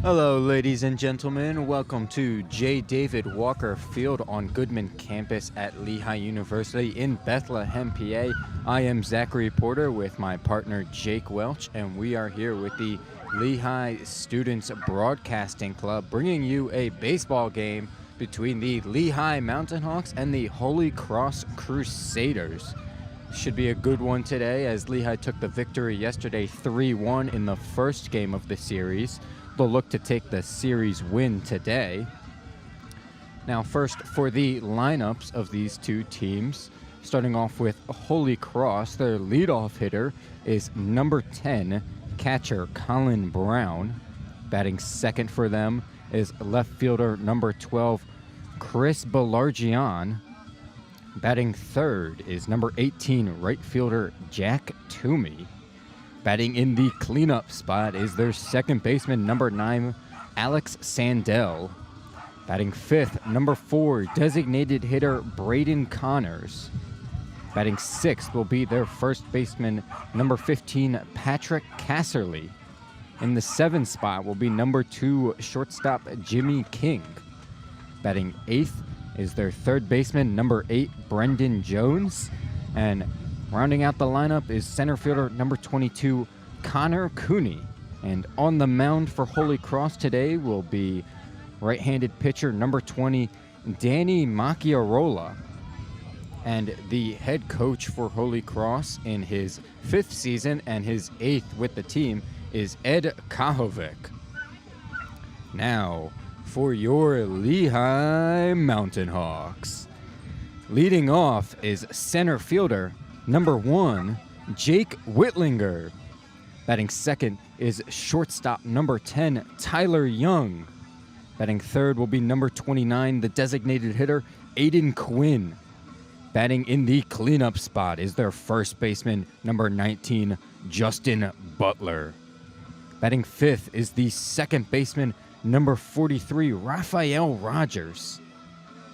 Hello, ladies and gentlemen. Welcome to J. David Walker Field on Goodman campus at Lehigh University in Bethlehem, PA. I am Zachary Porter with my partner Jake Welch, and we are here with the Lehigh Students Broadcasting Club, bringing you a baseball game between the Lehigh Mountain Hawks and the Holy Cross Crusaders. Should be a good one today, as Lehigh took the victory yesterday 3-1 in the first game of the series. They'll look to take the series win today. Now first, for the lineups of these two teams, starting off with Holy Cross, their leadoff hitter is number 10, catcher Colin Brown. Batting second for them is left fielder number 12, Chris Belargian. Batting third is number 18, right fielder Jack Toomey. Batting in the cleanup spot is their second baseman, number 9, Alex Sandell. Batting fifth, number 4, designated hitter Braden Connors. Batting sixth will be their first baseman, number 15, Patrick Casserly. In the seventh spot will be number 2, shortstop Jimmy King. Batting eighth is their third baseman, number 8, Brendan Jones. And rounding out the lineup is center fielder number 22, Connor Cooney. And on the mound for Holy Cross today will be right-handed pitcher number 20, Danny Macchiarola. And the head coach for Holy Cross in his 5th season and his 8th with the team is Ed Kahovic. Now, for your Lehigh Mountain Hawks. Leading off is center fielder number 1, Jake Whitlinger. Batting second is shortstop number 10, Tyler Young. Batting third will be number 29, the designated hitter, Aiden Quinn. Batting in the cleanup spot is their first baseman, number 19, Justin Butler. Batting fifth is the second baseman, number 43, Raphael Rogers.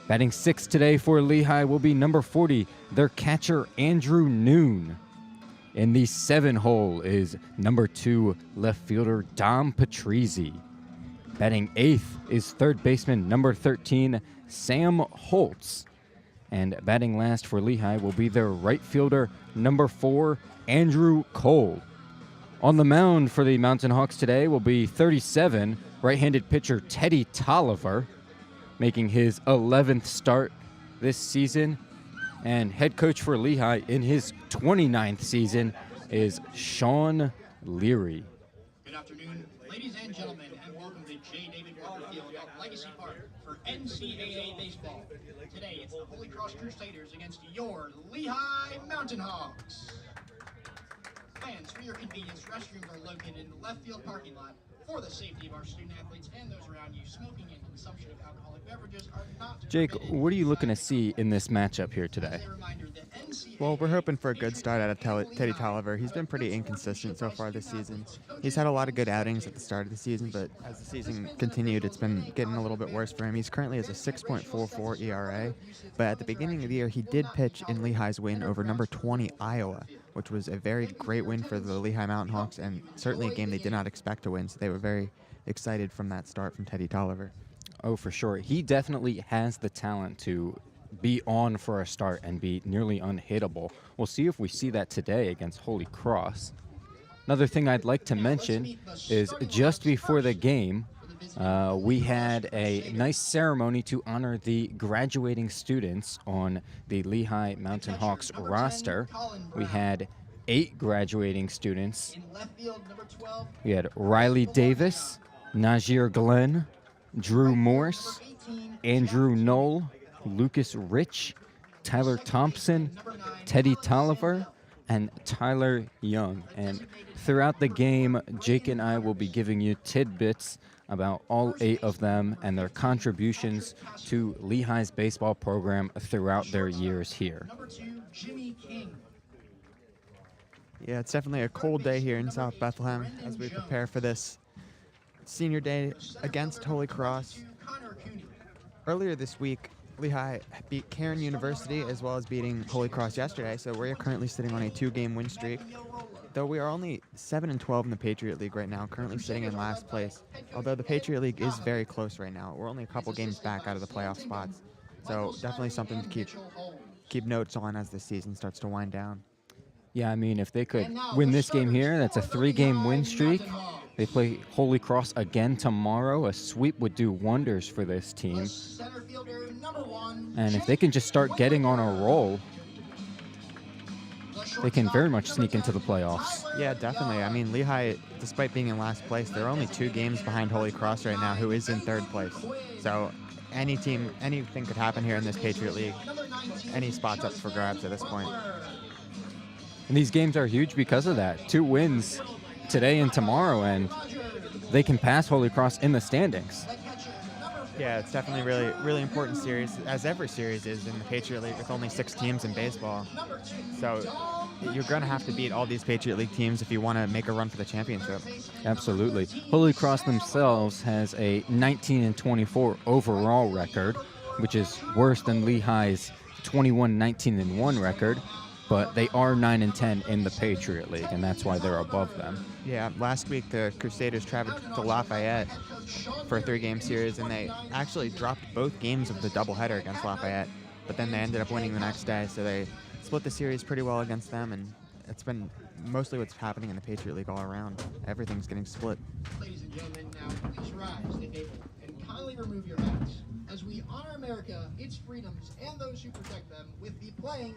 Batting sixth today for Lehigh will be number 40, their catcher Andrew Noon. In the 7-hole is number 2, left fielder Dom Patrizzi. Batting eighth is third baseman number 13, Sam Holtz. And batting last for Lehigh will be their right fielder number 4, Andrew Cole. On the mound for the Mountain Hawks today will be 37, right-handed pitcher Teddy Tolliver, making his 11th start this season. And head coach for Lehigh in his 29th season is Sean Leary. Good afternoon, ladies and gentlemen, and welcome to J. David Walker Field at Legacy Park for NCAA baseball. Today, it's the Holy Cross Crusaders against your Lehigh Mountain Hawks. Fans, for your convenience, restrooms are located in the left field parking lot. For the safety of our student athletes and those around you, smoking and consumption of alcoholic beverages are not Jake, permitted. what are you looking to see in this matchup here today? As a reminder, the NCAA Well, we're hoping for a good start out of Teddy Tolliver. He's been pretty inconsistent so far this season. He's had a lot of good outings at the start of the season, but as the season continued, it's been getting a little bit worse for him. He's currently has a 6.44 ERA, but at the beginning of the year, he did pitch in Lehigh's win over number 20 Iowa, which was a very great win for the Lehigh Mountain Hawks, and certainly a game they did not expect to win, so they were very excited from that start from Teddy Tolliver. Oh, for sure. He definitely has the talent to be on for a start and be nearly unhittable. We'll see if we see that today against Holy Cross. Another thing I'd like to mention is just before the game, we had a nice ceremony to honor the graduating students on the Lehigh Mountain Hawks roster. We had 8 graduating students. in left field, number 12, We had Riley Davis, Najir Glenn, Drew Morse, 18, Andrew Knoll, Lucas Rich, Tyler Thompson, Teddy Tolliver, and Tyler Young. And throughout the game, Jake and I will be giving you tidbits about all 8 of them and their contributions to Lehigh's baseball program throughout their years here. number 2, Jimmy King. Yeah, it's definitely a cold day here in South Bethlehem as we prepare for this senior day against Holy Cross. Connor Cooney. Earlier this week, Lehigh beat Cairn University as well as beating Holy Cross yesterday, so we're currently sitting on a 2-game win streak. Though we are only 7-12 in the Patriot League right now, currently sitting in last place. Although the Patriot League is very close right now. We're only a couple games back out of the playoff spots. So definitely something to keep notes on as the season starts to wind down. Yeah, I mean, if they could win this game here, that's a 3-game win streak. They play Holy Cross again tomorrow. A sweep would do wonders for this team. And if they can just start getting on a roll, they can very much sneak into the playoffs. Yeah, definitely. I mean, Lehigh, despite being in last place, they're only 2 games behind Holy Cross right now, who is in 3rd place. So anything could happen here in this Patriot League. Any spot's up for grabs at this point. And these games are huge because of that. 2 wins today and tomorrow, and they can pass Holy Cross in the standings. Yeah, it's definitely really important series, as every series is in the Patriot League with only 6 teams in baseball. So you're going to have to beat all these Patriot League teams if you want to make a run for the championship. Absolutely. Holy Cross themselves has a 19-24 overall record, which is worse than Lehigh's 21-19-1 record. But they are 9-10 in the Patriot League, and that's why they're above them. Yeah, last week the Crusaders traveled to Lafayette for a 3-game series, and they actually dropped both games of the doubleheader against Lafayette, but then they ended up winning the next day, so they split the series pretty well against them, and it's been mostly what's happening in the Patriot League all around. Everything's getting split. Ladies and gentlemen, now please rise at the table and kindly remove your hats as we honor America, its freedoms, and those who protect them with the playing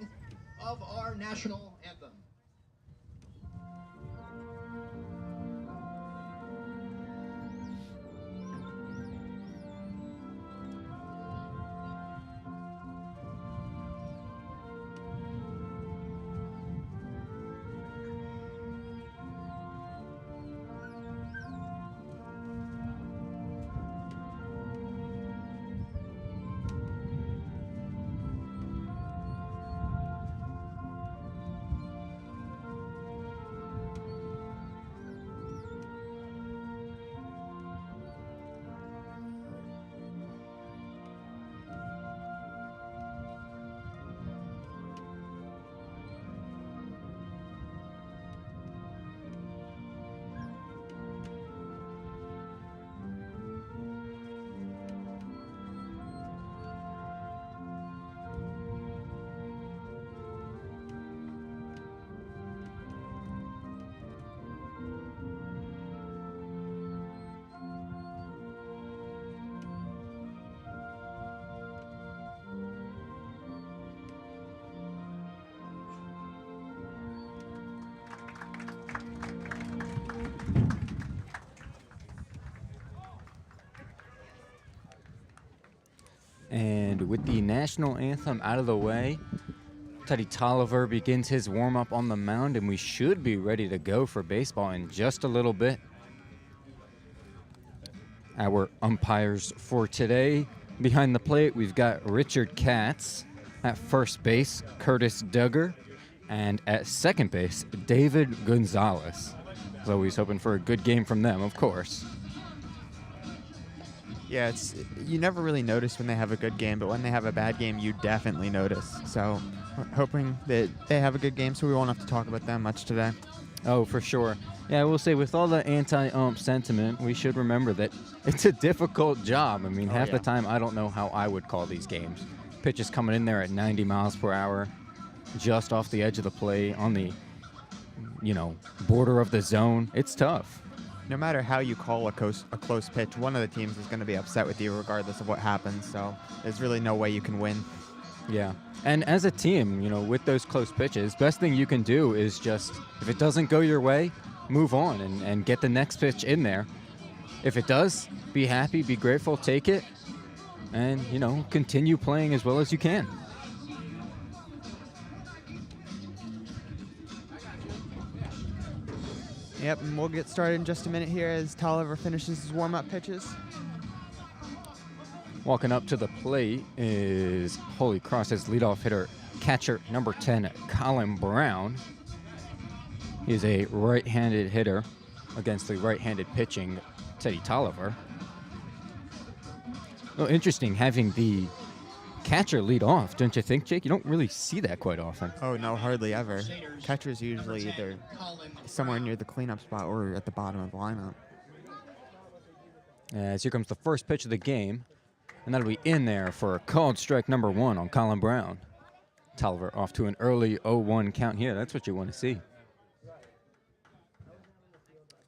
of our national anthem. And with the national anthem out of the way, Teddy Tolliver begins his warm-up on the mound, and we should be ready to go for baseball in just a little bit. Our umpires for today, behind the plate, we've got Richard Katz. At first base, Curtis Duggar. And at second base, David Gonzalez. As always, hoping for a good game from them, of course. Yeah, you never really notice when they have a good game, but when they have a bad game, you definitely notice. So hoping that they have a good game so we won't have to talk about them much today. Oh, for sure. Yeah, I will say, with all the anti-ump sentiment, we should remember that it's a difficult job. I mean, half the time, I don't know how I would call these games. Pitches coming in there at 90 miles per hour, just off the edge of the plate, on the, border of the zone. It's tough. No matter how you call a close pitch, one of the teams is going to be upset with you regardless of what happens. So there's really no way you can win. Yeah. And as a team, with those close pitches, best thing you can do is just, if it doesn't go your way, move on and get the next pitch in there. If it does, be happy, be grateful, take it, and, continue playing as well as you can. Yep, and we'll get started in just a minute here as Tolliver finishes his warm-up pitches. Walking up to the plate is Holy Cross's leadoff hitter, catcher number 10, Colin Brown. He's a right-handed hitter against the right-handed pitching Teddy Tolliver. Well, interesting having the catcher lead off, don't you think, Jake? You don't really see that quite often. Oh, no, hardly ever. Catcher's usually either somewhere near the cleanup spot or at the bottom of the lineup. As here comes the first pitch of the game, and that'll be in there for a called strike number 1 on Colin Brown. Tolliver off to an early 0-1 count here. That's what you want to see.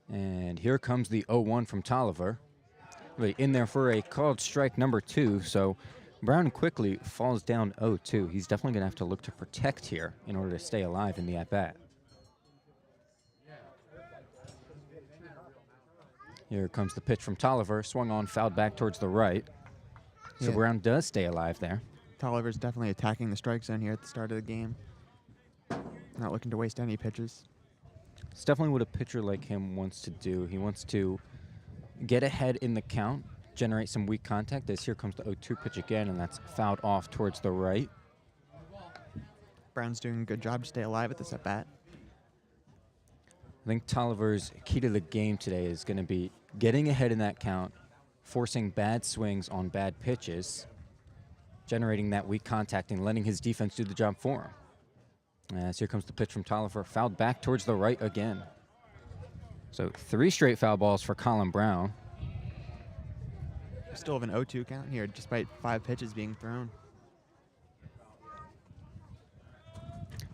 And here comes the 0-1 from Tolliver. Really in there for a called strike number 2, so Brown quickly falls down 0-2. He's definitely going to have to look to protect here in order to stay alive in the at-bat. Here comes the pitch from Tolliver, swung on, fouled back towards the right. So Yeah. Brown does stay alive there. Tolliver's definitely attacking the strike zone here at the start of the game. Not looking to waste any pitches. It's definitely what a pitcher like him wants to do. He wants to get ahead in the count, generate some weak contact, as here comes the 0-2 pitch again, and that's fouled off towards the right. Brown's doing a good job to stay alive at this at-bat. I think Tolliver's key to the game today is going to be getting ahead in that count, forcing bad swings on bad pitches, generating that weak contact, and letting his defense do the job for him. As here comes the pitch from Tolliver, fouled back towards the right again. So 3 straight foul balls for Colin Brown. We still have an 0-2 count here, despite 5 pitches being thrown.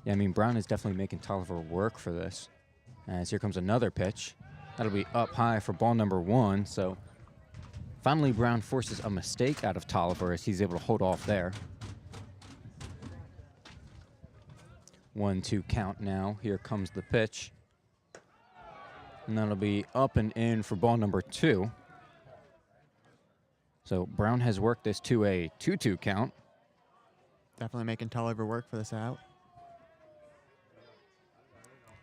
Yeah, I mean, Brown is definitely making Tolliver work for this. As here comes another pitch. That'll be up high for ball number 1. So finally, Brown forces a mistake out of Tolliver as he's able to hold off there. 1-2 count now. Here comes the pitch. And that'll be up and in for ball number 2. So Brown has worked this to a 2-2 count. Definitely making Tolliver work for this out.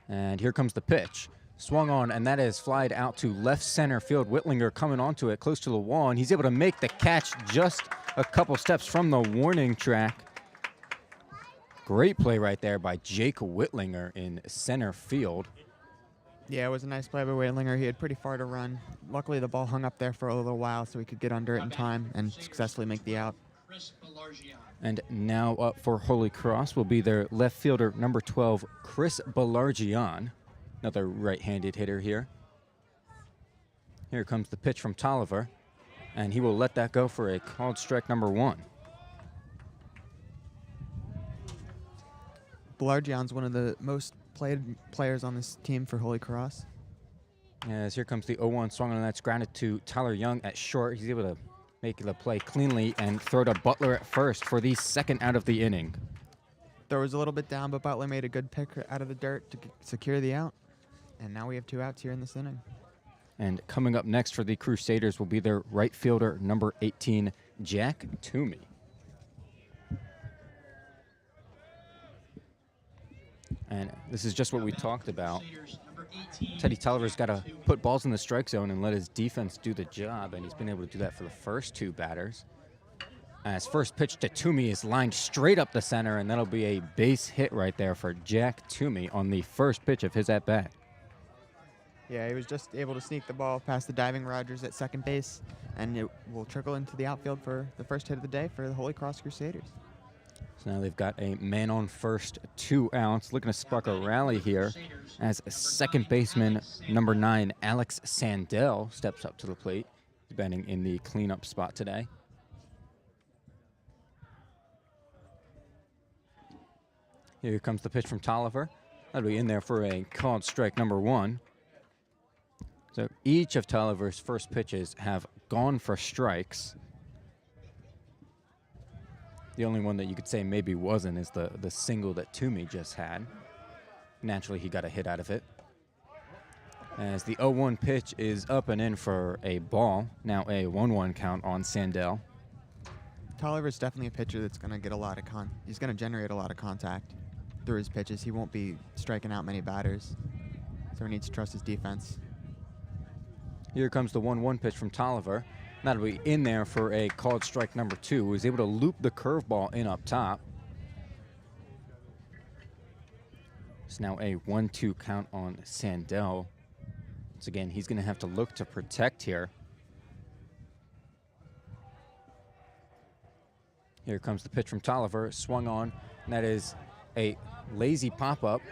And here comes the pitch. Swung on, and that is flied out to left center field. Whitlinger coming onto it close to the wall, and he's able to make the catch just a couple steps from the warning track. Great play right there by Jake Whitlinger in center field. Yeah, it was a nice play by Whitlinger. He had pretty far to run. Luckily, the ball hung up there for a little while so he could get under it in time and successfully make the out. And now up for Holy Cross will be their left fielder, number 12, Chris Belargian. Another right-handed hitter here. Here comes the pitch from Tolliver, and he will let that go for a called strike number 1. Belargian's one of the most played players on this team for Holy Cross. As here comes the 0-1 swung on, that's grounded to Tyler Young at short. He's able to make the play cleanly and throw to Butler at first for the second out of the inning. Throw was a little bit down, but Butler made a good pick out of the dirt to secure the out. And now we have 2 outs here in this inning. And coming up next for the Crusaders will be their right fielder, number 18, Jack Toomey. And this is just what we talked about. Teddy Tolliver's got to put balls in the strike zone and let his defense do the job, and he's been able to do that for the first 2 batters. As first pitch to Toomey is lined straight up the center, and that'll be a base hit right there for Jack Toomey on the first pitch of his at-bat. Yeah, he was just able to sneak the ball past the diving Rogers at second base, and it will trickle into the outfield for the first hit of the day for the Holy Cross Crusaders. So now they've got a man on first, 2 outs, looking to spark a rally here as second baseman number 9, Alex Sandell, steps up to the plate. He's batting in the cleanup spot today. Here comes the pitch from Tolliver. That'll be in there for a called strike number 1. So each of Tolliver's first pitches have gone for strikes. The only one that you could say maybe wasn't is the single that Toomey just had. Naturally, he got a hit out of it. As the 0-1 pitch is up and in for a ball. Now a 1-1 count on Sandell. Tolliver's definitely a pitcher that's going to get a lot of he's going to generate a lot of contact through his pitches. He won't be striking out many batters, so he needs to trust his defense. Here comes the 1-1 pitch from Tolliver. That'll be in there for a called strike number 2. He was able to loop the curveball in up top. It's now a 1-2 count on Sandell. Once again, he's going to have to look to protect here. Here comes the pitch from Tolliver, swung on, and that is a lazy pop-up.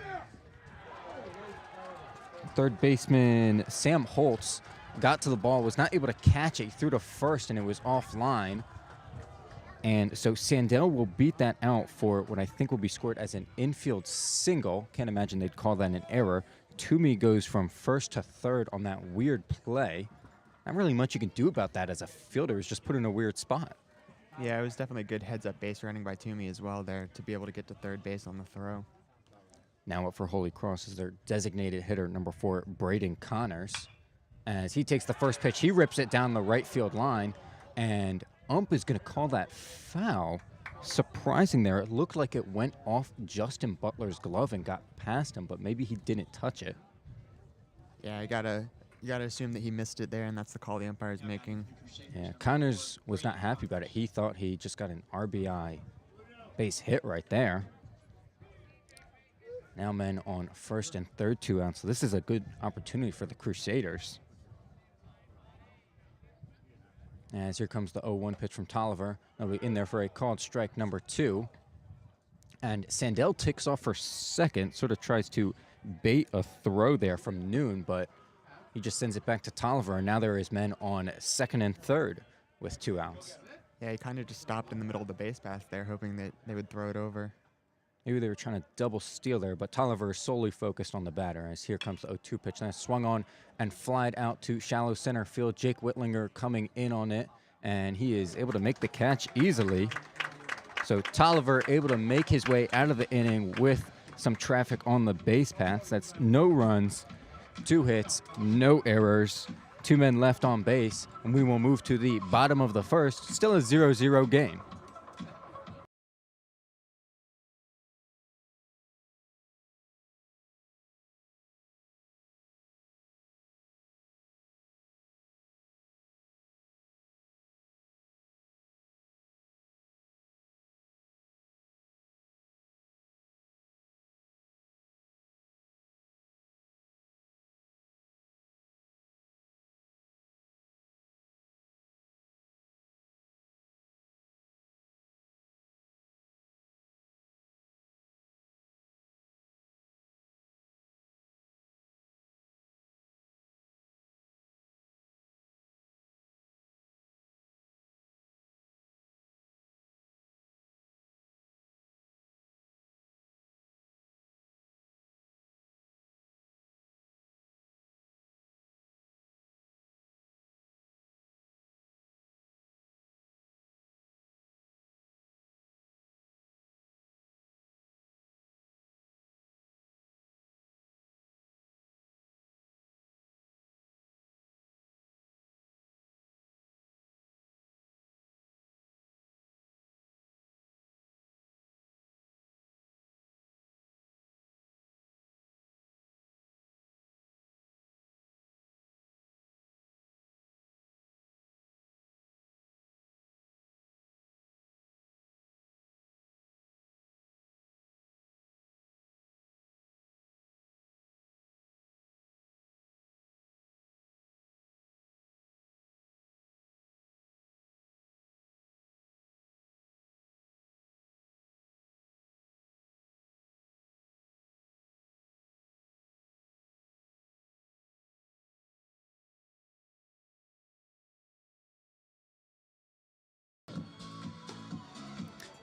Third baseman Sam Holtz got to the ball, was not able to catch it, threw to first, and it was offline. And so Sandell will beat that out for what I think will be scored as an infield single. Can't imagine they'd call that an error. Toomey goes from first to third on that weird play. Not really much you can do about that as a fielder. It's just put in a weird spot. Yeah, it was definitely a good heads-up base running by Toomey as well there to be able to get to third base on the throw. Now up for Holy Cross is their designated hitter, number 4, Braden Connors. As he takes the first pitch, he rips it down the right field line, and ump is going to call that foul. Surprising there. It looked like it went off Justin Butler's glove and got past him, but maybe he didn't touch it. Yeah, you gotta assume that he missed it there, and that's the call the umpire is making. Yeah, Connors was not happy about it. He thought he just got an RBI base hit right there. Now men on first and third, 2 outs. So this is a good opportunity for the Crusaders. As here comes the 0-1 pitch from Tolliver. That'll be in there for a called strike number 2. And Sandell ticks off for second, sort of tries to bait a throw there from Noon, but he just sends it back to Tolliver, and now there is men on second and third with 2 outs. Yeah, he kind of just stopped in the middle of the base path there, hoping that they would throw it over. Maybe they were trying to double steal there, but Tolliver is solely focused on the batter as here comes the 0-2 pitch. That's swung on and flied out to shallow center field. Jake Whitlinger coming in on it, and he is able to make the catch easily. So Tolliver able to make his way out of the inning with some traffic on the base paths. That's no runs, 2 hits, no errors, 2 men left on base, and we will move to the bottom of the first. Still a 0-0 game.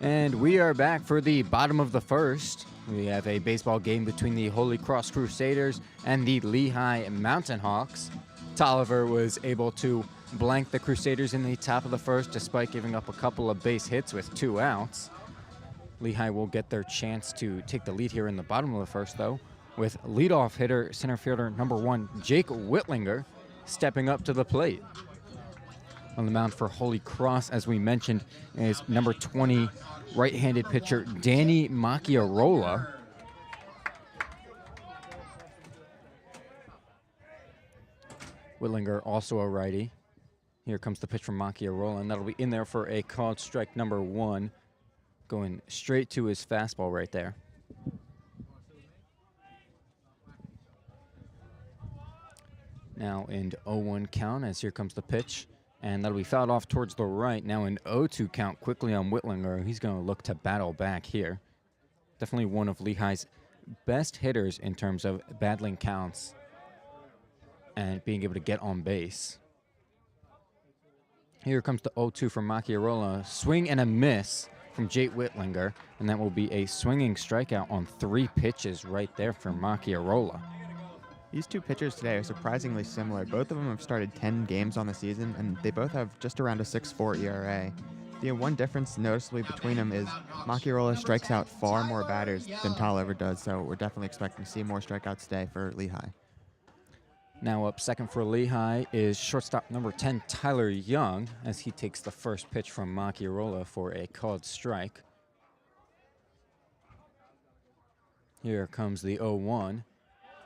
And we are back for the bottom of the first. We have a baseball game between the Holy Cross Crusaders and the Lehigh Mountain Hawks. Tolliver was able to blank the Crusaders in the top of the first despite giving up a couple of base hits with 2 outs. Lehigh will get their chance to take the lead here in the bottom of the first, though, with leadoff hitter, center fielder number 1, Jake Whitlinger, stepping up to the plate. On the mound for Holy Cross, as we mentioned, is number 20 right-handed pitcher Danny Macchiarola. Whitlinger also a righty. Here comes the pitch from Macchiarola, and that'll be in there for a called strike number 1, going straight to his fastball right there. Now in 0-1 count, as here comes the pitch. And that'll be fouled off towards the right. Now an 0-2 count quickly on Whitlinger. He's going to look to battle back here. Definitely one of Lehigh's best hitters in terms of battling counts and being able to get on base. Here comes the 0-2 from Macchiarola. Swing and a miss from Jake Whitlinger, and that will be a swinging strikeout on 3 pitches right there for Macchiarola. These two pitchers today are surprisingly similar. Both of them have started 10 games on the season, and they both have just around a 6.4 ERA. The one difference noticeably between them is Macchiarola strikes out far more batters than Tolliver does, so we're definitely expecting to see more strikeouts today for Lehigh. Now up second for Lehigh is shortstop number 10, Tyler Young, as he takes the first pitch from Macchiarola for a called strike. Here comes the 0-1.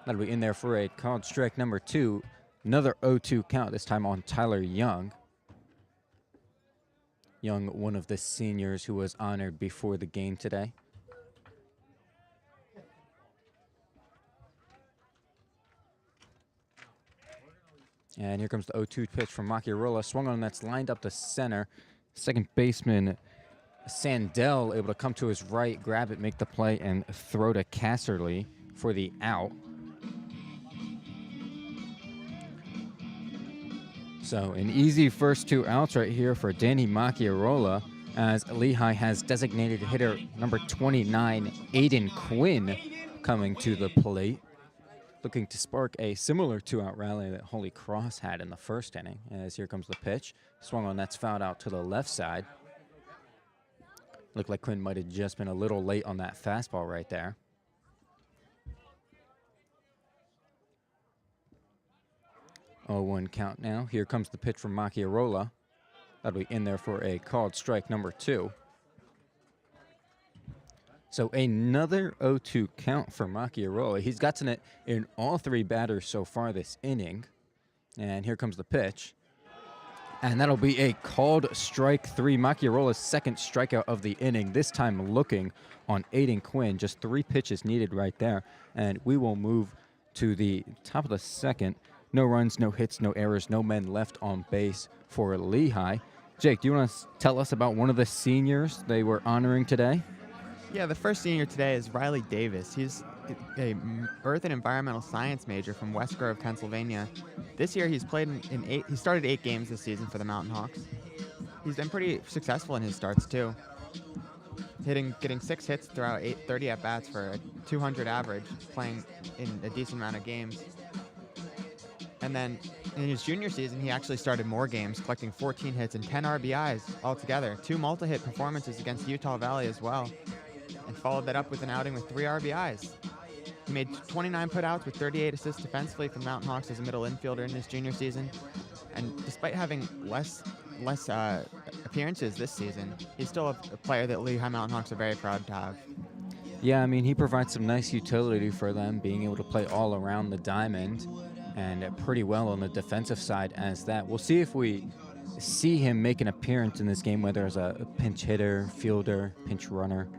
That'll be in there for a called strike number 2. Another 0-2 count, this time on Tyler Young. Young, one of the seniors who was honored before the game today. And here comes the 0-2 pitch from Macchiarola. Swung on, that's lined up to center. Second baseman Sandell able to come to his right, grab it, make the play, and throw to Casserly for the out. So an easy first 2 outs right here for Danny Macchiarola, as Lehigh has designated hitter number 29, Aiden Quinn, coming to the plate, looking to spark a similar 2-out rally that Holy Cross had in the first inning. As here comes the pitch. Swung on, that's fouled out to the left side. Looked like Quinn might have just been a little late on that fastball right there. Oh, 1 count now. Here comes the pitch from Macchiarola. That'll be in there for a called strike number 2. So another 0-2 count for Macchiarola. He's gotten it in all 3 batters so far this inning. And here comes the pitch. And that'll be a called strike 3. Macchiarola's second strikeout of the inning, this time looking on Aiden Quinn. Just 3 pitches needed right there. And we will move to the top of the second. No runs, no hits, no errors, no men left on base for Lehigh. Jake, do you want to tell us about one of the seniors they were honoring today? Yeah, the first senior today is Riley Davis. He's a Earth and Environmental Science major from West Grove, Pennsylvania. This year he's played he started 8 games this season for the Mountain Hawks. He's been pretty successful in his starts too. Getting 6 hits throughout 30 at-bats for a 200 average, playing in a decent amount of games. And then in his junior season, he actually started more games, collecting 14 hits and 10 RBIs altogether. 2 multi-hit performances against Utah Valley as well, and followed that up with an outing with 3 RBIs. He made 29 putouts with 38 assists defensively for the Mountain Hawks as a middle infielder in his junior season. And despite having less appearances this season, he's still a player that Lehigh Mountain Hawks are very proud to have. Yeah, I mean, he provides some nice utility for them, being able to play all around the diamond and pretty well on the defensive side as that. We'll see if we see him make an appearance in this game, whether as a pinch hitter, fielder, pinch runner.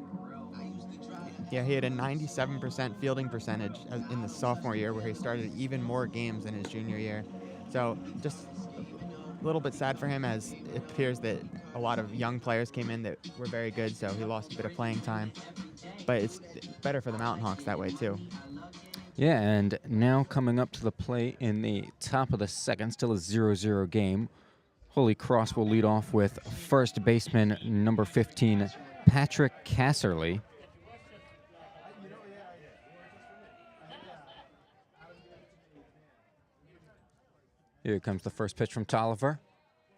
Yeah, he had a 97% fielding percentage in the sophomore year, where he started even more games than his junior year. So just a little bit sad for him, as it appears that a lot of young players came in that were very good, so he lost a bit of playing time. But it's better for the Mountain Hawks that way too. Yeah, and now coming up to the plate in the top of the second, still a 0-0 game. Holy Cross will lead off with first baseman number 15, Patrick Casserly. Here comes the first pitch from Tolliver.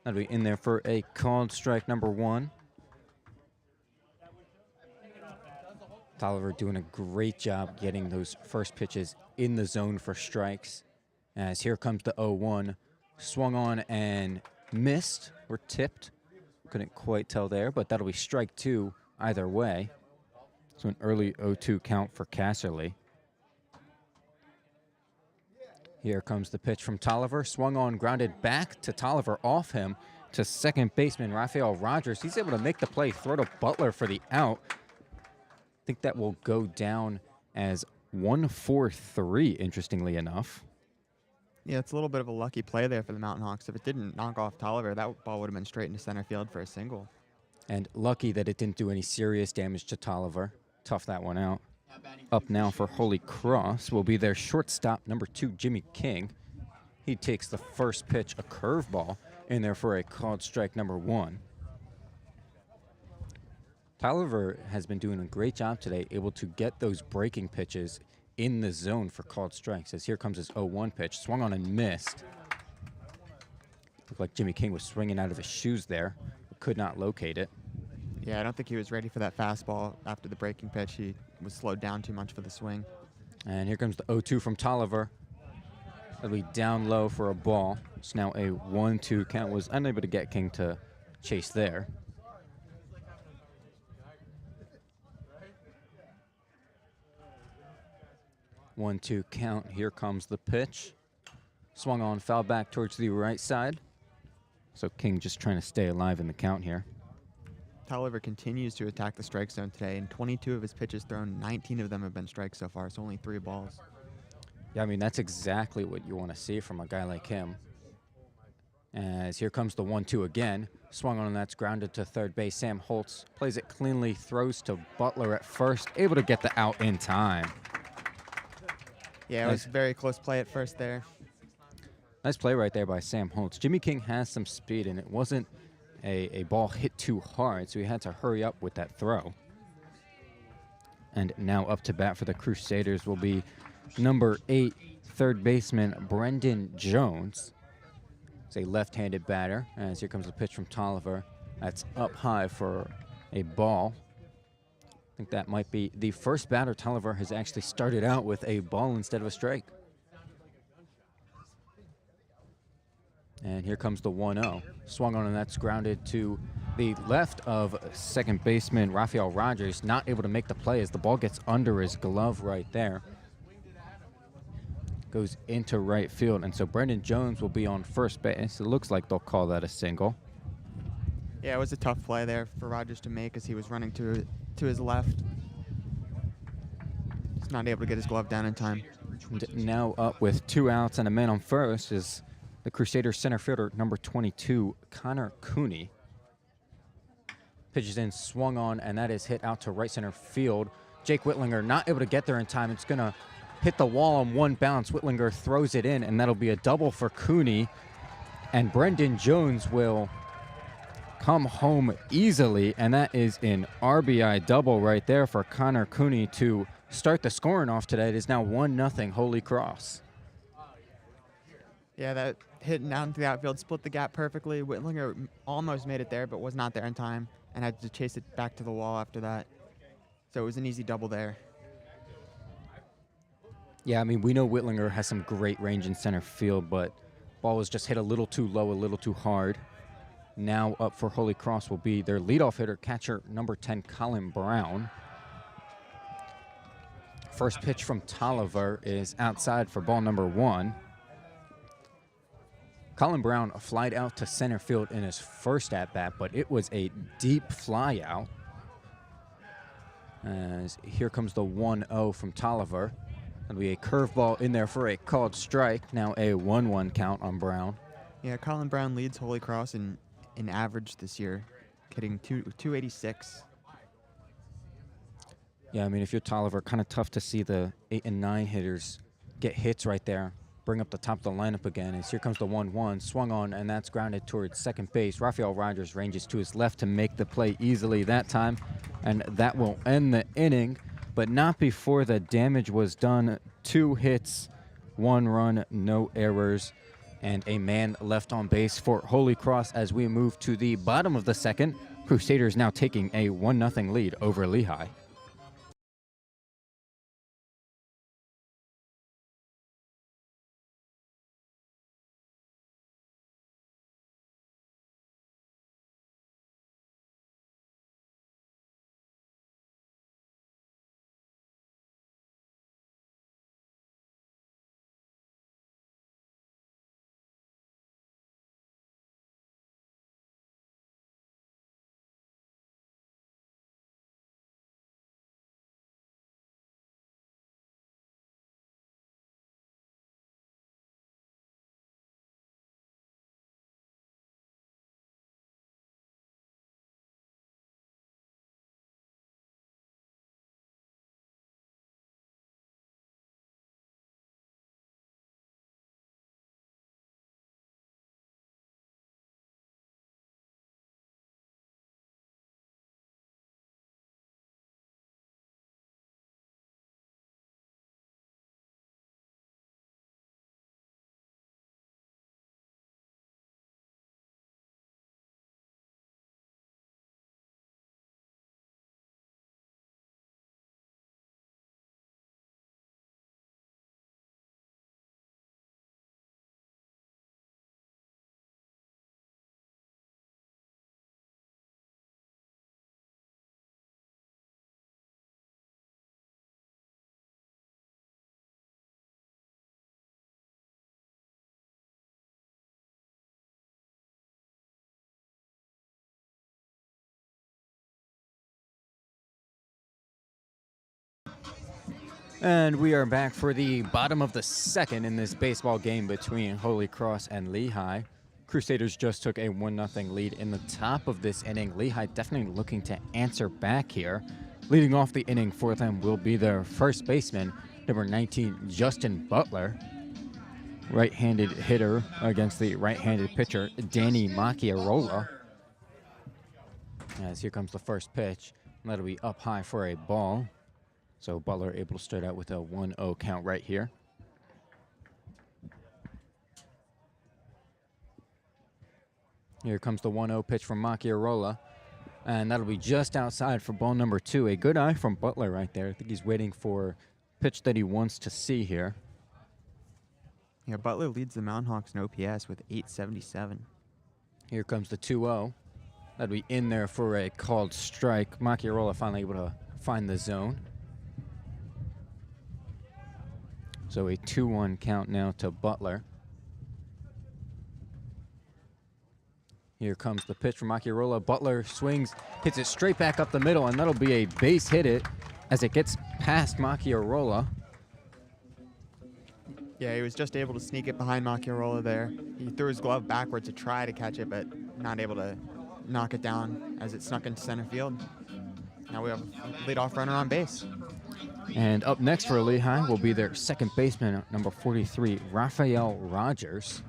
That'll be in there for a called strike number 1. Tolliver doing a great job getting those first pitches in the zone for strikes. As here comes the 0-1. Swung on and missed or tipped. Couldn't quite tell there, but that'll be strike 2 either way. So an early 0-2 count for Casserly. Here comes the pitch from Tolliver. Swung on, grounded back to Tolliver, off him to second baseman Rafael Rogers. He's able to make the play, throw to Butler for the out. I think that will go down as 1-4-3, interestingly enough. Yeah, it's a little bit of a lucky play there for the Mountain Hawks. If it didn't knock off Tolliver, that ball would have been straight into center field for a single. And lucky that it didn't do any serious damage to Tolliver. Tough that one out. Up now for Holy Cross will be their shortstop, number 2, Jimmy King. He takes the first pitch, a curveball, in there for a called strike number 1. Tolliver has been doing a great job today, able to get those breaking pitches in the zone for called strikes. As here comes his 0-1 pitch, swung on and missed. Looked like Jimmy King was swinging out of his shoes there, but could not locate it. Yeah, I don't think he was ready for that fastball after the breaking pitch. He was slowed down too much for the swing. And here comes the 0-2 from Tolliver. That'll be down low for a ball. It's now a 1-2 count. Was unable to get King to chase there. One-two count. Here comes the pitch. Swung on, foul back towards the right side. So King just trying to stay alive in the count here. Tolliver continues to attack the strike zone today. In 22 of his pitches thrown, 19 of them have been strikes so far, so only 3 balls. Yeah, I mean, that's exactly what you want to see from a guy like him. As here comes the 1-2 again. Swung on, and that's grounded to third base. Sam Holtz plays it cleanly, throws to Butler at first, able to get the out in time. Yeah, it was a very close play at first there. Nice play right there by Sam Holtz. Jimmy King has some speed, and it wasn't a ball hit too hard, so he had to hurry up with that throw. And now up to bat for the Crusaders will be number 8, third baseman Brendan Jones. It's a left-handed batter, as here comes a pitch from Tolliver. That's up high for a ball. I think that might be the first batter Tolliver has actually started out with a ball instead of a strike. And here comes the 1-0. Swung on, and that's grounded to the left of second baseman Rafael Rogers. Not able to make the play as the ball gets under his glove right there. Goes into right field, and so Brendan Jones will be on first base. It looks like they'll call that a single. Yeah, it was a tough play there for Rogers to make as he was running to his left. He's not able to get his glove down in time. And now up with 2 outs and a man on first is the Crusaders center fielder, number 22, Connor Cooney. Pitches in, swung on, and that is hit out to right center field. Jake Whitlinger not able to get there in time. It's going to hit the wall on one bounce. Whitlinger throws it in, and that'll be a double for Cooney. And Brendan Jones will come home easily, and that is an RBI double right there for Connor Cooney to start the scoring off today. It is now 1-0 Holy Cross. Yeah, that hit down to the outfield, split the gap perfectly. Whitlinger almost made it there, but was not there in time and had to chase it back to the wall after that. So it was an easy double there. Yeah, I mean, we know Whitlinger has some great range in center field, but ball was just hit a little too low, a little too hard. Now up for Holy Cross will be their leadoff hitter, catcher number 10, Colin Brown. First pitch from Tolliver is outside for ball number 1. Colin Brown flied out to center field in his first at-bat, but it was a deep fly out. As here comes the 1-0 from Tolliver. That'll be a curveball in there for a called strike. Now a 1-1 count on Brown. Yeah, Colin Brown leads Holy Cross in average this year, hitting 286. Yeah, I mean, if you're Tolliver, kind of tough to see the 8 and 9 hitters get hits right there. Bring up the top of the lineup again. As here comes the 1-1, swung on, and that's grounded towards second base. Rafael Rogers ranges to his left to make the play easily that time, and that will end the inning, but not before the damage was done. 2 hits, 1 run, no errors, and a man left on base for Holy Cross as we move to the bottom of the second. Crusaders now taking a 1-0 lead over Lehigh. And we are back for the bottom of the second in this baseball game between Holy Cross and Lehigh. Crusaders just took a 1-0 lead in the top of this inning. Lehigh definitely looking to answer back here. Leading off the inning for them will be their first baseman, number 19, Justin Butler. Right-handed hitter against the right-handed pitcher, Danny Macchiarola. As here comes the first pitch. That'll be up high for a ball. So Butler able to start out with a 1-0 count right here. Here comes the 1-0 pitch from Macchiarola. And that'll be just outside for ball number 2. A good eye from Butler right there. I think he's waiting for a pitch that he wants to see here. Yeah, Butler leads the Mountain Hawks in OPS with 877. Here comes the 2-0. That'll be in there for a called strike. Macchiarola finally able to find the zone. So a 2-1 count now to Butler. Here comes the pitch from Macchiarola. Butler swings, hits it straight back up the middle, and that'll be a base hit it as it gets past Macchiarola. Yeah, he was just able to sneak it behind Macchiarola there. He threw his glove backwards to try to catch it, but not able to knock it down as it snuck into center field. Now we have a leadoff runner on base. And up next for Lehigh will be their second baseman, number 43, Rafael Rogers.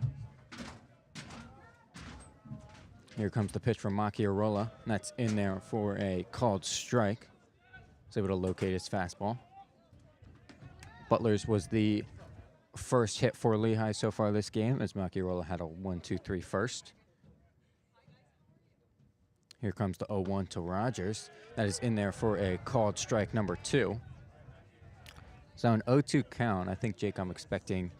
Here comes the pitch from Macchiarola. That's in there for a called strike. He's able to locate his fastball. Butler's was the first hit for Lehigh so far this game, as Macchiarola had a 1-2-3 first. Here comes the 0-1 to Rogers. That is in there for a called strike number 2. So an 0-2 count. I think, Jake, I'm expecting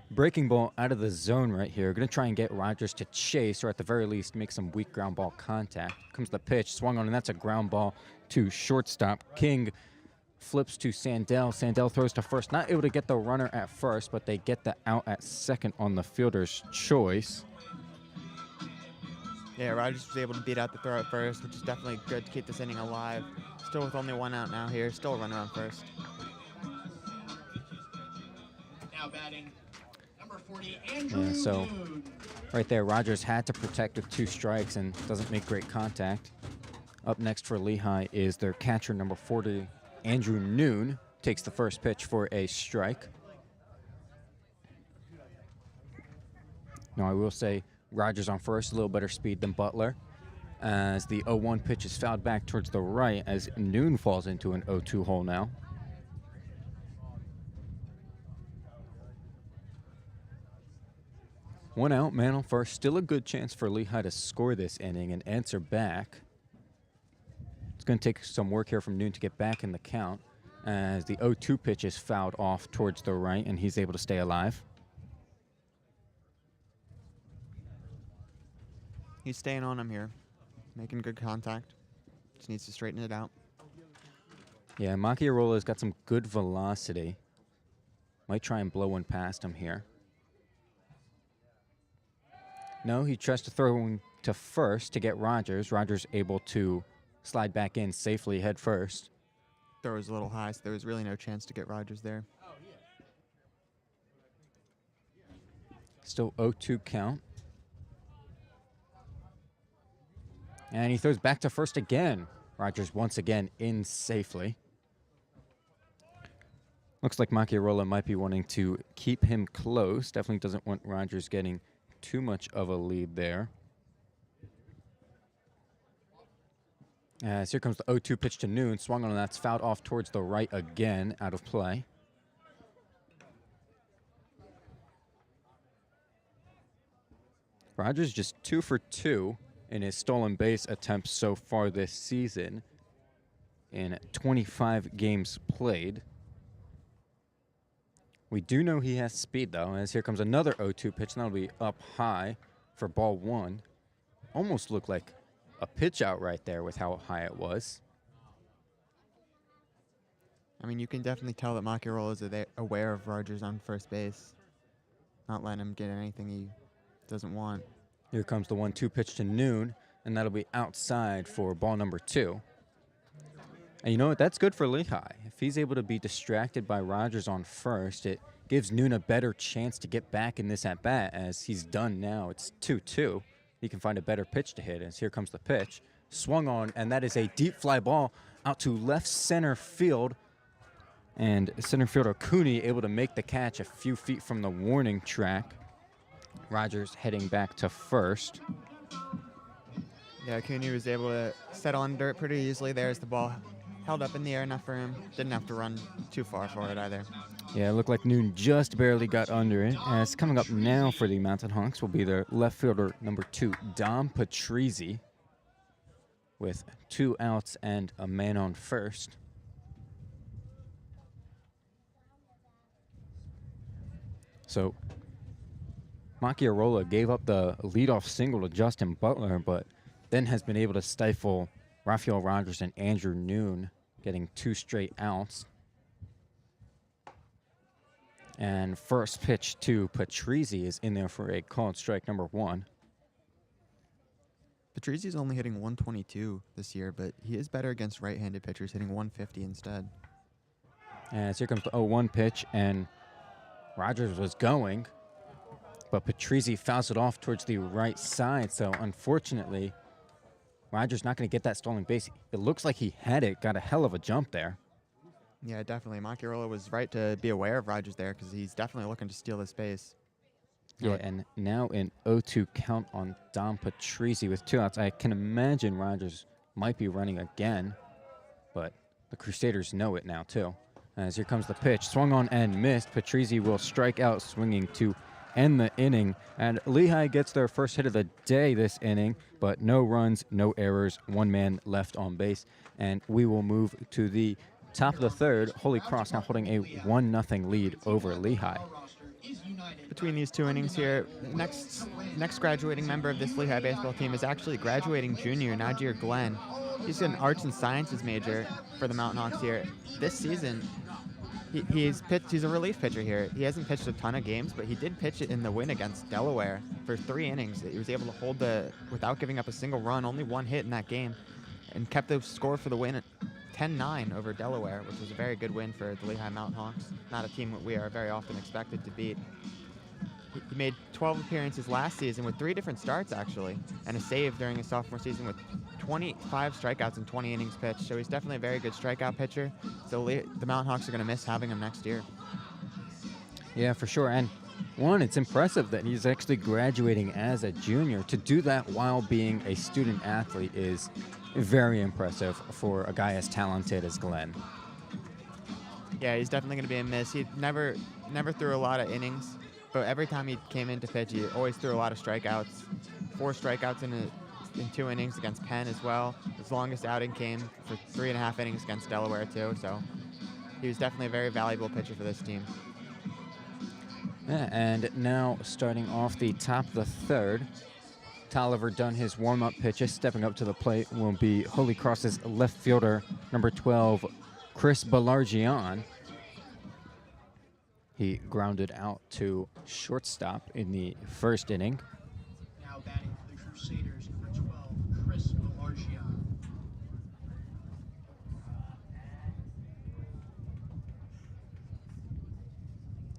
breaking ball out of the zone right here. Going to try and get Rogers to chase, or at the very least make some weak ground ball contact. Comes the pitch, swung on, and that's a ground ball to shortstop. King flips to Sandell. Sandell throws to first. Not able to get the runner at first, but they get the out at second on the fielder's choice. Yeah, Rogers was able to beat out the throw at first, which is definitely good to keep this inning alive. Still with only 1 out now here. Still a runner on first. Now batting, number 40, Andrew Yeah, so Noon. right there, Rogers had to protect with 2 strikes and doesn't make great contact. Up next for Lehigh is their catcher, number 40, Andrew Noon. Takes the first pitch for a strike. Now, I will say Rogers on first, a little better speed than Butler, as the 0-1 pitch is fouled back towards the right as Noon falls into an 0-2 hole now. One out, man on first. Still a good chance for Lehigh to score this inning and answer back. It's going to take some work here from Noon to get back in the count, as the 0-2 pitch is fouled off towards the right, and he's able to stay alive. He's staying on him here, making good contact. Just needs to straighten it out. Yeah, Macchiarola's got some good velocity. Might try and blow one past him here. No, he tries to throw one to first to get Rogers. Rogers able to slide back in safely head first. Throw was a little high, so there was really no chance to get Rogers there. Still 0-2 count. And he throws back to first again. Rogers once again in safely. Looks like Macchiarola might be wanting to keep him close. Definitely doesn't want Rogers getting too much of a lead there. As here comes the 0-2 pitch to Noon. Swung on, and that's fouled off towards the right again, out of play. Rogers just 2 for 2 in his stolen base attempts so far this season in 25 games played. We do know he has speed, though, as here comes another 0-2 pitch, and that'll be up high for ball 1. Almost looked like a pitch out right there with how high it was. I mean, you can definitely tell that Macchiarola is aware of Rogers on first base. Not letting him get anything he doesn't want. Here comes the 1-2 pitch to Noon, and that'll be outside for ball number 2. And you know what? That's good for Lehigh. If he's able to be distracted by Rogers on first, it gives Noon a better chance to get back in this at bat as he's done now. It's 2-2. He can find a better pitch to hit as here comes the pitch. Swung on, and that is a deep fly ball out to left center field. And center fielder Cooney able to make the catch a few feet from the warning track. Rogers heading back to first. Yeah, Cooney was able to settle on dirt pretty easily there as the ball held up in the air enough for him. Didn't have to run too far for it either. Yeah, it looked like Noon just barely got under it. As coming up now for the Mountain Hawks will be their left fielder number 2, Dom Patrizzi, with 2 outs and a man on first. So Macchiarola gave up the leadoff single to Justin Butler, but then has been able to stifle Rafael Rogers and Andrew Noon, getting 2 straight outs. And first pitch to Patrizzi is in there for a called strike number 1. Patrizzi's only hitting 122 this year, but he is better against right-handed pitchers, hitting 150 instead. As here comes the 0-1 pitch, and Rogers was going, but Patrizzi fouls it off towards the right side, so unfortunately, Rogers not going to get that stolen base. It looks like he had it, got a hell of a jump there. Yeah, definitely. Macchiarola was right to be aware of Rogers there because he's definitely looking to steal this base. Yeah, and now an 0-2 count on Dom Patrizzi with 2 outs. I can imagine Rogers might be running again, but the Crusaders know it now too. As here comes the pitch, swung on and missed. Patrizzi will strike out swinging to end the inning, and Lehigh gets their first hit of the day this inning, but no runs, no errors, 1 man left on base, and we will move to the top of the third. Holy Cross now holding a 1-0 lead over Lehigh. Between these 2 innings here, next graduating member of this Lehigh baseball team is actually graduating junior, Najir Glenn. He's an arts and sciences major for the Mountain Hawks here. This season, he's a relief pitcher here. He hasn't pitched a ton of games, but he did pitch it in the win against Delaware for 3 innings. He was able to hold without giving up a single run, only 1 hit in that game, and kept the score for the win at 10-9 over Delaware, which was a very good win for the Lehigh Mountain Hawks. Not a team that we are very often expected to beat. He made 12 appearances last season with 3 different starts, actually, and a save during his sophomore season with 25 strikeouts in 20 innings pitched. So he's definitely a very good strikeout pitcher. So the Mountain Hawks are going to miss having him next year. Yeah, for sure. And one, it's impressive that he's actually graduating as a junior. To do that while being a student athlete is very impressive for a guy as talented as Glenn. Yeah, he's definitely going to be a miss. He never threw a lot of innings, but every time he came in to pitch, he always threw a lot of strikeouts. 4 strikeouts in 2 innings against Penn as well. His longest outing came for 3.5 innings against Delaware too, so he was definitely a very valuable pitcher for this team. Yeah, and now starting off the top of the third, Tolliver done his warm-up pitches. Stepping up to the plate will be Holy Cross's left fielder, number 12, Chris Balargian. He grounded out to shortstop in the first inning. Now batting for the Crusaders, number 12, Chris Balargian.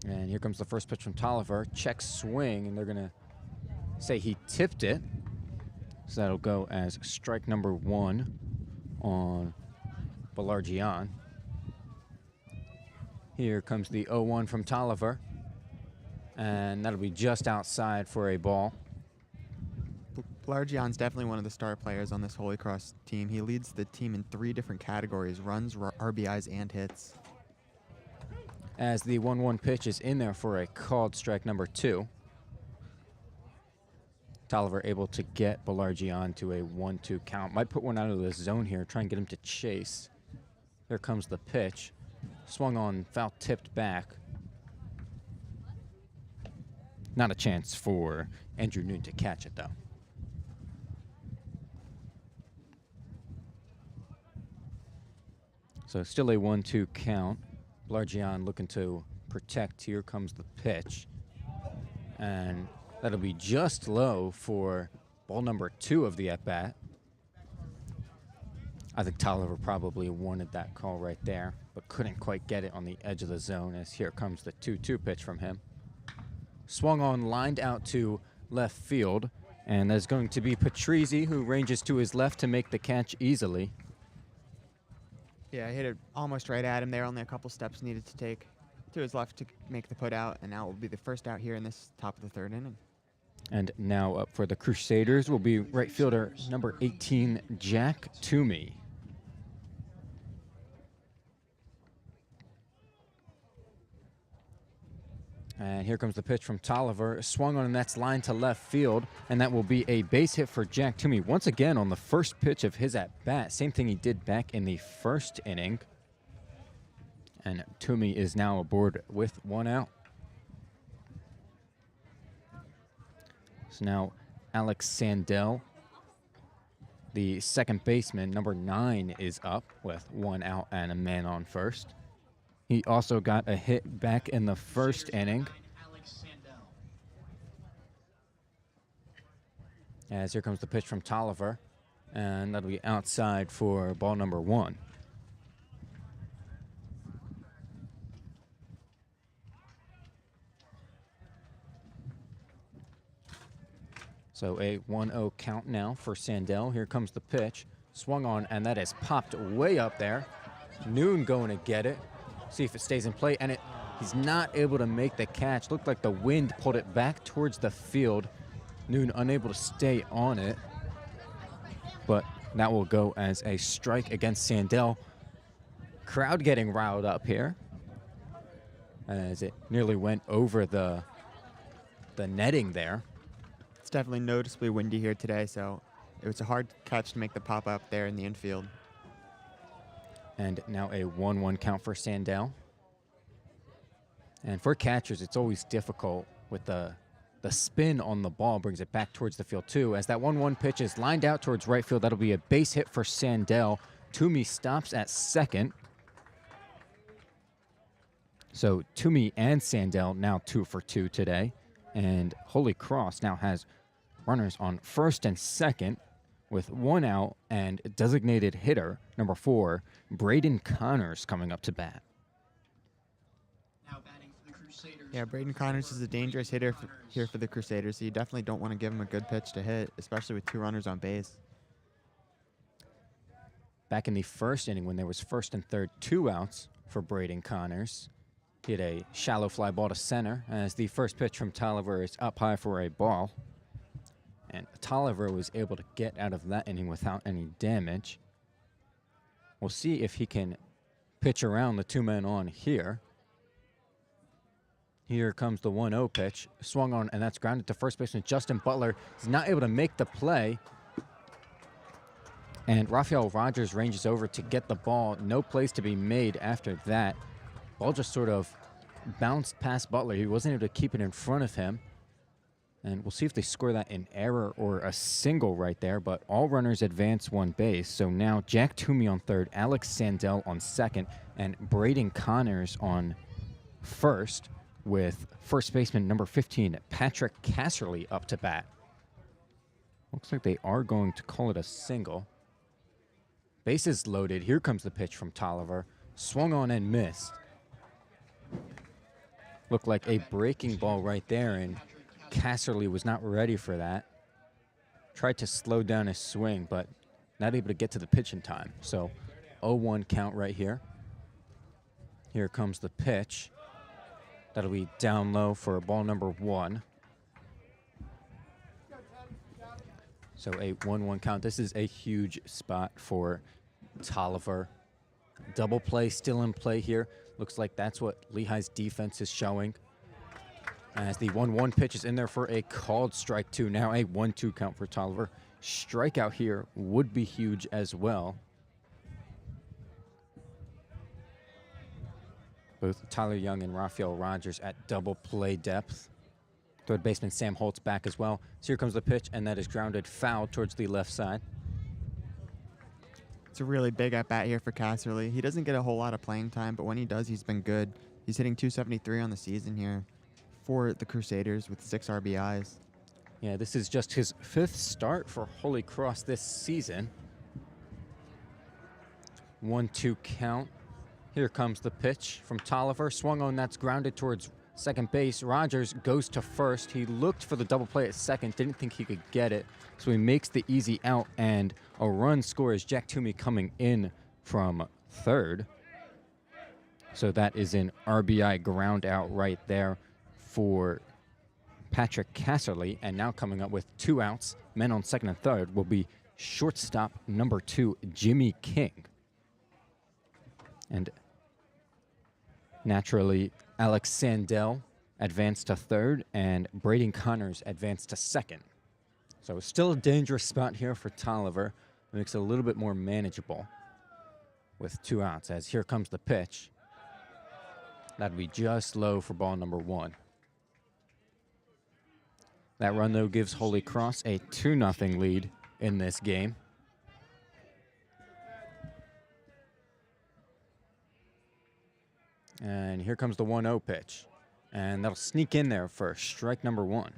And here comes the first pitch from Tolliver. Check swing, and they're going to say he tipped it. So that'll go as strike number 1 on Balargian. Here comes the 0-1 from Tolliver. And that'll be just outside for a ball. Balargian's definitely one of the star players on this Holy Cross team. He leads the team in 3 different categories: runs, RBIs, and hits. As the 1-1 pitch is in there for a called strike number 2. Tolliver able to get Balargian to a 1-2 count. Might put one out of the zone here, try and get him to chase. There comes the pitch. Swung on, foul tipped back. Not a chance for Andrew Noon to catch it, though. So still a 1-2 count. Balargian looking to protect. Here comes the pitch. And that'll be just low for ball number 2 of the at-bat. I think Tolliver probably wanted that call right there, but couldn't quite get it on the edge of the zone, as here comes the 2-2 pitch from him. Swung on, lined out to left field, and there's going to be Patrizzi, who ranges to his left to make the catch easily. Yeah, I hit it almost right at him there. Only a couple steps needed to take to his left to make the put out, and now it will be the first out here in this top of the third inning. And now up for the Crusaders will be right fielder number 18, Jack Toomey. And here comes the pitch from Tolliver. Swung on, and that's line to left field, and that will be a base hit for Jack Toomey. Once again on the first pitch of his at-bat. Same thing he did back in the first inning. And Toomey is now aboard with one out. So now Alex Sandell, the second baseman, number 9, is up with one out and a man on first. He also got a hit back in the first inning. As here comes the pitch from Tolliver, and that'll be outside for ball number 1. So a 1-0 count now for Sandell. Here comes the pitch. Swung on, and that is popped way up there. Noon going to get it. See if it stays in play, and he's not able to make the catch. Looked like the wind pulled it back towards the field. Noon unable to stay on it, but that will go as a strike against Sandell. Crowd getting riled up here as it nearly went over the netting there. It's definitely noticeably windy here today, so it was a hard catch to make the pop up there in the infield. And now a 1-1 count for Sandell. And for catchers, it's always difficult with the spin on the ball brings it back towards the field too. As that 1-1 pitch is lined out towards right field, that'll be a base hit for Sandell. Toomey stops at second. So Toomey and Sandell now 2 for 2 today. And Holy Cross now has runners on first and second with one out, and designated hitter number 4, Braden Connors, coming up to bat. Now batting for the Crusaders. Yeah, Braden Connors is a dangerous hitter here for the Crusaders, so you definitely don't want to give him a good pitch to hit, especially with 2 runners on base. Back in the first inning, when there was first and third, 2 outs for Braden Connors, he hit a shallow fly ball to center, as the first pitch from Tolliver is up high for a ball. And Tolliver was able to get out of that inning without any damage. We'll see if he can pitch around the 2 men on here. Here comes the 1-0 pitch. Swung on, and that's grounded to first baseman Justin Butler. He's not able to make the play. And Rafael Rogers ranges over to get the ball. No plays to be made after that. Ball just sort of bounced past Butler. He wasn't able to keep it in front of him. And we'll see if they score that in error or a single right there, but all runners advance 1 base. So now Jack Toomey on third, Alex Sandell on second, and Braden Connors on first, with first baseman number 15, Patrick Casserly, up to bat. Looks like they are going to call it a single. Bases loaded. Here comes the pitch from Tolliver. Swung on and missed. Looked like a breaking ball right there, and Casserly was not ready for that. Tried to slow down his swing, but not able to get to the pitch in time. So 0-1 count right here. Here comes the pitch. That'll be down low for ball number 1. So a 1-1 count. This is a huge spot for Tolliver. Double play still in play here. Looks like that's what Lehigh's defense is showing. As the 1-1 pitch is in there for a called strike 2. Now a 1-2 count for Tolliver. Strikeout here would be huge as well. Both Tyler Young and Rafael Rogers at double play depth. Third baseman Sam Holtz back as well. So here comes the pitch, and that is grounded foul towards the left side. It's a really big at-bat here for Casserly. He doesn't get a whole lot of playing time, but when he does, he's been good. He's hitting .273 on the season here for the Crusaders with 6 RBIs. Yeah, this is just his 5th start for Holy Cross this season. 1-2 count. Here comes the pitch from Tolliver. Swung on, that's grounded towards second base. Rogers goes to first. He looked for the double play at second, didn't think he could get it. So he makes the easy out, and a run scores. Jack Toomey coming in from third. So that is an RBI ground out right there for Patrick Casserly. And now coming up with 2 outs, men on second and third, will be shortstop number 2, Jimmy King. And naturally, Alex Sandell advanced to third, and Braden Connors advanced to second. So still a dangerous spot here for Tolliver. It makes it a little bit more manageable with 2 outs, as here comes the pitch. That'd be just low for ball number 1. That run, though, gives Holy Cross a 2-0 lead in this game. And here comes the 1-0 pitch. And that'll sneak in there for strike number 1.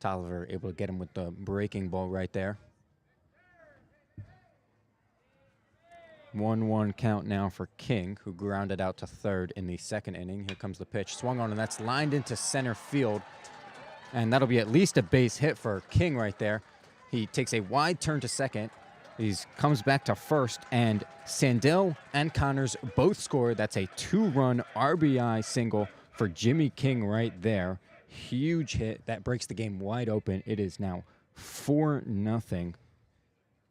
Tolliver able to get him with the breaking ball right there. 1-1 count now for King, who grounded out to third in the second inning. Here comes the pitch. Swung on, and that's lined into center field. And that'll be at least a base hit for King right there. He takes a wide turn to second. He comes back to first, and Sandell and Connors both score. That's a 2-run RBI single for Jimmy King right there. Huge hit. That breaks the game wide open. It is now 4-0.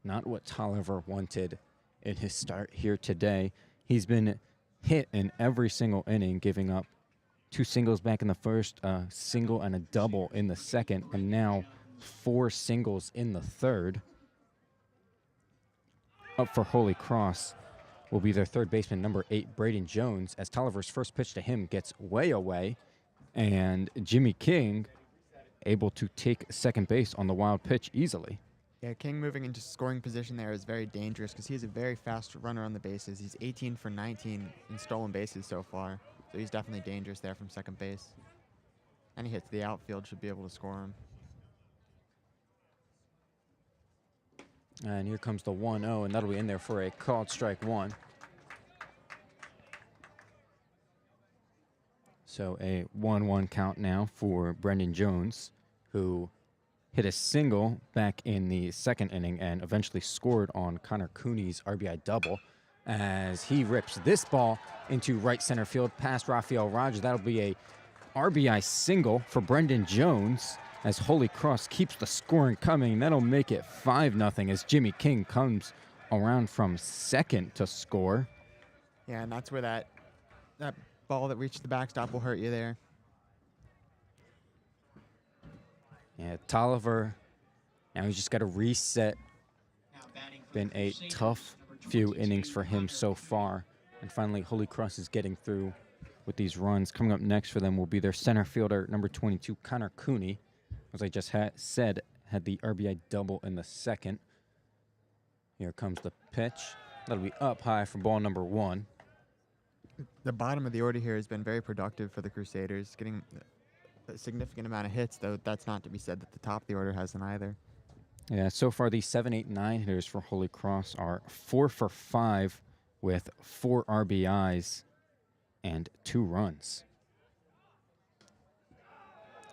Not what Tolliver wanted in his start here today. He's been hit in every single inning, giving up 2 singles back in the first, a single and a double in the second, and now 4 singles in the third. Up for Holy Cross will be their third baseman, number 8, Braden Jones, as Tolliver's first pitch to him gets way away, and Jimmy King able to take second base on the wild pitch easily. Yeah, King moving into scoring position there is very dangerous because he's a very fast runner on the bases. He's 18 for 19 in stolen bases so far, so he's definitely dangerous there from second base. Any hit to the outfield should be able to score him. And here comes the 1-0, and that'll be in there for a called strike 1. So a 1-1 count now for Brendan Jones, who hit a single back in the second inning and eventually scored on Connor Cooney's RBI double, as he rips this ball into right center field past Rafael Rogers. That'll be a RBI single for Brendan Jones, as Holy Cross keeps the scoring coming. That'll make it 5-0 as Jimmy King comes around from second to score. Yeah, and that's where that ball that reached the backstop will hurt you there. Yeah, Tolliver, now he's just got to reset. Been a tough few innings for him so far. And finally, Holy Cross is getting through with these runs. Coming up next for them will be their center fielder, number 22, Connor Cooney. As I just said, had the RBI double in the second. Here comes the pitch. That'll be up high for ball number 1. The bottom of the order here has been very productive for the Crusaders, getting a significant amount of hits, though that's not to be said that the top of the order hasn't either. Yeah, so far the 7, 8, 9 hitters for Holy Cross are 4 for 5 with 4 RBIs and 2 runs.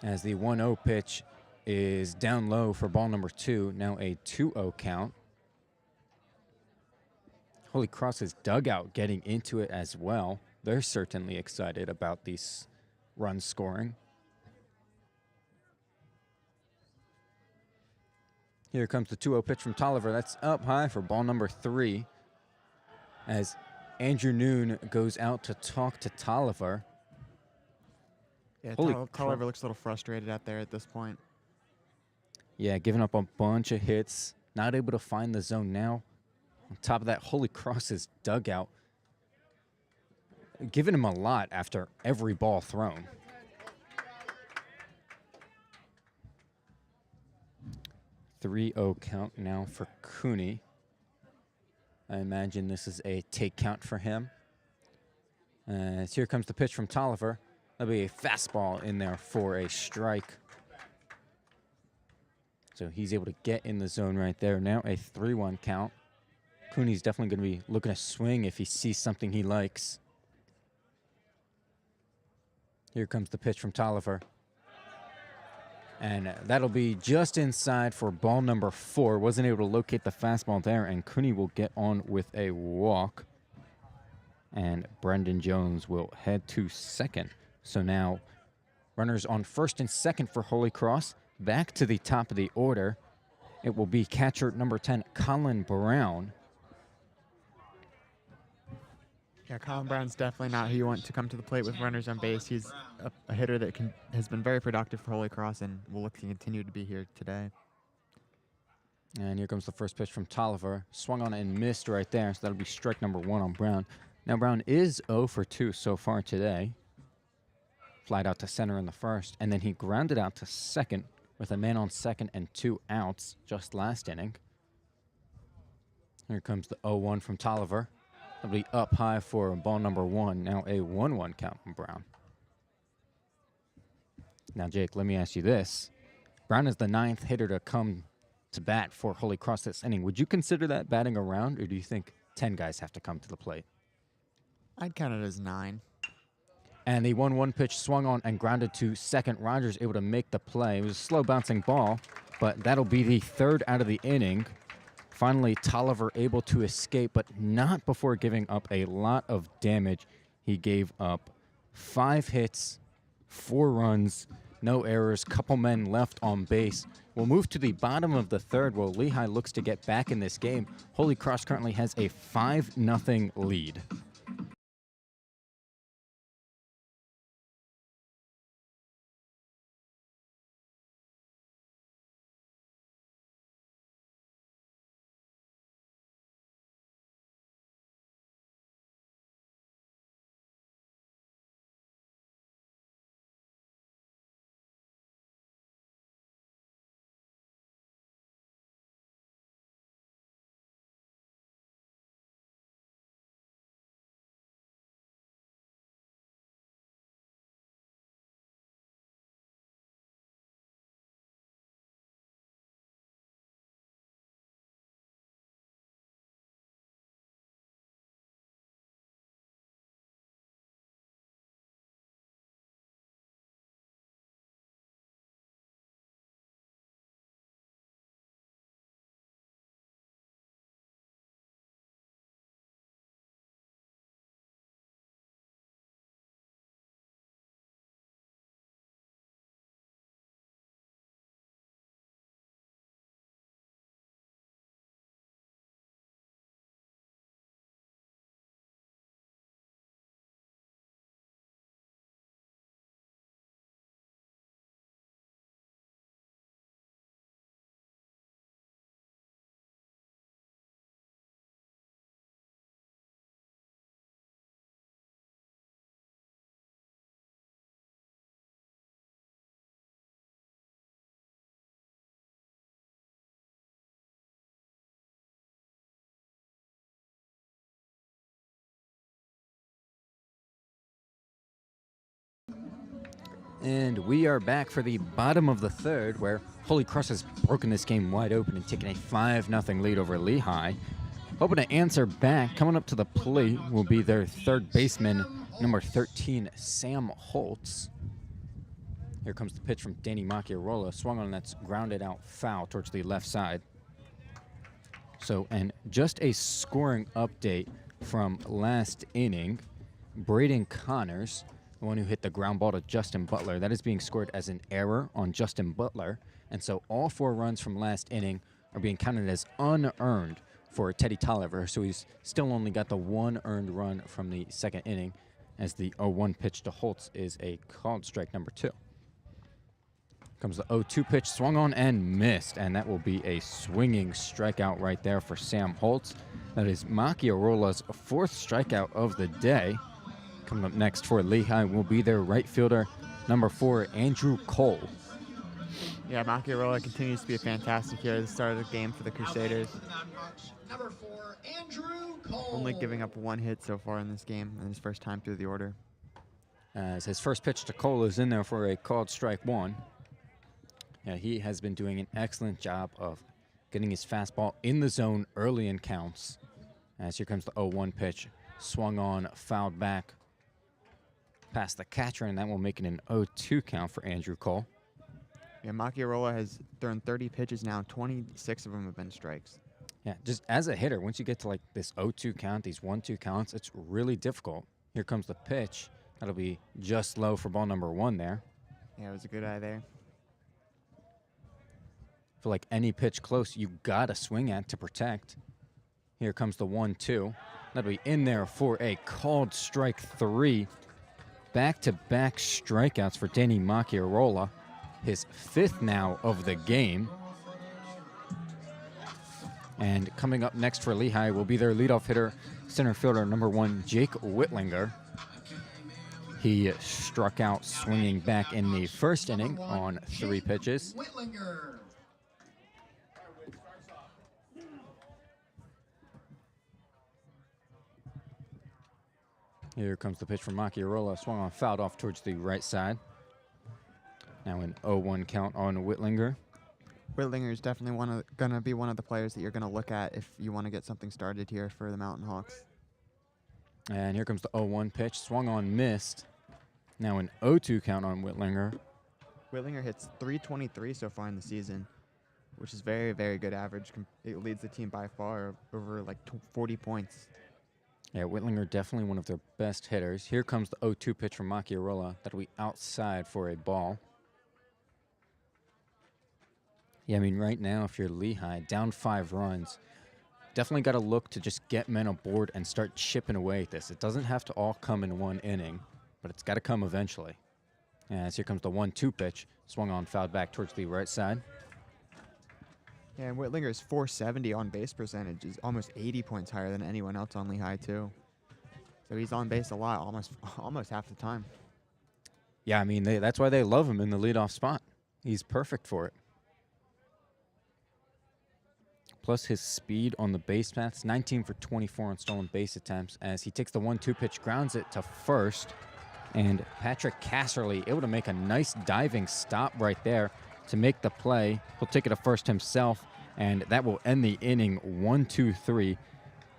As the 1-0 pitch is down low for ball number 2, now a 2-0 count. Holy Cross's dugout getting into it as well. They're certainly excited about these runs scoring. Here comes the 2-0 pitch from Tolliver. That's up high for ball number 3, as Andrew Noon goes out to talk to Tolliver. Yeah, Tolliver looks a little frustrated out there at this point. Yeah, giving up a bunch of hits, not able to find the zone now. On top of that, Holy Cross's dugout giving him a lot after every ball thrown. .3-0 count now for Cooney. I imagine this is a take count for him. As here comes the pitch from Tolliver. That'll be a fastball in there for a strike. So he's able to get in the zone right there. Now a 3-1 count. Cooney's definitely going to be looking to swing if he sees something he likes. Here comes the pitch from Tolliver. And that'll be just inside for ball number 4. Wasn't able to locate the fastball there, and Cooney will get on with a walk. And Brendan Jones will head to second. So now runners on first and second for Holy Cross. Back to the top of the order. It will be catcher number 10, Colin Brown. Yeah, Colin Brown's definitely not who you want to come to the plate with runners on base. He's a hitter that has been very productive for Holy Cross and will look to continue to be here today. And here comes the first pitch from Tolliver. Swung on and missed right there, so that'll be strike number 1 on Brown. Now Brown is 0 for 2 so far today. Flied out to center in the first, and then he grounded out to second with a man on second and 2 outs just last inning. Here comes the 0-1 from Tolliver. That'll be up high for ball number 1. Now a 1-1 count from Brown. Now, Jake, let me ask you this. Brown is the 9th hitter to come to bat for Holy Cross this inning. Would you consider that batting around, or do you think 10 guys have to come to the plate? I'd count it as 9. And the 1-1 pitch swung on and grounded to second. Rogers able to make the play. It was a slow bouncing ball, but that'll be the 3rd out of the inning. Finally, Tolliver able to escape, but not before giving up a lot of damage. He gave up 5 hits, 4 runs, no errors, couple men left on base. We'll move to the bottom of the 3rd while Lehigh looks to get back in this game. Holy Cross currently has a 5-0 lead. And we are back for the bottom of the 3rd, where Holy Cross has broken this game wide open and taken a 5-0 lead over Lehigh. Hoping to answer back, coming up to the plate will be their 3rd baseman, number 13, Sam Holtz. Here comes the pitch from Danny Macchiarola. Swung on, and that's grounded out foul towards the left side. So, and just a scoring update from last inning. Braden Connors, the one who hit the ground ball to Justin Butler, that is being scored as an error on Justin Butler. And so all 4 runs from last inning are being counted as unearned for Teddy Tolliver. So he's still only got the 1 earned run from the 2nd inning, as the 0-1 pitch to Holtz is a called strike number 2. Comes the 0-2 pitch, swung on and missed, and that will be a swinging strikeout right there for Sam Holtz. That is Macchiarola's 4th strikeout of the day. Coming up next for Lehigh will be their right fielder, number 4, Andrew Cole. Yeah, Macchiarola continues to be a fantastic here at the start of the game for the Crusaders. Number 4, Andrew Cole. Only giving up 1 hit so far in this game in his first time through the order. As his first pitch to Cole is in there for a called strike 1. Yeah, he has been doing an excellent job of getting his fastball in the zone early in counts. As here comes the 0-1 pitch. Swung on, fouled back past the catcher, and that will make it an 0-2 count for Andrew Cole. Yeah, Machiarola has thrown 30 pitches now. 26 of them have been strikes. Yeah, just as a hitter, once you get to like this 0-2 count, these 1-2 counts, it's really difficult. Here comes the pitch. That'll be just low for ball number 1 there. Yeah, it was a good eye there. For like any pitch close, you gotta swing at to protect. Here comes the 1-2. That'll be in there for a called strike 3. Back-to-back strikeouts for Danny Machiarola. His 5th now of the game. And coming up next for Lehigh will be their leadoff hitter, center fielder number 1, Jake Whitlinger. He struck out swinging back in the first inning on 3 pitches. Whitlinger. Here comes the pitch from Machiarola. Swung on, fouled off towards the right side. Now an 0-1 count on Whitlinger. Whitlinger is definitely going to be one of the players that you're going to look at if you want to get something started here for the Mountain Hawks. And here comes the 0-1 pitch. Swung on, missed. Now an 0-2 count on Whitlinger. Whitlinger hits .323 so far in the season, which is very, very good average. It leads the team by far, over like 40 points. Yeah, Whitlinger definitely one of their best hitters. Here comes the 0-2 pitch from Machiarola. That'll be outside for a ball. Yeah, I mean, right now, if you're Lehigh, down 5 runs, definitely got to look to just get men aboard and start chipping away at this. It doesn't have to all come in one inning, but it's got to come eventually. As here comes the 1-2 pitch. Swung on, fouled back towards the right side. Yeah, and Whitlinger's .470 on base percentage is almost 80 points higher than anyone else on Lehigh, too. So he's on base a lot, almost half the time. Yeah, I mean, that's why they love him in the leadoff spot. He's perfect for it. Plus his speed on the base paths, 19 for 24 on stolen base attempts, as he takes the 1-2 pitch, grounds it to first. And Patrick Casserly able to make a nice diving stop right there to make the play. He'll take it to first himself, and that will end the inning 1-2-3.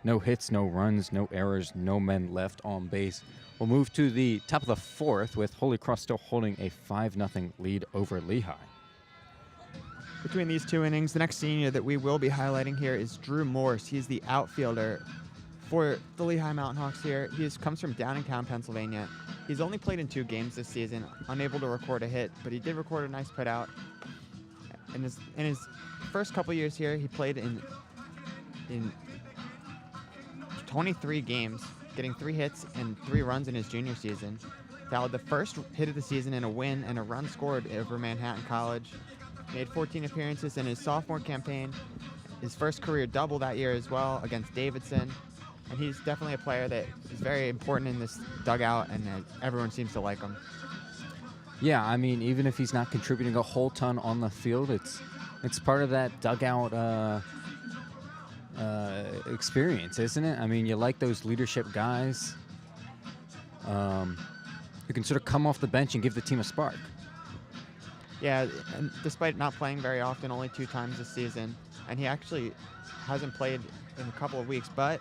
No hits, no runs, no errors, no men left on base. We'll move to the top of the 4th with Holy Cross still holding a 5-0 lead over Lehigh. Between these 2 innings, the next senior that we will be highlighting here is Drew Morse. He's the outfielder for the Lehigh Mountain Hawks here. He comes from Downingtown, Pennsylvania. He's only played in 2 games this season, unable to record a hit, but he did record a nice putout. In his first couple years here, he played in 23 games, getting 3 hits and 3 runs in his junior season. Fouled the first hit of the season in a win and a run scored over Manhattan College. Made 14 appearances in his sophomore campaign. His first career double that year as well against Davidson. And he's definitely a player that is very important in this dugout, and everyone seems to like him. Yeah, I mean, even if he's not contributing a whole ton on the field, it's part of that dugout experience, isn't it? I mean, you like those leadership guys who can sort of come off the bench and give the team a spark. Yeah, and despite not playing very often, only 2 times this season, and he actually hasn't played in a couple of weeks, but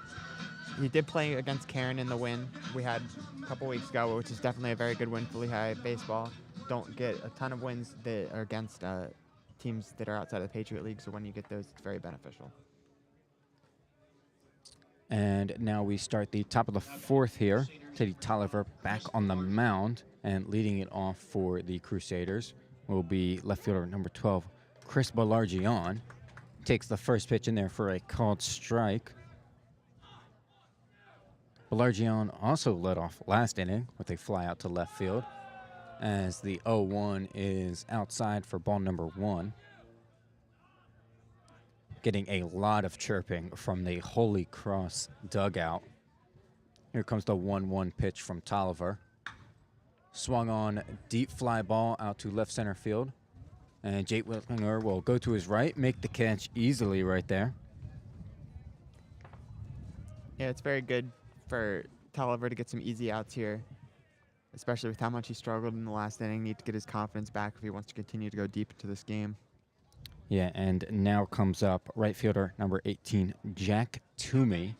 he did play against Cairn in the win we had a couple weeks ago, which is definitely a very good win for Lehigh baseball. Don't get a ton of wins that are against teams that are outside of the Patriot League, so when you get those, it's very beneficial. And now we start the top of the 4th here. Teddy Tolliver back on the mound, and leading it off for the Crusaders will be left fielder number 12, Chris Balargian. Takes the first pitch in there for a called strike. Balargian also led off last inning with a fly out to left field, as the 0-1 is outside for ball number 1. Getting a lot of chirping from the Holy Cross dugout. Here comes the 1-1 pitch from Tolliver. Swung on, deep fly ball out to left center field. And Jake Whitlinger will go to his right, make the catch easily right there. Yeah, it's very good for Tolliver to get some easy outs here. especially with how much he struggled in the last inning. Need to get his confidence back if he wants to continue to go deep into this game. Yeah, and now comes up right fielder number 18, Jack Toomey,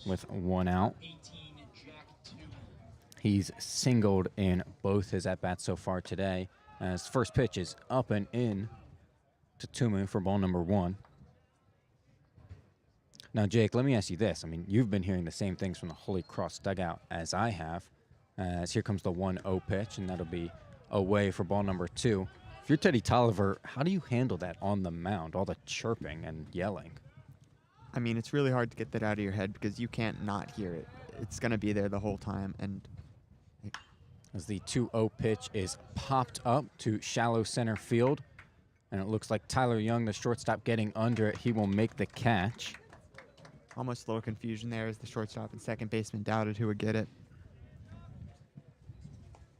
with 1 out. He's singled in both his at-bats so far today, as first pitch is up and in to Toomey for ball number 1. Now, Jake, let me ask you this. I mean, you've been hearing the same things from the Holy Cross dugout as I have. As here comes the 1-0 pitch, and that'll be away for ball number 2. If you're Teddy Tolliver, how do you handle that on the mound, all the chirping and yelling? I mean, it's really hard to get that out of your head because you can't not hear it. It's going to be there the whole time. And as the 2-0 pitch is popped up to shallow center field, and it looks like Tyler Young, the shortstop, getting under it. He will make the catch. Almost a little confusion there as the shortstop and second baseman doubted who would get it.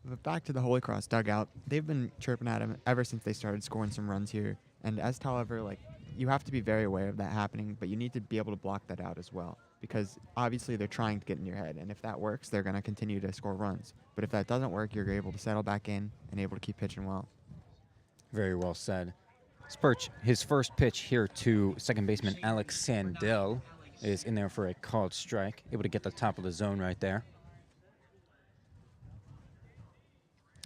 But back to the Holy Cross dugout, they've been chirping at him ever since they started scoring some runs here. And as Tolliver, you have to be very aware of that happening, but you need to be able to block that out as well. Because obviously they're trying to get in your head, and if that works, they're going to continue to score runs. But if that doesn't work, you're able to settle back in and able to keep pitching well. Very well said. Spurch, his first pitch here to second baseman Alex Sandell is in there for a called strike, able to get the top of the zone right there.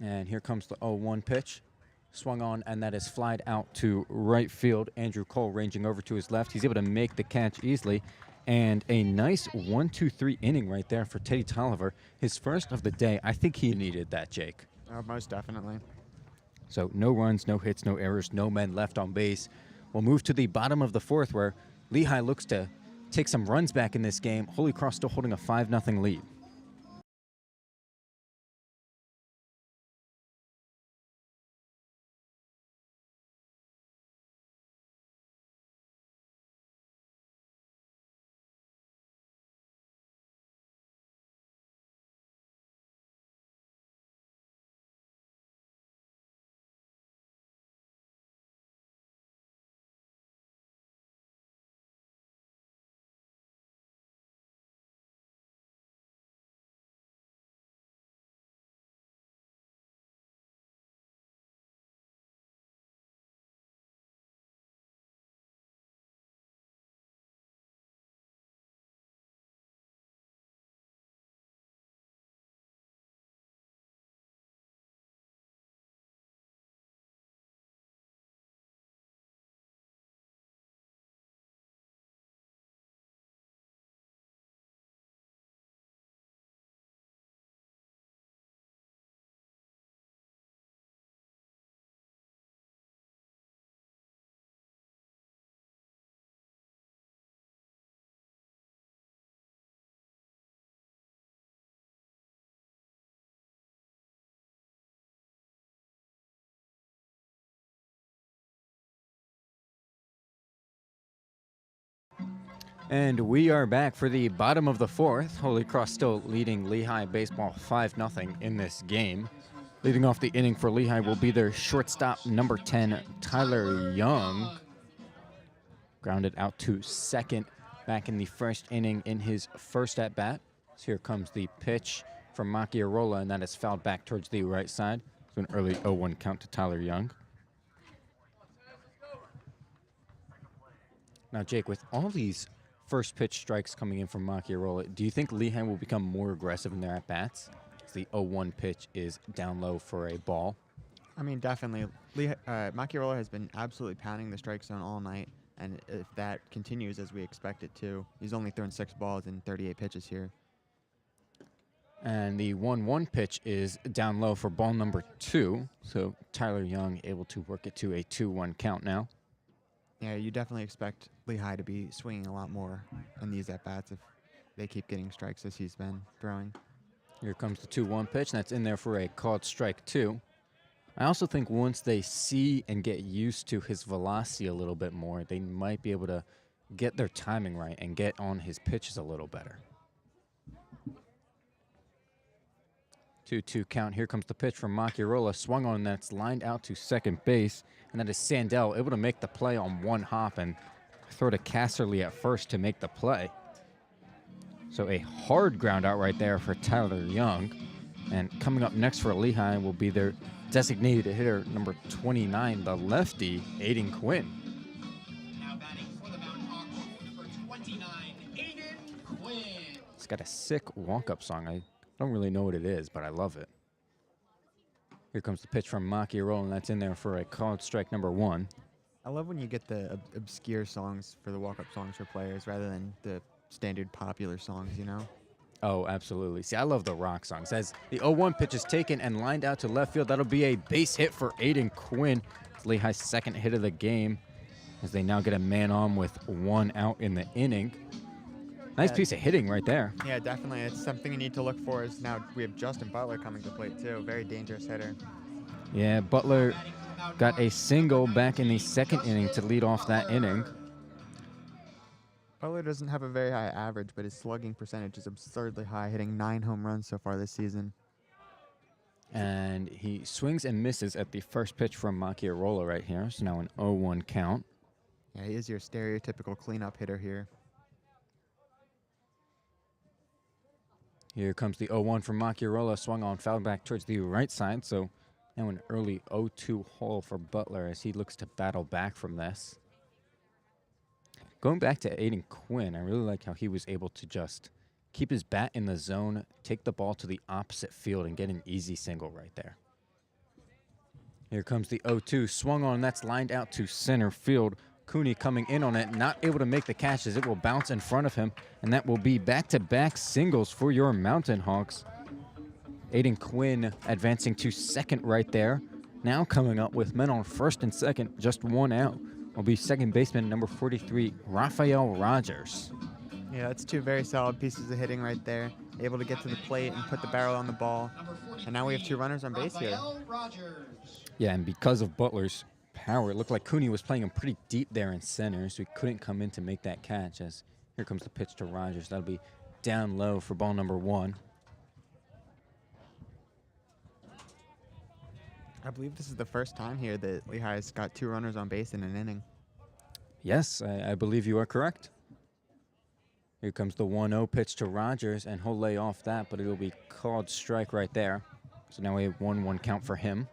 And here comes the 0-1 pitch. Swung on, and that is flied out to right field. Andrew Cole ranging over to his left. He's able to make the catch easily. And a nice 1-2-3 inning right there for Teddy Tolliver. His first of the day. I think he needed that, Jake. Most definitely. So no runs, no hits, no errors, no men left on base. We'll move to the bottom of the 4th, where Lehigh looks to take some runs back in this game. Holy Cross still holding a 5-0 lead. And we are back for the bottom of the 4th. Holy Cross still leading Lehigh baseball 5-0 in this game. Leading off the inning for Lehigh will be their shortstop, number 10, Tyler Young. Grounded out to second back in the first inning in his first at-bat. So here comes the pitch from Macchiarola, and that is fouled back towards the right side. So an early 0-1 count to Tyler Young. Now, Jake, with all these first pitch strikes coming in from Macchiarola, do you think Lehigh will become more aggressive in their at-bats? The 0-1 pitch is down low for a ball. I mean, definitely. Macchiarola has been absolutely pounding the strike zone all night, and if that continues as we expect it to, he's only thrown 6 balls in 38 pitches here. And the 1-1 pitch is down low for ball number 2, so Tyler Young able to work it to a 2-1 count now. Yeah, you definitely expect Lehigh to be swinging a lot more in these at-bats if they keep getting strikes as he's been throwing. Here comes the 2-1 pitch, and that's in there for a called strike 2. I also think once they see and get used to his velocity a little bit more, they might be able to get their timing right and get on his pitches a little better. 2-2 count. Here comes the pitch from Macchiarola. Swung on, that's lined out to second base. And that is Sandell able to make the play on one hop and throw to Casserly at first to make the play. So a hard ground out right there for Tyler Young. And coming up next for Lehigh will be their designated hitter, number 29, the lefty, Aiden Quinn. Now batting for the Mountain Hawks, number 29, Aiden Quinn. It's got a sick walk-up song. I don't really know what it is, but I love it. Here comes the pitch from Machiarola, and that's in there for a called strike number 1. I love when you get the obscure songs for the walk-up songs for players rather than the standard popular songs, you know? Oh, absolutely. See, I love the rock songs. As the 0-1 pitch is taken and lined out to left field, that'll be a base hit for Aiden Quinn. It's Lehigh's second hit of the game, as they now get a man on with 1 out in the inning. Nice piece of hitting right there. Yeah, definitely. It's something you need to look for. Is now we have Justin Butler coming to plate too. Very dangerous hitter. Yeah, Butler got a single back in the second inning to lead off that inning. Butler doesn't have a very high average, but his slugging percentage is absurdly high, hitting 9 home runs so far this season. And he swings and misses at the first pitch from Machiarola right here. So now an 0-1 count. Yeah, he is your stereotypical cleanup hitter here. Here comes the 0-1 from Machiarola, swung on, foul back towards the right side. So now an early 0-2 hole for Butler as he looks to battle back from this. Going back to Aiden Quinn, I really like how he was able to just keep his bat in the zone, take the ball to the opposite field, and get an easy single right there. Here comes the 0-2, swung on, that's lined out to center field. Cooney coming in on it, not able to make the catch as it will bounce in front of him, and that will be back-to-back singles for your Mountain Hawks. Aiden Quinn advancing to second right there. Now coming up with men on first and second, just 1 out, will be second baseman number 43, Rafael Rogers. Yeah, that's 2 very solid pieces of hitting right there. Able to get to the plate and put the barrel on the ball. And now we have 2 runners on base here. Yeah, and because of Butler's power, it looked like Cooney was playing him pretty deep there in center, so he couldn't come in to make that catch. As here comes the pitch to Rogers. That'll be down low for ball number 1. I believe this is the first time here that Lehigh's got 2 runners on base in an inning. Yes, I believe you are correct. Here comes the 1-0 pitch to Rogers, and he'll lay off that, but it'll be called strike right there. So now we have 1-1 count for him.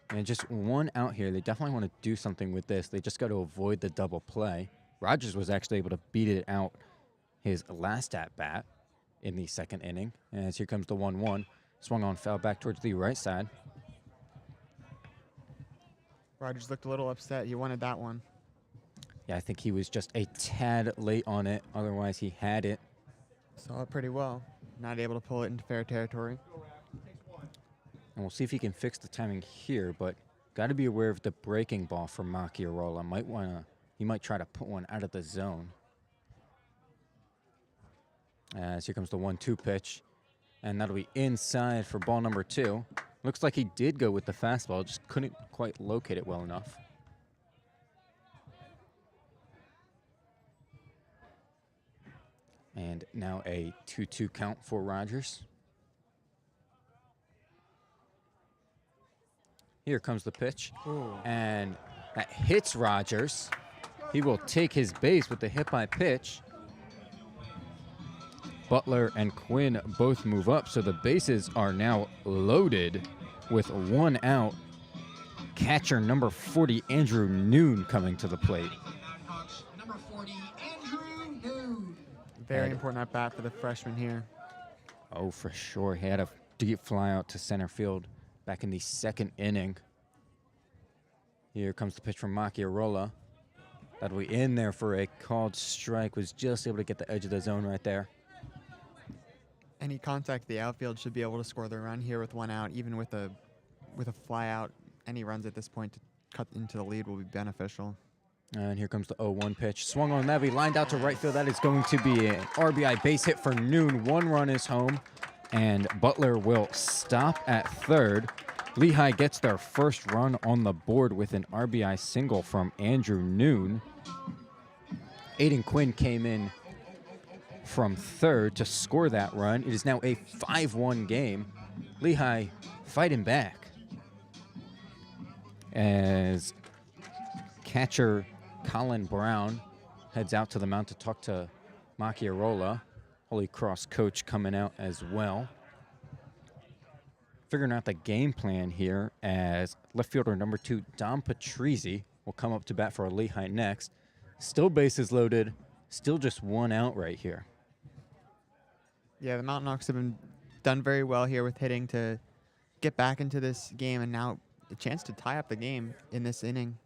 And just 1 out here. They definitely want to do something with this. They just got to avoid the double play. Rogers was actually able to beat it out his last at-bat in the second inning. As here comes the 1-1. Swung on, foul back towards the right side. Rogers looked a little upset. He wanted that one. Yeah, I think he was just a tad late on it. Otherwise, he had it. Saw it pretty well. Not able to pull it into fair territory. And we'll see if he can fix the timing here, but got to be aware of the breaking ball from Machiarola. He might try to put one out of the zone. As here comes the 1-2 pitch. And that'll be inside for ball number 2. Looks like he did go with the fastball, just couldn't quite locate it well enough. And now a 2-2 count for Rogers. Here comes the pitch. Ooh. And that hits Rogers. He will take his base with the hit by pitch. Butler and Quinn both move up, so the bases are now loaded with 1 out. Catcher number 40, Andrew Noon, coming to the plate. Number 40, Andrew Noon. Very important at bat for the freshman here. Oh, for sure. He had a deep fly out to center field back in the second inning. Here comes the pitch from Machiarola. That'll be in there for a called strike. Was just able to get the edge of the zone right there. Any contact the outfield should be able to score the run here with 1 out. Even with a fly out, any runs at this point to cut into the lead will be beneficial. And here comes the 0-1 pitch. Swung on that. He lined out to right field. That is going to be an RBI base hit for Noon. 1 run is home, and Butler will stop at third. Lehigh gets their first run on the board with an RBI single from Andrew Noon. Aiden Quinn came in from third to score that run. It is now a 5-1 game. Lehigh fighting back as catcher Colin Brown heads out to the mound to talk to Machiarola. Holy Cross coach coming out as well. Figuring out the game plan here as left fielder number 2, Dom Patrizzi, will come up to bat for Lehigh next. Still bases loaded, still just 1 out right here. Yeah, the Mountain Hawks have been done very well here with hitting to get back into this game, and now a chance to tie up the game in this inning.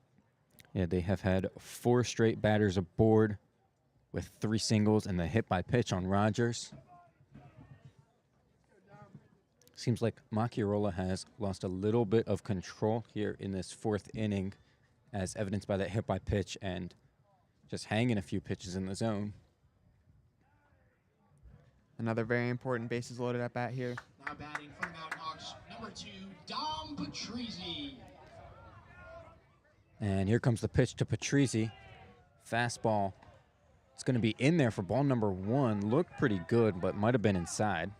Yeah, they have had 4 straight batters aboard with 3 singles and the hit by pitch on Rogers. Seems like Macchiarola has lost a little bit of control here in this 4th inning, as evidenced by that hit by pitch and just hanging a few pitches in the zone. Another very important bases loaded at bat here. Now batting for the Mountain Hawks, number 2, Dom Patrizzi. And here comes the pitch to Patrizzi. Fastball. It's going to be in there for ball number 1. Looked pretty good, but might have been inside.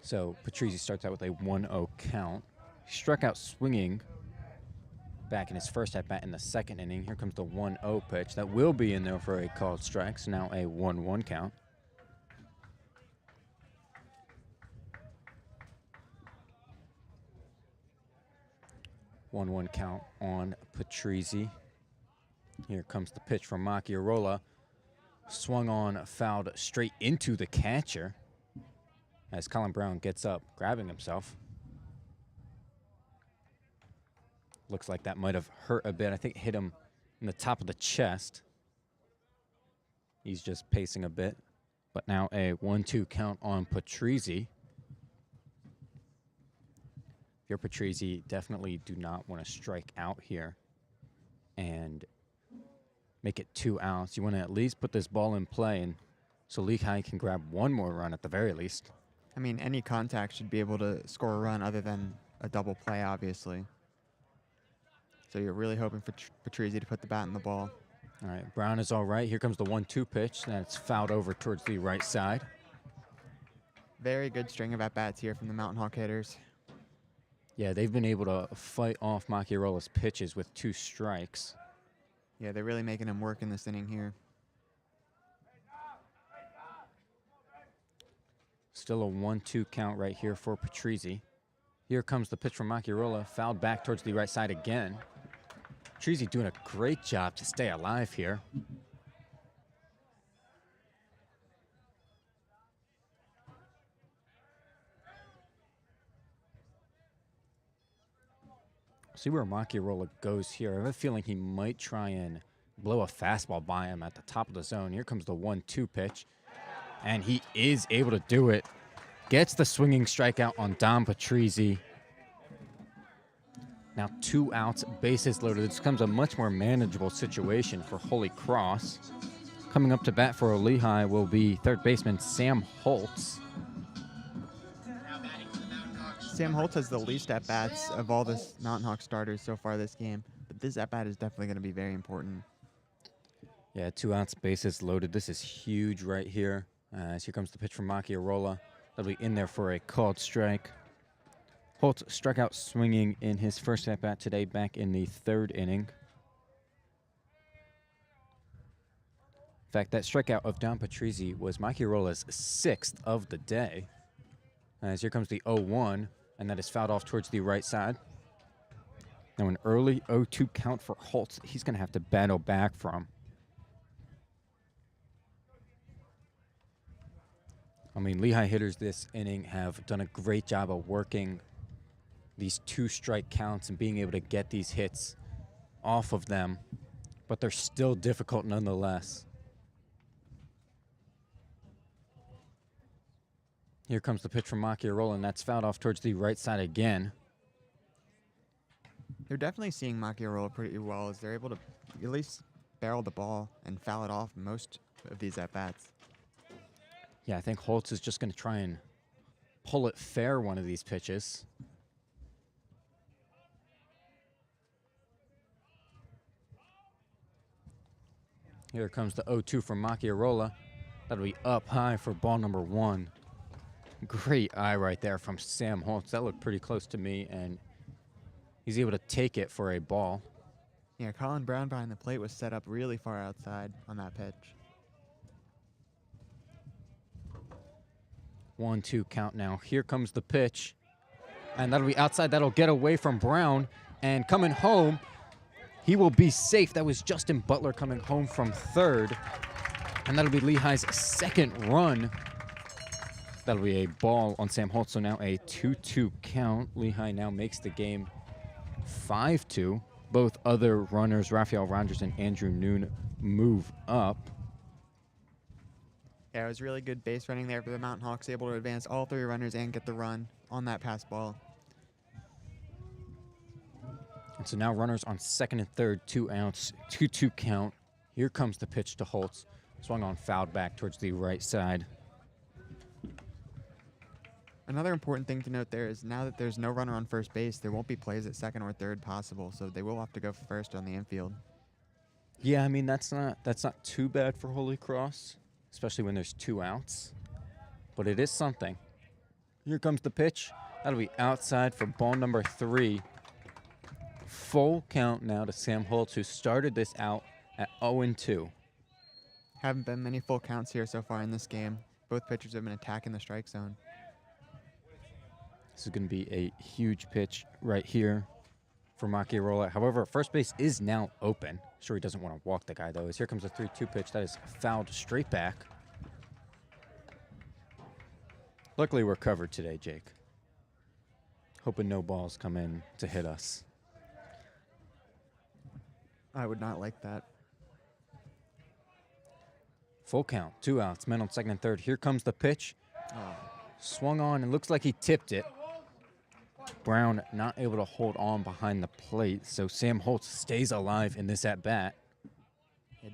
So Patrizzi starts out with a 1-0 count. He struck out swinging back in his first at-bat in the 2nd inning. Here comes the 1-0 pitch. That will be in there for a called strike, so now a 1-1 count. One count on Patrizzi. Here comes the pitch from Macchiarola. Swung on, fouled straight into the catcher as Colin Brown gets up, grabbing himself. Looks like that might have hurt a bit. I think it hit him in the top of the chest. He's just pacing a bit. But now a 1-2 count on Patrizzi. If you're Patrizzi, definitely do not want to strike out here and make it 2 outs. You want to at least put this ball in play, and so Lehigh can grab 1 more run at the very least. I mean, any contact should be able to score a run other than a double play, obviously. So you're really hoping for Patrizzi to put the bat in the ball. All right, Brown is all right. Here comes the 1-2 pitch. That's fouled over towards the right side. Very good string of at-bats here from the Mountain Hawk hitters. Yeah, they've been able to fight off Macchiarola's pitches with 2 strikes. Yeah, they're really making him work in this inning here. Still a 1-2 count right here for Patrizzi. Here comes the pitch from Macchiarola, fouled back towards the right side again. Patrizzi doing a great job to stay alive here. See where Macchiarola goes here. I have a feeling he might try and blow a fastball by him at the top of the zone. Here comes the 1-2 pitch, and he is able to do it. Gets the swinging strikeout on Dom Patrizzi. Now 2 outs, bases loaded. This becomes a much more manageable situation for Holy Cross. Coming up to bat for Lehigh will be 3rd baseman Sam Holtz. Sam Holtz has the least at-bats of all the Mountain Hawk starters so far this game, but this at-bat is definitely going to be very important. Yeah, 2 outs, bases loaded. This is huge right here. As here comes the pitch from Macchiarola. That'll be in there for a called strike. Holtz struck out swinging in his first at-bat today back in the 3rd inning. In fact, that strikeout of Dom Patrizzi was Macchiarola's 6th of the day. As here comes the 0-1, and that is fouled off towards the right side. Now an early 0-2 count for Holtz, he's going to have to battle back from. I mean, Lehigh hitters this inning have done a great job of working these 2 strike counts and being able to get these hits off of them, but they're still difficult nonetheless. Here comes the pitch from Macchiarola, and that's fouled off towards the right side again. They're definitely seeing Macchiarola pretty well, as they're able to at least barrel the ball and foul it off most of these at-bats. Yeah, I think Holtz is just going to try and pull it fair one of these pitches. Here comes the 0-2 from Macchiarola. That'll be up high for ball number 1. Great eye right there from Sam Holtz. That looked pretty close to me, and he's able to take it for a ball. Yeah, Colin Brown behind the plate was set up really far outside on that pitch. 1-2 count now. Here comes the pitch. And that'll be outside. That'll get away from Brown. And coming home, he will be safe. That was Justin Butler coming home from third. And that'll be Lehigh's second run. That'll be a ball on Sam Holtz. So now a 2-2 count. Lehigh now makes the game 5-2. Both other runners, Raphael Rogers and Andrew Noon, move up. Yeah, it was really good base running there for the Mountain Hawks, able to advance all three runners and get the run on that pass ball. And so now runners on second and third, 2 outs, 2-2 count. Here comes the pitch to Holtz. Swung on, fouled back towards the right side. Another important thing to note there is now that there's no runner on first base, there won't be plays at second or third possible, so they will have to go first on the infield. Yeah, I mean, that's not too bad for Holy Cross, especially when there's 2 outs. But it is something. Here comes the pitch. That'll be outside for ball number 3. Full count now to Sam Holtz, who started this out at 0-2. Haven't been many full counts here so far in this game. Both pitchers have been attacking the strike zone. This is going to be a huge pitch right here for Macchiarola. However, first base is now open. Sure, he doesn't want to walk the guy, though. As here comes a 3-2 pitch. That is fouled straight back. Luckily, we're covered today, Jake. Hoping no balls come in to hit us. I would not like that. Full count, 2 outs, men on second and third. Here comes the pitch. Swung on, and looks like he tipped it. Brown not able to hold on behind the plate, so Sam Holtz stays alive in this at-bat.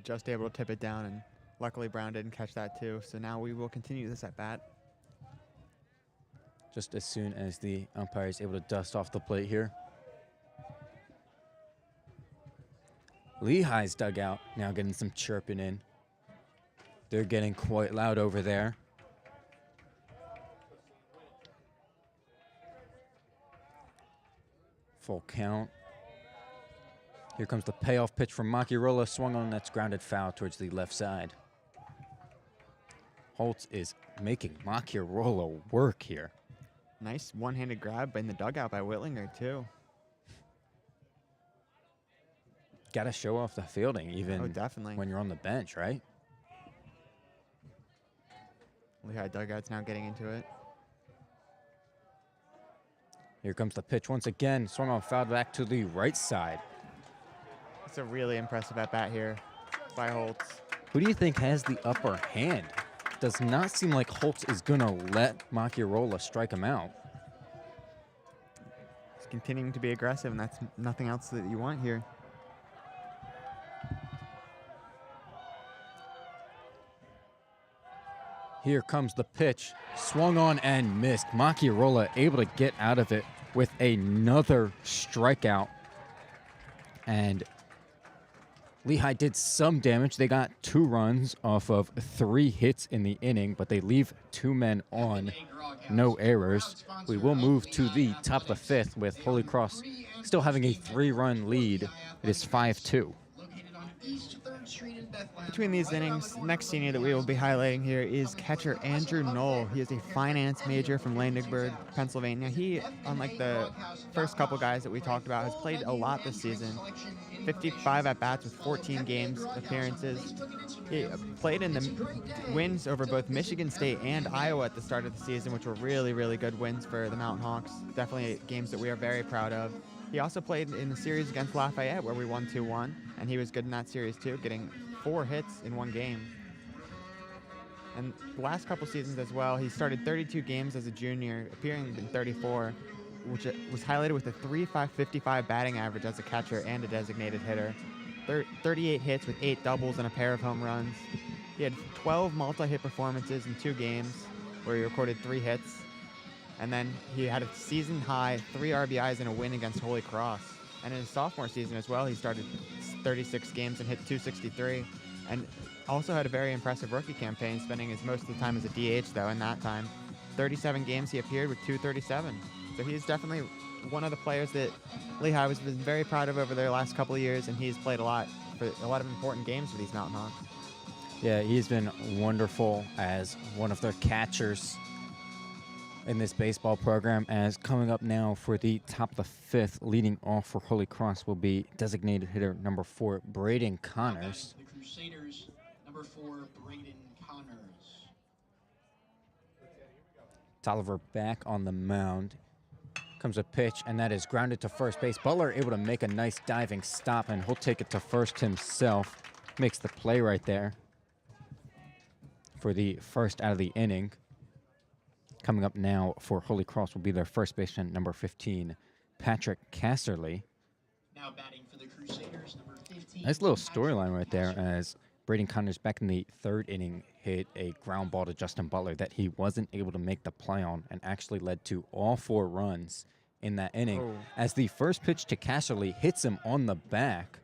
Just able to tip it down, and luckily Brown didn't catch that too. So now we will continue this at-bat. Just as soon as the umpire is able to dust off the plate here. Lehigh's dugout now getting some chirping in. They're getting quite loud over there. Full count. Here comes the payoff pitch from Macchiarola. Swung on, that's grounded foul towards the left side. Holtz is making Macchiarola work here. Nice one-handed grab in the dugout by Whitlinger, too. Got to show off the fielding, even definitely. when you're on the bench, right? Lehigh dugout's now getting into it. Here comes the pitch once again. Swung on, fouled back to the right side. It's a really impressive at-bat here by Holtz. Who do you think has the upper hand? Does not seem like Holtz is going to let Macchiarola strike him out. He's continuing to be aggressive, and that's nothing else that you want here. Here comes the pitch. Swung on and missed. Macchiarola able to get out of it with another strikeout. And Lehigh did some damage. They got 2 runs off of 3 hits in the inning, but they leave 2 men on. No errors. We will move to the top of the 5th with Holy Cross still having a 3-run lead. It is 5-2. Between these innings, next senior that we will be highlighting here is catcher Andrew Knoll. He is a finance major from Landisburg, Pennsylvania. He, unlike the first couple guys that we talked about, has played a lot this season. 55 at-bats with 14 games appearances. He played in the wins over both Michigan State and Iowa at the start of the season, which were really, really good wins for the Mountain Hawks. Definitely games that we are very proud of. He also played in the series against Lafayette, where we won 2-1, and he was good in that series too, getting 4 hits in 1 game. And the last couple seasons as well, he started 32 games as a junior, appearing in 34, which was highlighted with a .355 batting average as a catcher and a designated hitter. 38 hits with 8 doubles and a pair of home runs. He had 12 multi-hit performances in 2 games, where he recorded 3 hits. And then he had a season-high 3 RBIs and a win against Holy Cross. And in his sophomore season as well, he started 36 games and hit .263. And also had a very impressive rookie campaign, spending his most of the time as a DH, though, in that time. 37 games he appeared with .237. So he's definitely one of the players that Lehigh has been very proud of over their last couple of years, and he's played a lot of important games for these Mountain Hawks. Yeah, he's been wonderful as one of their catchers. in this baseball program. As coming up now for the top of the fifth, leading off for Holy Cross will be designated hitter number 4, Braden Connors. The Crusaders, number 4, Braden Connors. Tolliver back on the mound. Comes a pitch, and that is grounded to first base. Butler able to make a nice diving stop, and he'll take it to first himself. Makes the play right there for the first out of the inning. Coming up now for Holy Cross will be their first baseman, number 15, Patrick Casserly. Now batting for the Crusaders, number 15. Nice little storyline right there, as Braden Connors back in the third inning hit a ground ball to Justin Butler that he wasn't able to make the play on, and actually led to all 4 runs in that inning. As the first pitch to Casserly hits him on the back,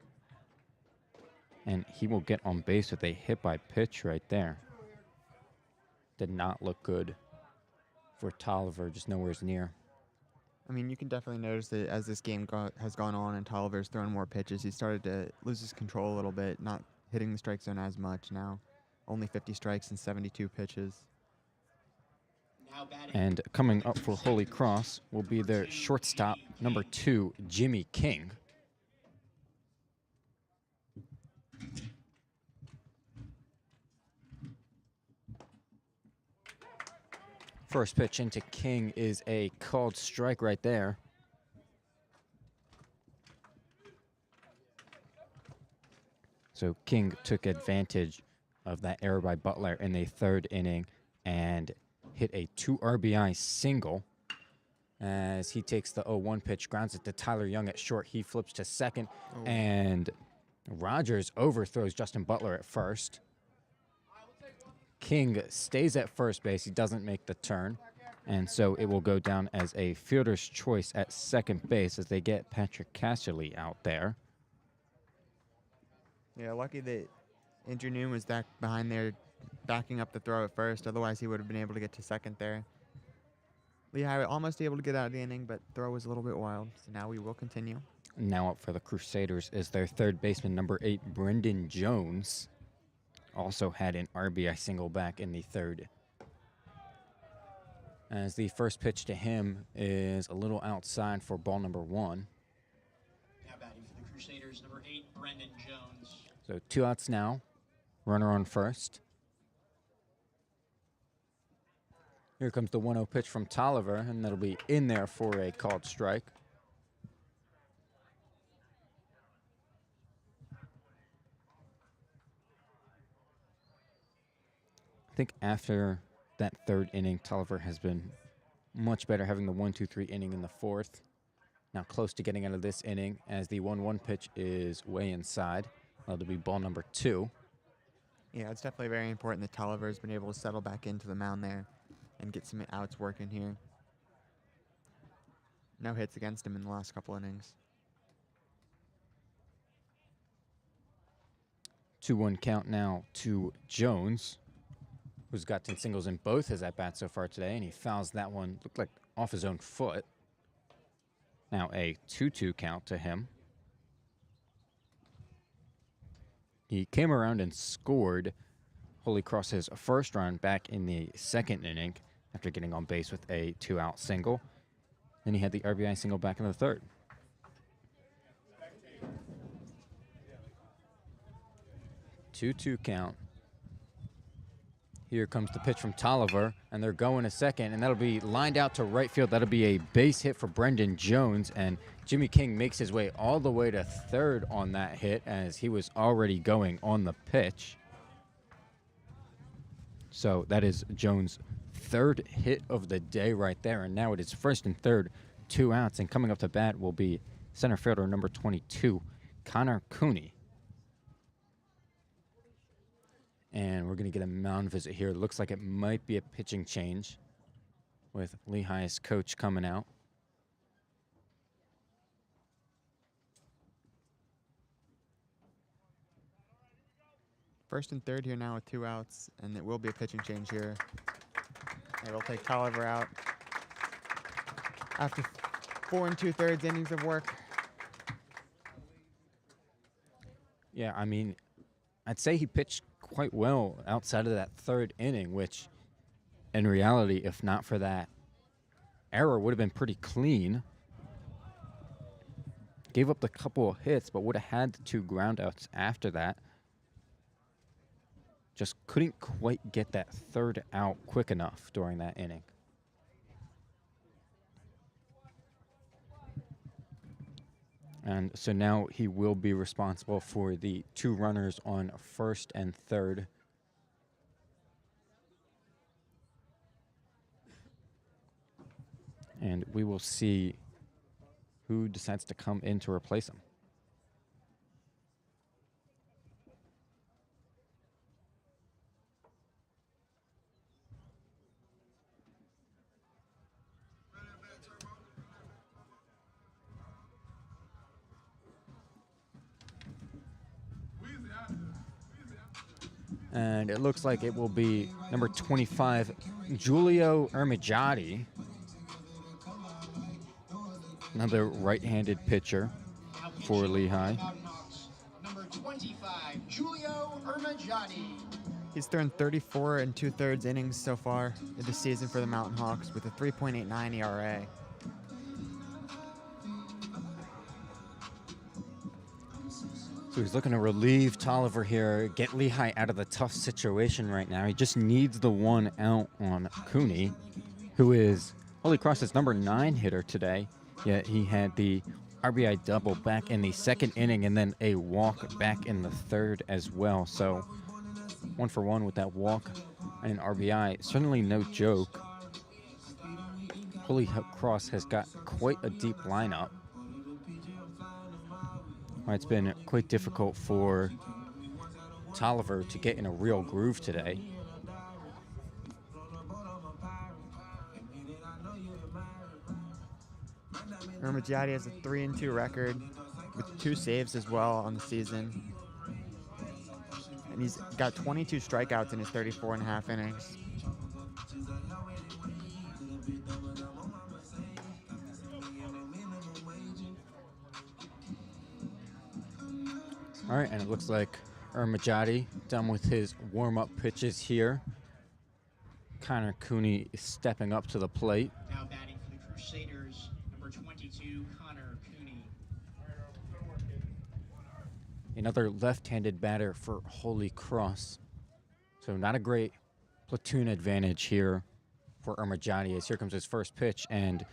and he will get on base with a hit by pitch right there. Did not look good for Tolliver, just nowhere near. I mean, you can definitely notice that as this game has gone on and Tolliver's thrown more pitches, he started to lose his control a little bit, not hitting the strike zone as much now. Only 50 strikes and 72 pitches. And coming up for Holy Cross will be their shortstop, number 2, Jimmy King. First pitch into King is a called strike right there. So King took advantage of that error by Butler in the third inning and hit a 2 RBI single. As he takes the 0-1 pitch, grounds it to Tyler Young at short. He flips to second, and Rogers overthrows Justin Butler at first. King stays at first base. He doesn't make the turn, and so it will go down as a fielder's choice at second base as they get Patrick Casserly out there. Yeah, lucky that Andrew Noon was back behind there, backing up the throw at first. Otherwise, he would have been able to get to second there. Lehigh almost able to get out of the inning, but throw was a little bit wild. So now we will continue. Now up for the Crusaders is their third baseman, number 8, Brendan Jones. Also had an RBI single back in the third. As the first pitch to him is a little outside for ball number 1. Now batting for the Crusaders, number 8, Brendan Jones. So 2 outs now. Runner on first. Here comes the 1-0 pitch from Tolliver, and that'll be in there for a called strike. I think after that third inning, Tolliver has been much better, having the 1-2-3 inning in the fourth. Now close to getting out of this inning as the 1-1 pitch is way inside. That'll be ball number 2. Yeah, it's definitely very important that Tolliver has been able to settle back into the mound there and get some outs working here. No hits against him in the last couple innings. 2-1 count now to Jones, who's got 10 singles in both his at-bats so far today, and he fouls that one, looked like off his own foot. Now a 2-2 count to him. He came around and scored Holy Cross's first run back in the second inning after getting on base with a 2-out single. Then he had the RBI single back in the third. Two-two count. Here comes the pitch from Tolliver, and they're going to second, and that'll be lined out to right field. That'll be a base hit for Brendan Jones, and Jimmy King makes his way all the way to third on that hit as he was already going on the pitch. So that is Jones' third hit of the day right there, and now it is first and third, 2 outs, and coming up to bat will be center fielder number 22, Connor Cooney. And we're going to get a mound visit here. It looks like it might be a pitching change with Lehigh's coach coming out. First and third here now with 2 outs, and it will be a pitching change here. It'll take Tolliver out after 4 2/3 innings of work. Yeah, I mean, I'd say he pitched quite well outside of that third inning, which in reality, if not for that error would have been pretty clean. Gave up the couple of hits, but would have had the 2 groundouts after that. Just couldn't quite get that 3rd out quick enough during that inning. And so now he will be responsible for the 2 runners on 1st and 3rd. And we will see who decides to come in to replace him. And it looks like it will be number 25, Giulio Ermigati. Another right-handed pitcher for Lehigh. Number 25, Giulio Ermigati. He's thrown 34 2/3 innings so far in the season for the Mountain Hawks with a 3.89 ERA. So he's looking to relieve Tolliver here, get Lehigh out of the tough situation right now. He just needs the 1 out on Cooney, who is Holy Cross's number 9 hitter today. Yet he had the RBI double back in the 2nd inning and then a walk back in the 3rd as well. So 1 for 1 with that walk and RBI. Certainly no joke. Holy Cross has got quite a deep lineup. It's been quite difficult for Tolliver to get in a real groove today. Ermigati has a 3-2 record with 2 saves as well on the season. And he's got 22 strikeouts in his 34.5 innings. All right, and it looks like Ermigati done with his warm-up pitches here. Connor Cooney is stepping up to the plate. Now batting for the Crusaders, number 22, Connor Cooney. Another left-handed batter for Holy Cross. So not a great platoon advantage here for Ermigati as here comes his first pitch, and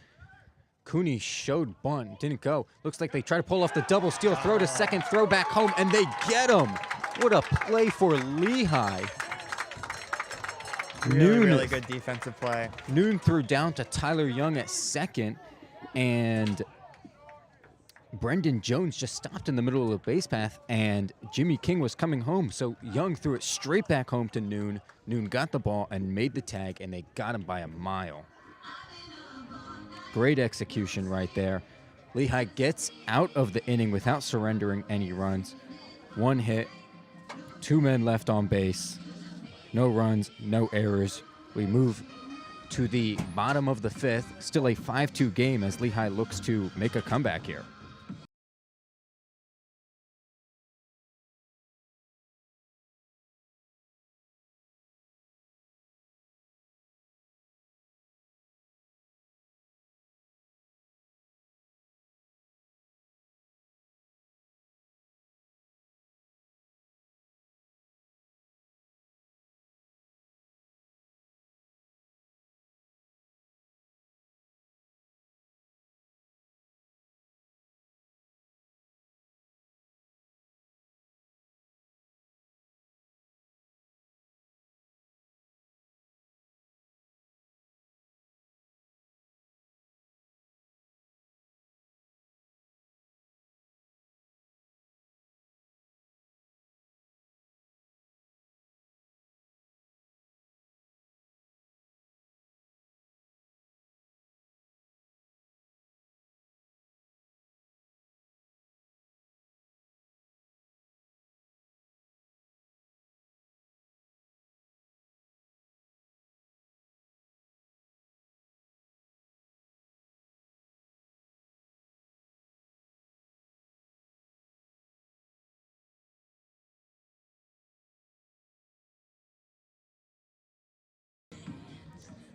Cooney showed bunt, didn't go. Looks like they try to pull off the double steal, throw to second, throw back home, and they get him. What a play for Lehigh. Really good defensive play. Noon threw down to Tyler Young at second, and Brendan Jones just stopped in the middle of the base path, and Jimmy King was coming home, so Young threw it straight back home to Noon. Noon got the ball and made the tag, and they got him by a mile. Great execution right there. Lehigh gets out of the inning without surrendering any runs. 1 hit, 2 men left on base. No runs, no errors. We move to the bottom of the 5th. Still a 5-2 game as Lehigh looks to make a comeback here.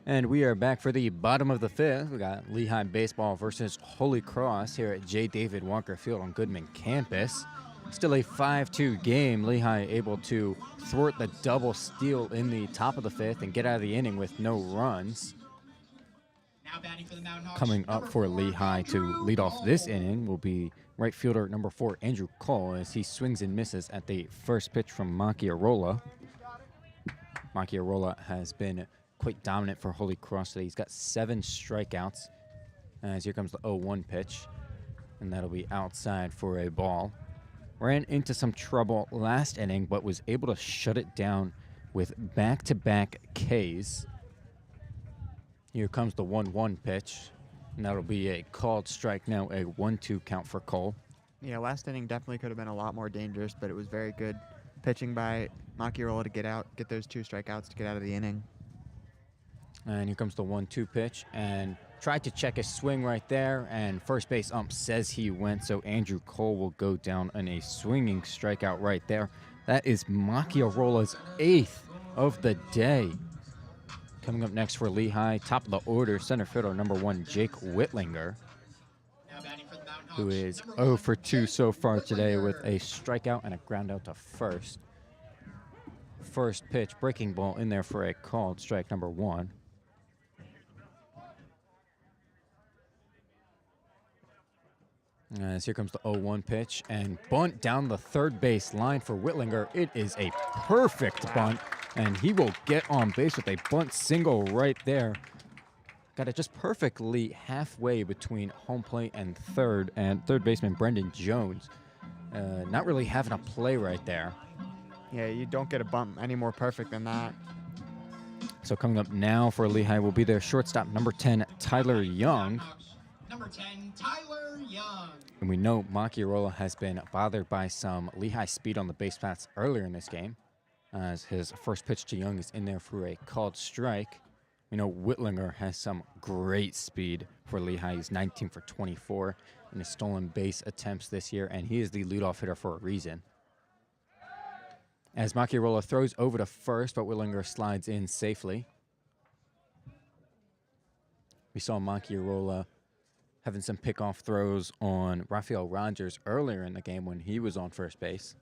And we are back for the bottom of the fifth. We got Lehigh baseball versus Holy Cross here at J. David Walker Field on Goodman campus. Still a 5-2 game. Lehigh able to thwart the double steal in the top of the fifth and get out of the inning with no runs. Now batting for the Mountain Hawks, Coming up for Lehigh to lead off this inning will be right fielder number 4, Andrew Cole, as he swings and misses at the first pitch from Macchiarola. Macchiarola has been quite dominant for Holy Cross today. He's got 7 strikeouts. As here comes the 0-1 pitch, and that'll be outside for a ball. Ran into some trouble last inning, but was able to shut it down with back-to-back Ks. Here comes the 1-1 pitch, and that'll be a called strike now, a 1-2 count for Cole. Yeah, last inning definitely could have been a lot more dangerous, but it was very good pitching by Macchiarola to get those 2 strikeouts to get out of the inning. And here comes the 1-2 pitch, and tried to check his swing right there, and first base ump says he went, so Andrew Cole will go down on a swinging strikeout right there. That is Macchiarola's 8th of the day. Coming up next for Lehigh, top of the order, center fielder number 1, Jake Whitlinger, who is 0 for 2 so far today with a strikeout and a ground out to first. First pitch, breaking ball in there for a called strike number 1. As here comes the 0-1 pitch and bunt down the third base line for Whitlinger. It is a perfect bunt, and he will get on base with a bunt single right there. Got it just perfectly halfway between home plate and third baseman Brendan Jones. Not really having a play right there. Yeah, you don't get a bunt any more perfect than that. So coming up now for Lehigh will be their shortstop, number 10, Tyler Young. Number 10, Tyler Young. And we know Macchiarola has been bothered by some Lehigh speed on the base paths earlier in this game, as his first pitch to Young is in there for a called strike. We know Whitlinger has some great speed for Lehigh. He's 19 for 24 in his stolen base attempts this year, and he is the leadoff hitter for a reason. As Macchiarola throws over to first, but Whitlinger slides in safely. We saw Macchiarola having some pickoff throws on Rafael Rogers earlier in the game when he was on first base.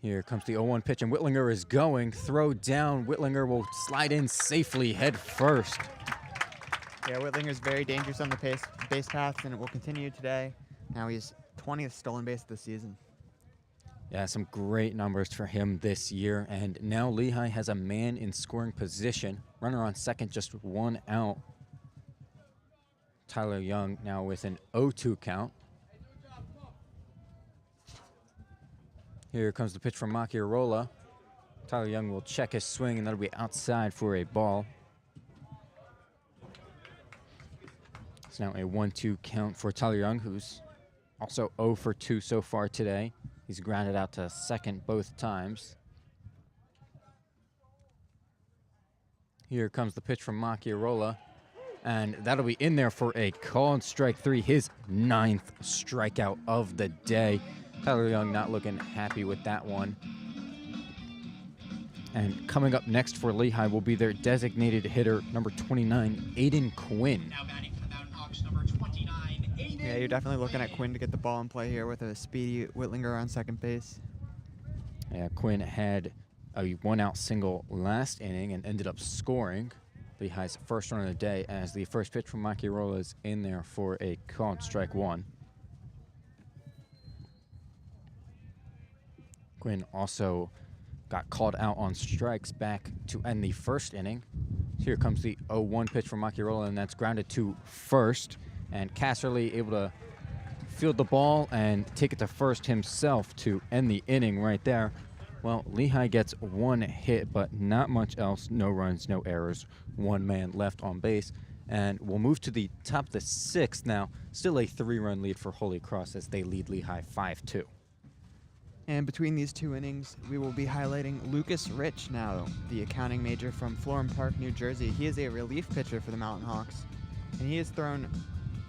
Here comes the 0-1 pitch, and Whitlinger is going. Throw down. Whitlinger will slide in safely head first. Yeah, Whitlinger's very dangerous on the base paths, and it will continue today. Now he's 20th stolen base of the season. Yeah, some great numbers for him this year. And now Lehigh has a man in scoring position. Runner on second, just 1 out. Tyler Young now with an 0-2 count. Here comes the pitch from Macchiarola. Tyler Young will check his swing, and that'll be outside for a ball. It's now a 1-2 count for Tyler Young, who's also 0 for 2 so far today. He's grounded out to second both times. Here comes the pitch from Macchiarola, and that'll be in there for a called strike 3, his 9th strikeout of the day. Tyler Young not looking happy with that one. And coming up next for Lehigh will be their designated hitter, number 29, Aiden Quinn. Now batting for the Mountain Hawks, number 29, Aiden. Yeah, you're definitely looking at Quinn to get the ball in play here with a speedy Whitlinger on second base. Yeah, Quinn had a 1-out single last inning and ended up scoring Lehigh's first run of the day, as the first pitch from Macchiarola is in there for a called strike 1. Quinn also got called out on strikes back to end the first inning. Here comes the 0-1 pitch from Macchiarola, and that's grounded to first. And Casserly able to field the ball and take it to first himself to end the inning right there. Well, Lehigh gets 1 hit, but not much else. No runs, no errors. 1 man left on base. And we'll move to the top of the 6th now. Still a 3-run lead for Holy Cross as they lead Lehigh 5-2. And between these 2 innings, we will be highlighting Lucas Rich now, the accounting major from Florham Park, New Jersey. He is a relief pitcher for the Mountain Hawks, and he has thrown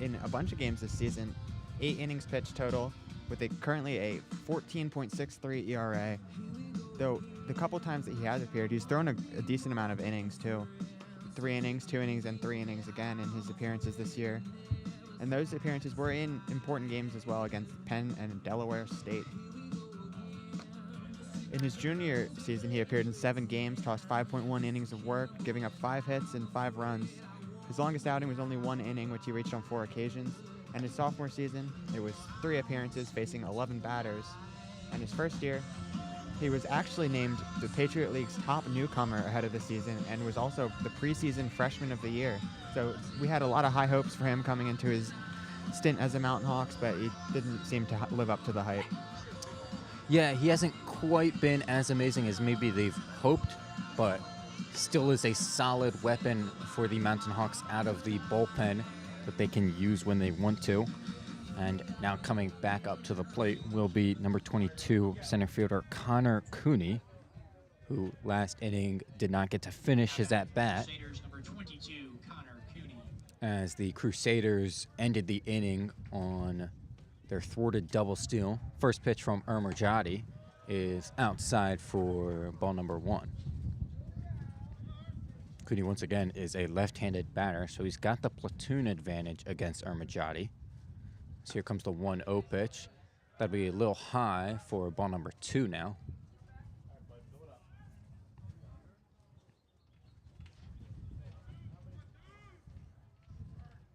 in a bunch of games this season, 8 innings pitched total, with currently a 14.63 ERA. Though the couple times that he has appeared, he's thrown a decent amount of innings too. 3 innings, 2 innings, and 3 innings again in his appearances this year. And those appearances were in important games as well against Penn and Delaware State. In his junior season, he appeared in 7 games, tossed 5.1 innings of work, giving up 5 hits and 5 runs. His longest outing was only 1 inning, which he reached on 4 occasions. And his sophomore season, it was 3 appearances facing 11 batters. And his first year, he was actually named the Patriot League's top newcomer ahead of the season and was also the preseason freshman of the year. So we had a lot of high hopes for him coming into his stint as a Mountain Hawks, but he didn't seem to live up to the hype. Yeah, he hasn't quite been as amazing as maybe they've hoped, but still is a solid weapon for the Mountain Hawks out of the bullpen that they can use when they want to. And now coming back up to the plate will be number 22 center fielder Connor Cooney, who last inning did not get to finish his at-bat, Crusaders number 22, Connor Cooney. as the Crusaders ended the inning on their thwarted double steal. First pitch from Ermerjadi is outside for ball number 1. Cooney once again is a left-handed batter, so he's got the platoon advantage against Ermerjadi. So here comes the 1-0 pitch. That'll be a little high for ball number 2 now.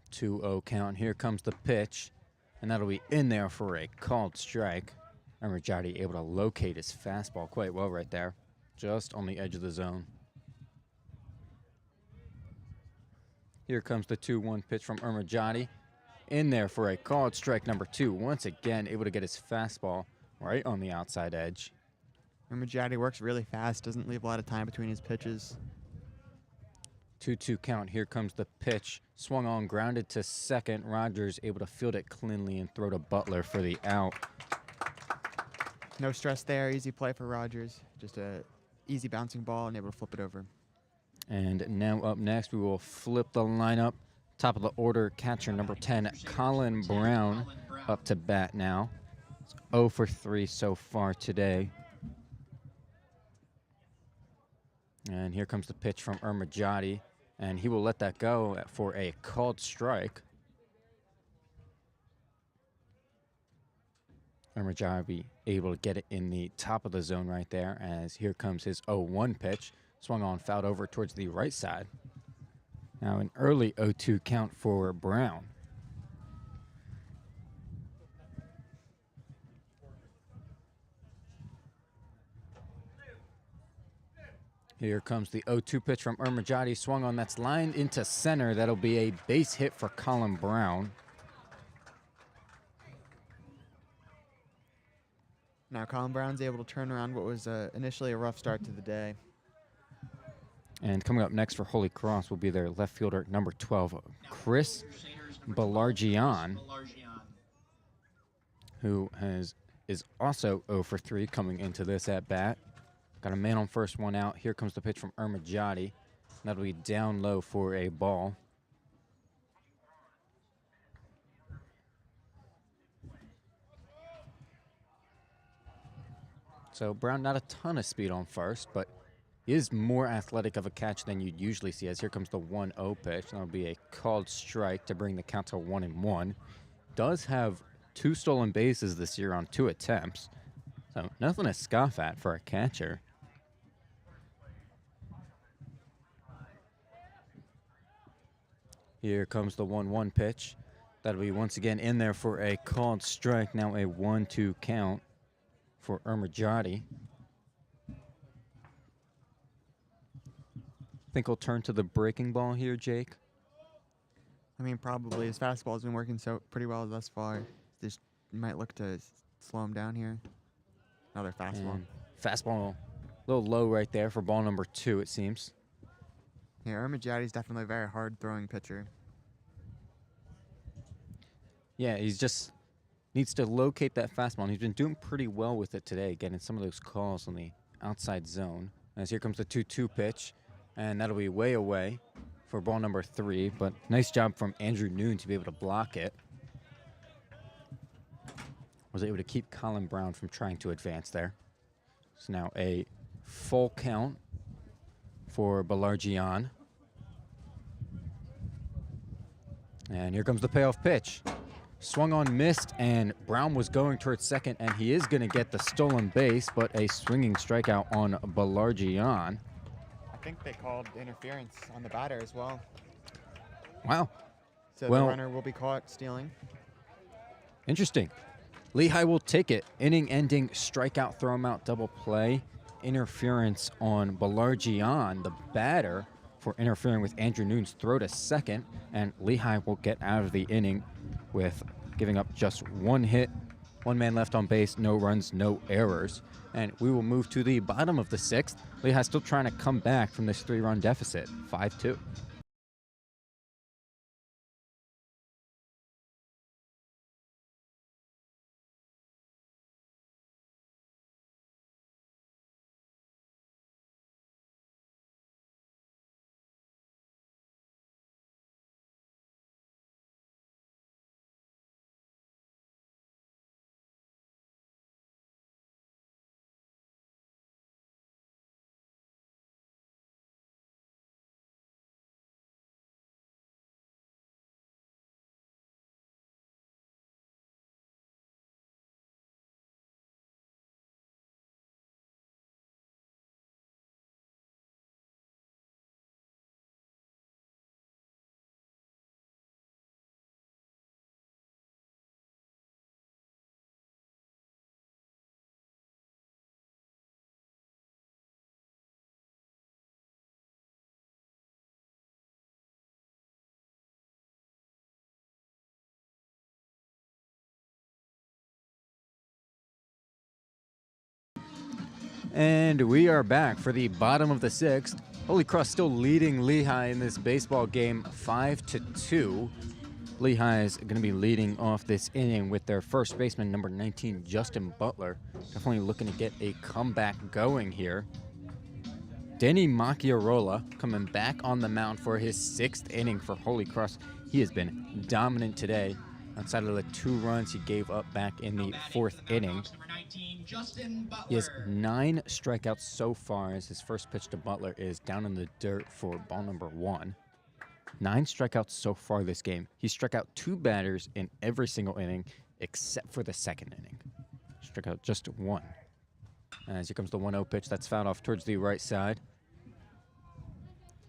Two-0 count. Here comes the pitch, and that'll be in there for a called strike. Ermerjadi able to locate his fastball quite well right there, just on the edge of the zone. Here comes the 2-1 pitch from Ermerjadi. In there for a called strike number 2. Once again, able to get his fastball right on the outside edge. Ermerjadi works really fast, doesn't leave a lot of time between his pitches. 2-2 count. Here comes the pitch. Swung on, grounded to second. Rogers able to field it cleanly and throw to Butler for the out. No stress there, easy play for Rogers. Just a easy bouncing ball and able to flip it over. And now up next, we will flip the lineup. Top of the order, catcher number 10, Colin Brown, up to bat now. It's 0 for 3 so far today. And here comes the pitch from Ermerjadi, and he will let that go for a called strike. Ermerjadi able to get it in the top of the zone right there, as here comes his 0-1 pitch. Swung on, fouled over towards the right side. Now an early 0-2 count for Brown. Here comes the 0-2 pitch from Ermerjadi. Swung on, that's lined into center. That'll be a base hit for Colin Brown. Now Colin Brown's able to turn around what was initially a rough start to the day. And coming up next for Holy Cross will be their left fielder, number 12, Chris Balargian, who is also 0 for 3 coming into this at-bat. Got a man on first, 1 out. Here comes the pitch from Ermerjadi. That'll be down low for a ball. So Brown, not a ton of speed on first, but he is more athletic of a catch than you'd usually see, as here comes the 1-0 pitch. That'll be a called strike to bring the count to 1-1. Does have 2 stolen bases this year on 2 attempts, so nothing to scoff at for a catcher. Here comes the 1-1 pitch. That'll be once again in there for a called strike. Now a 1-2 count for Ermerjadi. Think he'll turn to the breaking ball here, Jake? I mean, probably. His fastball's been working pretty well thus far. Just might look to slow him down here. Another fastball. And fastball a little low right there for ball number 2, it seems. Yeah, Ermerjadi's definitely a very hard-throwing pitcher. Yeah, he's just needs to locate that fastball, and he's been doing pretty well with it today, getting some of those calls on the outside zone. As here comes the 2-2 pitch, and that'll be way away for ball number 3, but nice job from Andrew Noon to be able to block it. Was able to keep Colin Brown from trying to advance there. So now a full count for Belargian. And here comes the payoff pitch. Swung on, missed, and Brown was going towards second, and he is going to get the stolen base, but a swinging strikeout on Belargian. I think they called interference on the batter as well. Wow. So Well, the runner will be caught stealing. Interesting. Lehigh will take it. Inning-ending strikeout, throw him out, double play. Interference on Belargian, the batter, for interfering with Andrew Noon's throw to second, and Lehigh will get out of the inning with giving up just one hit, one man left on base, no runs, no errors. And we will move to the bottom of the sixth. Lehigh still trying to come back from this 3-run deficit, 5-2. And we are back for the bottom of the sixth. Holy Cross still leading Lehigh in this baseball game 5-2. Lehigh is going to be leading off this inning with their first baseman, number 19, Justin Butler. Definitely looking to get a comeback going here. Denny Macchiarola coming back on the mound for his sixth inning for Holy Cross. He has been dominant today. Outside of the 2 runs he gave up back in the 4th inning. He has 9 strikeouts so far as his first pitch to Butler is down in the dirt for ball number 1. 9 strikeouts so far this game. He struck out 2 batters in every single inning except for the 2nd inning. Struck out just 1. As here comes the 1-0 pitch that's fouled off towards the right side.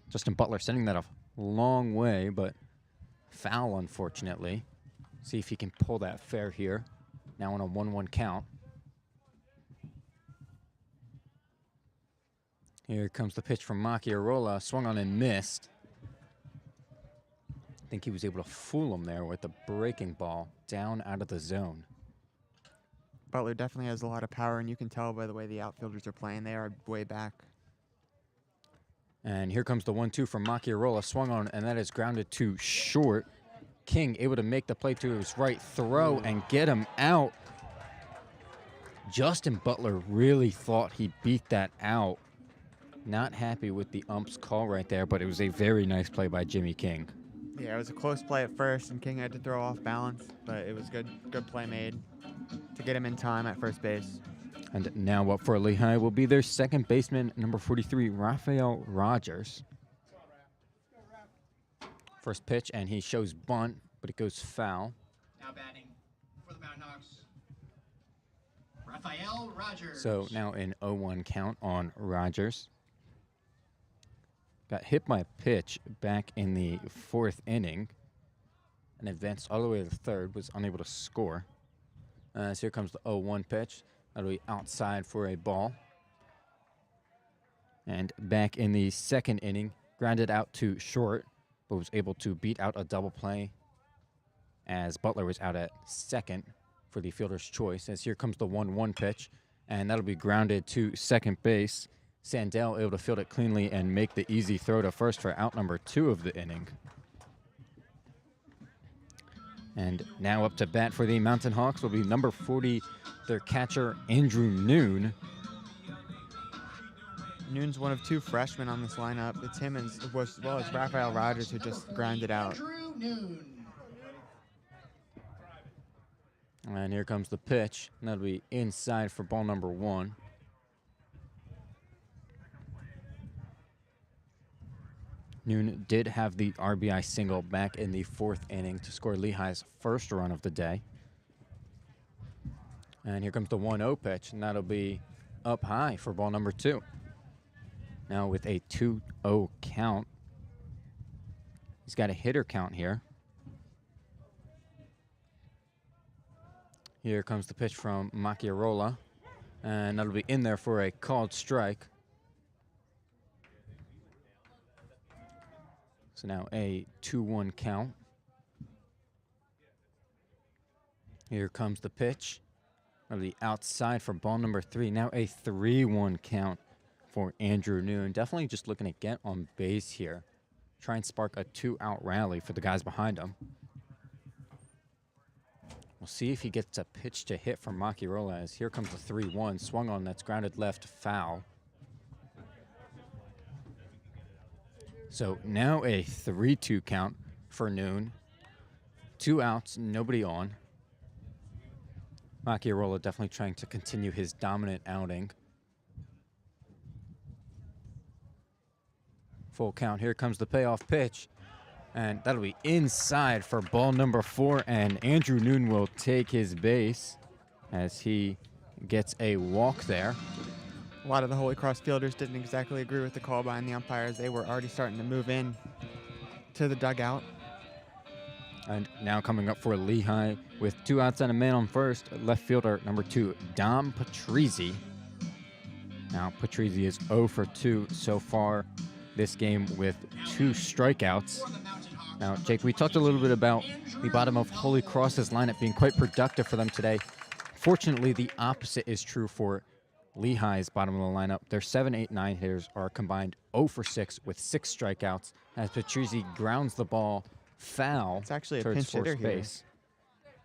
Justin Butler sending that a long way, but foul, unfortunately. See if he can pull that fair here. Now on a 1-1 count. Here comes the pitch from Macchiarola. Swung on and missed. I think he was able to fool him there with the breaking ball down out of the zone. Butler definitely has a lot of power, and you can tell by the way the outfielders are playing. They are way back. And here comes the 1-2 from Macchiarola. Swung on, and that is grounded to short. King able to make the play to his right, throw, and get him out. Justin Butler really thought he beat that out. Not happy with the ump's call right there, but it was a very nice play by Jimmy King. Yeah, it was a close play at first, and King had to throw off balance, but it was good play made to get him in time at first base. And now up for Lehigh will be their second baseman, number 43, Rafael Rogers. First pitch, and he shows bunt, but it goes foul. Now batting for the Mountain Hawks, Rafael Rogers. So now an 0-1 count on Rogers. Got hit by a pitch back in the 4th inning and advanced all the way to the 3rd, was unable to score. So here comes the 0-1 pitch. That'll be outside for a ball. And back in the 2nd inning, grounded out to short, but was able to beat out a double play as Butler was out at 2nd for the fielder's choice. As here comes the 1-1 pitch, and that'll be grounded to 2nd base. Sandell able to field it cleanly and make the easy throw to first for out number 2 of the inning. And now up to bat for the Mountain Hawks will be number 40, their catcher, Andrew Noon. Noon's one of 2 freshmen on this lineup. It's him as well as Rafael Rogers, who just grounded out. Andrew Noon. And here comes the pitch. And that'll be inside for ball number 1. Noon did have the RBI single back in the 4th inning to score Lehigh's first run of the day. And here comes the 1-0 pitch, and that'll be up high for ball number 2. Now with a 2-0 count. He's got a hitter count here. Here comes the pitch from Macchiarola, and that'll be in there for a called strike. So now a 2-1 count. Here comes the pitch. That'll be outside for ball number 3. Now a 3-1 count for Andrew Noon. Definitely just looking to get on base here. Try and spark a 2-out rally for the guys behind him. We'll see if he gets a pitch to hit from Macchiarola, as here comes the 3-1. Swung on, that's grounded left, foul. So now a 3-2 count for Noon. 2 outs, nobody on. Macchiarola definitely trying to continue his dominant outing. Full count, here comes the payoff pitch. And that'll be inside for ball number 4, and Andrew Noon will take his base as he gets a walk there. A lot of the Holy Cross fielders didn't exactly agree with the call behind the umpires. They were already starting to move in to the dugout. And now coming up for Lehigh with 2 outs and a man on first, left fielder number 2, Dom Patrizzi. Now Patrizzi is 0 for 2 so far this game with 2 strikeouts. Now, Jake, we talked a little bit about the bottom of Holy Cross's lineup being quite productive for them today. Fortunately, the opposite is true for Lehigh's bottom of the lineup. Their 7, 8, 9 hitters are combined 0 for 6 with 6 strikeouts as Patrizzi grounds the ball foul. It's actually a towards pinch hitter first here. base.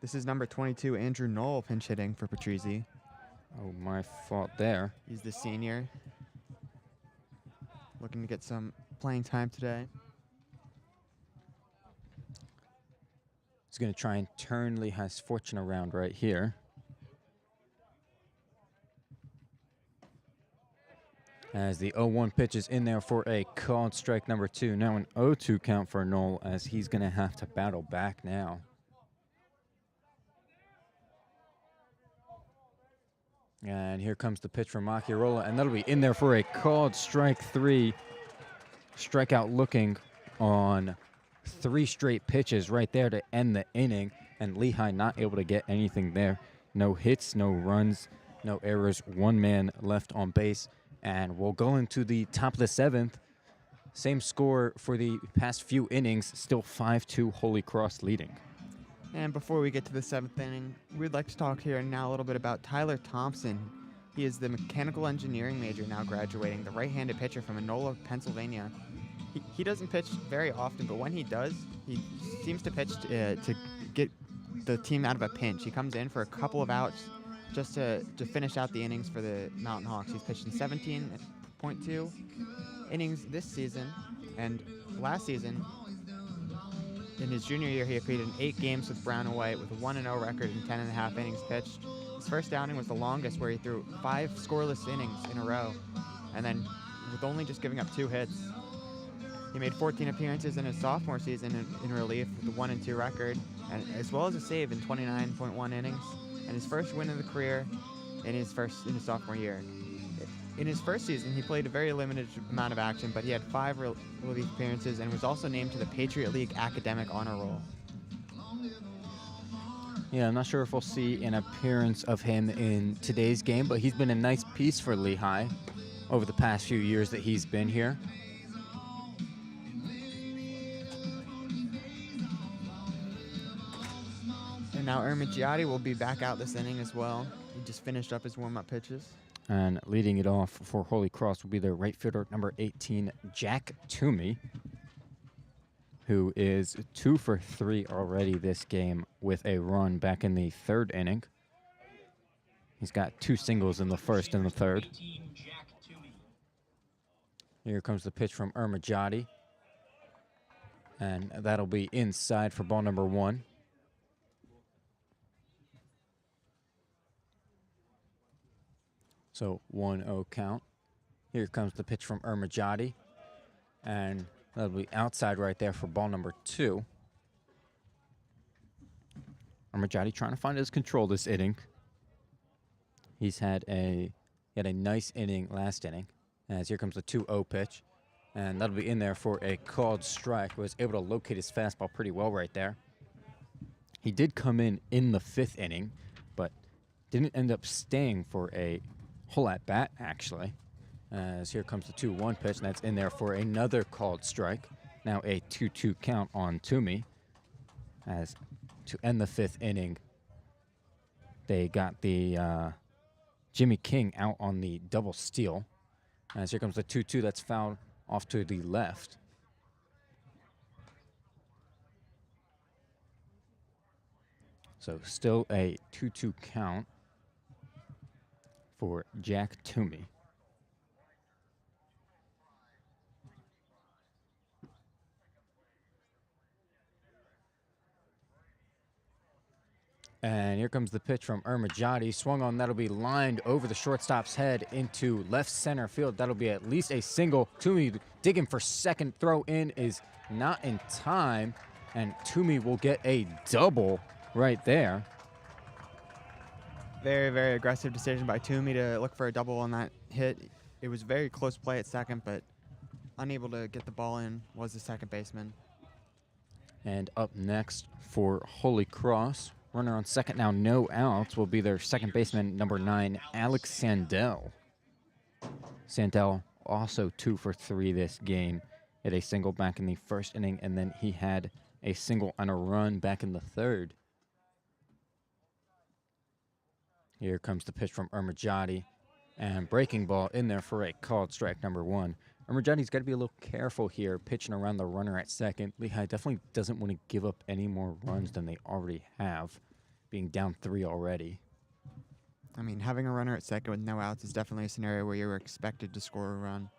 This is number 22, Andrew Knoll, pinch hitting for Patrizzi. Oh, my fault there. He's the senior. Looking to get some playing time today. He's going to try and turn Lehigh's fortune around right here. As the 0-1 pitch is in there for a called strike number 2. Now an 0-2 count for Knoll, as he's going to have to battle back now. And here comes the pitch from Macchiarola, and that'll be in there for a called strike 3. Strikeout looking on 3 straight pitches right there to end the inning, and Lehigh not able to get anything there. No hits, no runs, no errors, 1 man left on base. And we'll go into the top of the 7th. Same score for the past few innings, still 5-2 Holy Cross leading. And before we get to the 7th inning, we'd like to talk here now a little bit about Tyler Thompson. He is the mechanical engineering major now graduating, the right-handed pitcher from Enola, Pennsylvania. He doesn't pitch very often, but when he does, he seems to pitch to get the team out of a pinch. He comes in for a couple of outs just to finish out the innings for the Mountain Hawks. He's pitched in 17.2 innings this season, and last season, in his junior year, he appeared in 8 games with Brown and White with a 1-0 record and 10.5 innings pitched. His first outing was the longest, where he threw 5 scoreless innings in a row, and then with only just giving up 2 hits. He made 14 appearances in his sophomore season in relief with a 1-2 record, and as well as a save in 29.1 innings. And his first win of the career in his sophomore year. In his first season, he played a very limited amount of action, but he had 5 relief appearances and was also named to the Patriot League Academic Honor Roll. Yeah, I'm not sure if we'll see an appearance of him in today's game, but he's been a nice piece for Lehigh over the past few years that he's been here. And now Ermigiotti will be back out this inning as well. He just finished up his warm-up pitches. And leading it off for Holy Cross will be their right fielder, number 18, Jack Toomey, who is 2 for 3 already this game with a run back in the 3rd inning. He's got 2 singles in the 1st and the 3rd. Here comes the pitch from Ermigiotti. And that'll be inside for ball number 1. So 1-0 count. Here comes the pitch from Ermigiotti. And That'll be outside right there for ball number 2. Armajati trying to find his control this inning. He had a nice inning last inning. As here comes the 2-0 pitch. And that'll be in there for a called strike. Was able to locate his fastball pretty well right there. He did come in the 5th inning, but didn't end up staying for a whole at-bat, actually. As here comes the 2-1 pitch, and that's in there for another called strike. Now a 2-2 count on Toomey. As to end the 5th inning, they got the Jimmy King out on the double steal. As here comes the 2-2 that's fouled off to the left. So still a 2-2 count for Jack Toomey. And here comes the pitch from Armajati. Swung on, that'll be lined over the shortstop's head into left center field. That'll be at least a single. Toomey digging for second. Throw in is not in time. And Toomey will get a double right there. Very, very aggressive decision by Toomey to look for a double on that hit. It was very close play at second, but unable to get the ball in was the second baseman. And up next for Holy Cross, runner on second now, no outs, will be their second baseman, number 9, Alex Sandell. Sandell also 2 for 3 this game. Hit a single back in the 1st inning, and then he had a single and a run back in the 3rd. Here comes the pitch from Armajati, and breaking ball in there for a called strike, number 1. Armajati's got to be a little careful here, pitching around the runner at second. Lehigh definitely doesn't want to give up any more runs than they already have, being down 3 already. I mean, having a runner at second with no outs is definitely a scenario where you're expected to score a run.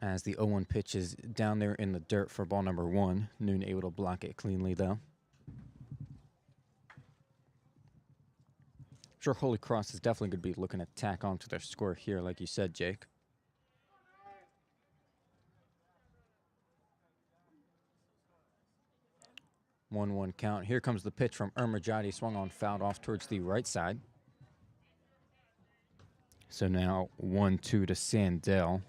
As the 0-1 pitch is down there in the dirt for ball number 1. Noon able to block it cleanly, though. Sure, Holy Cross is definitely going to be looking to tack on to their score here, like you said, Jake. One count. Here comes the pitch from Armajati. Swung on, fouled off towards the right side. So now 1-2 to Sandell.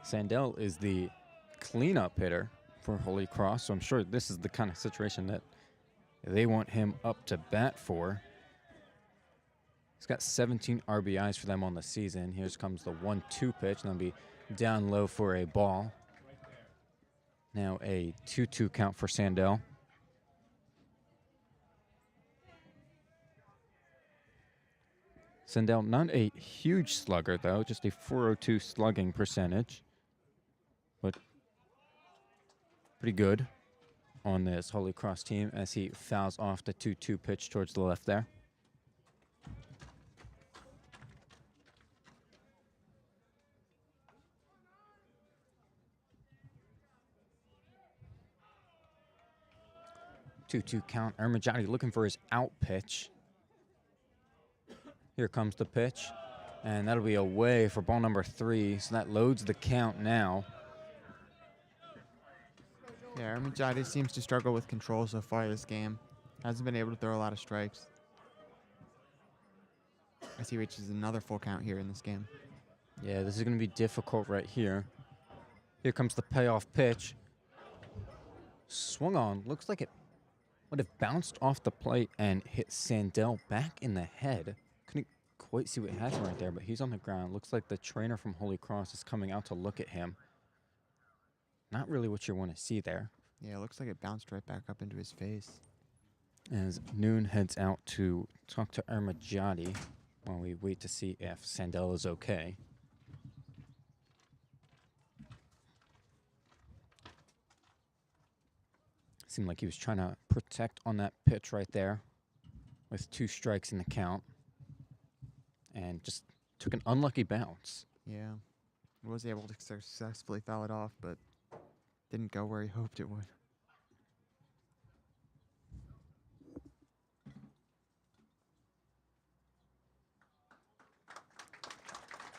Sandell is the cleanup hitter for Holy Cross, so I'm sure this is the kind of situation that they want him up to bat for. He's got 17 RBIs for them on the season. Here comes the 1-2 pitch, and they'll be down low for a ball. Now a 2-2 count for Sandell. Sandell, not a huge slugger, though, just a .402 slugging percentage. But pretty good on this Holy Cross team as he fouls off the 2-2 pitch towards the left there. Two count. Armajati looking for his out pitch. Here comes the pitch, and that'll be away for ball number 3. So that loads the count now. Yeah, Armajati seems to struggle with control so far this game. Hasn't been able to throw a lot of strikes. As he reaches another full count here in this game. Yeah, this is going to be difficult right here. Here comes the payoff pitch. Swung on. Looks like it would have bounced off the plate and hit Sandell back in the head. Couldn't quite see what happened right there, but he's on the ground. Looks like the trainer from Holy Cross is coming out to look at him. Not really what you want to see there. Yeah, it looks like it bounced right back up into his face. As Noon heads out to talk to Armajati while we wait to see if Sandell is okay. Seemed like he was trying to protect on that pitch right there with 2 strikes in the count. And just took an unlucky bounce. Yeah, was able to successfully foul it off, but didn't go where he hoped it would.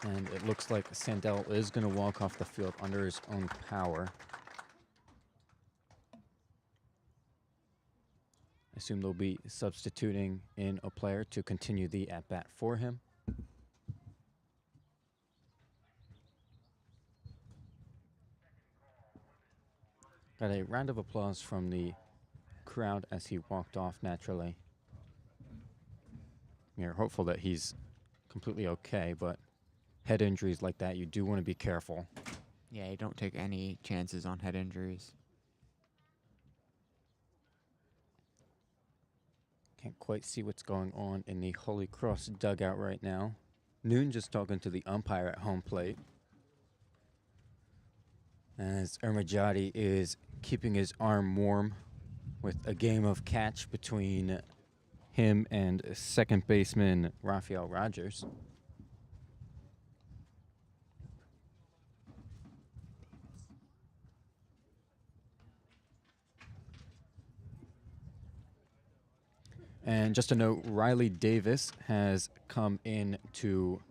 And it looks like Sandell is going to walk off the field under his own power. I assume they'll be substituting in a player to continue the at-bat for him. Got a round of applause from the crowd as he walked off naturally. You're hopeful that he's completely okay, but head injuries like that, you do want to be careful. Yeah, you don't take any chances on head injuries. Can't quite see what's going on in the Holy Cross dugout right now. Noon just talking to the umpire at home plate. As Ermajati is keeping his arm warm with a game of catch between him and second baseman Rafael Rogers. And just a note, Riley Davis has come in to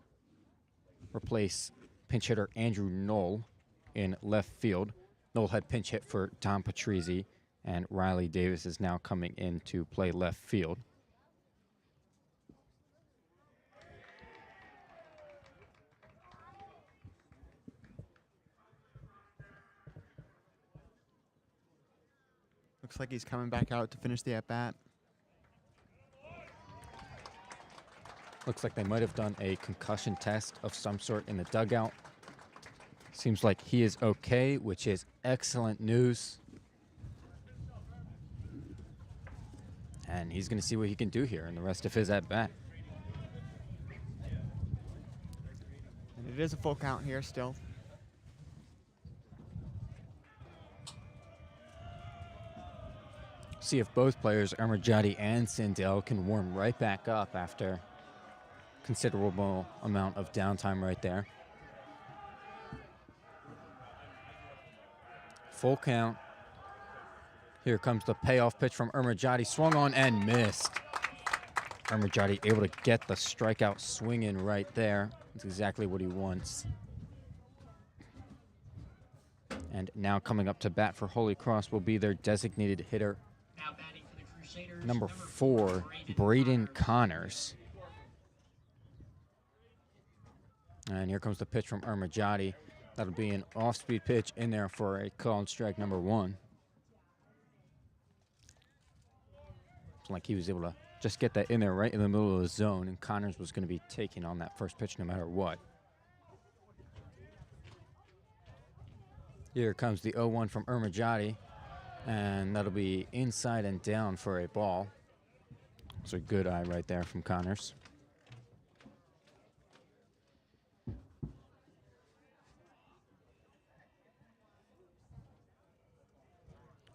replace pinch hitter Andrew Knoll in left field. Knoll had pinch hit for Tom Patrizzi, and Riley Davis is now coming in to play left field. Looks like he's coming back out to finish the at-bat. Looks like they might have done a concussion test of some sort in the dugout. Seems like he is okay, which is excellent news. And he's going to see what he can do here in the rest of his at-bat. And it is a full count here still. See if both players, Ermajati and Sandell, can warm right back up after considerable amount of downtime right there. Full count. Here comes the payoff pitch from Ermajati. Swung on and missed. Ermajati able to get the strikeout swing in right there. That's exactly what he wants. And now coming up to bat for Holy Cross will be their designated hitter, Now batting for the Crusaders, number 4, Braden Connors. And here comes the pitch from Ermajati. That'll be an off-speed pitch in there for a called strike number 1. It's like he was able to just get that in there right in the middle of the zone, and Connors was going to be taking on that first pitch no matter what. Here comes the 0-1 from Ermajati, and that'll be inside and down for a ball. It's a good eye right there from Connors.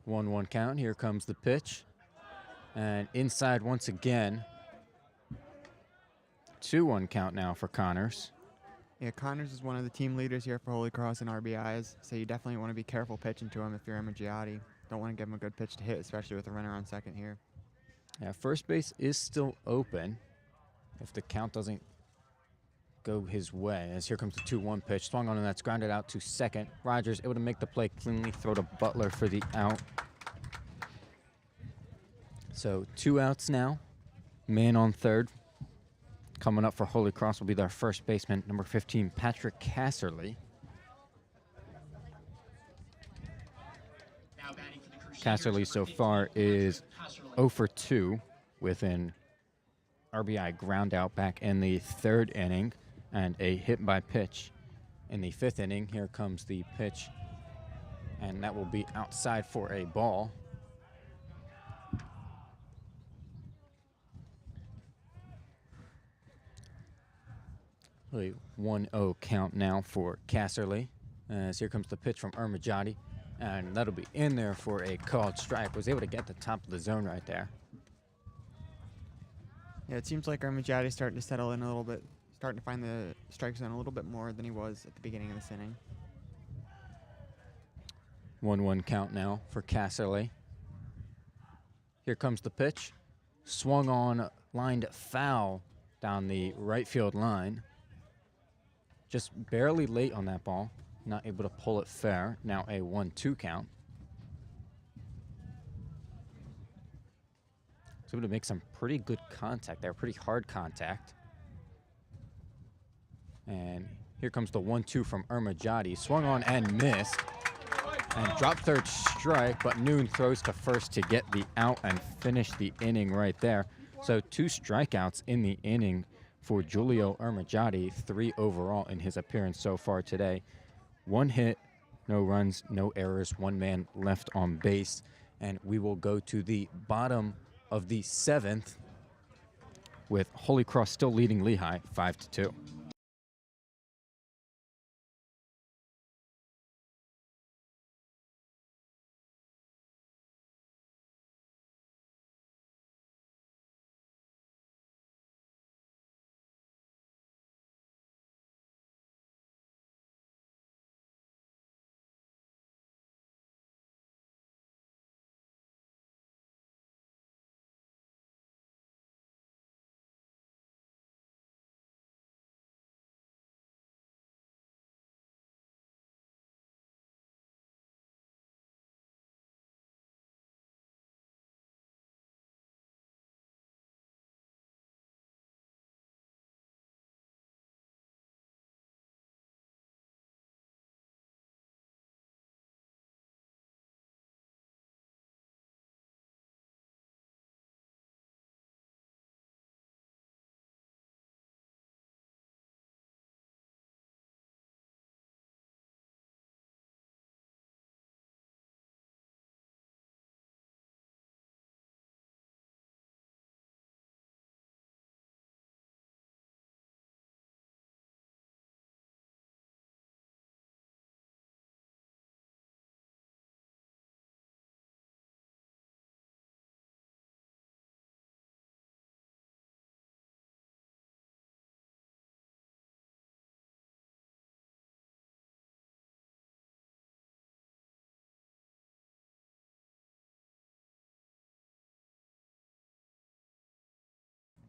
1-1 count. Here comes the pitch. And inside once again. 2-1 count now for Connors. Yeah, Connors is one of the team leaders here for Holy Cross in RBIs, so you definitely want to be careful pitching to him if you're Ermajati. Don't want to give him a good pitch to hit, especially with a runner on second here. Yeah, first base is still open if the count doesn't go his way. As here comes the 2-1 pitch. Swung on, and that's grounded out to second. Rogers able to make the play cleanly, throw to Butler for the out. So 2 outs now. Man on third. Coming up for Holy Cross will be their first baseman, number 15, Patrick Casserly. Now batting for the Crusaders, Casserly so number 15, far is Casserly. 0 for 2 with an RBI ground out back in the third inning and a hit by pitch in the fifth inning. Here comes the pitch, and that will be outside for a ball. A 1-0 count now for Casserly. As here comes the pitch from Ermajati, and that'll be in there for a called strike. Was able to get the top of the zone right there. Yeah, it seems like Ermajati's starting to settle in a little bit, starting to find the strike zone a little bit more than he was at the beginning of this inning. 1-1 count now for Casserly. Here comes the pitch. Swung on, lined foul down the right field line. just barely late on that ball. Not able to pull it fair. Now a 1-2 count. Able to make some pretty good contact there, pretty hard contact. And here comes the 1-2 from Ermajati. Swung on and missed. And dropped third strike, but Noon throws to first to get the out and finish the inning right there. So 2 strikeouts in the inning for Giulio Ermajati, 3 overall in his appearance so far today. 1 hit, no runs, no errors, 1 man left on base. And we will go to the bottom of the 7th, with Holy Cross still leading Lehigh 5-2.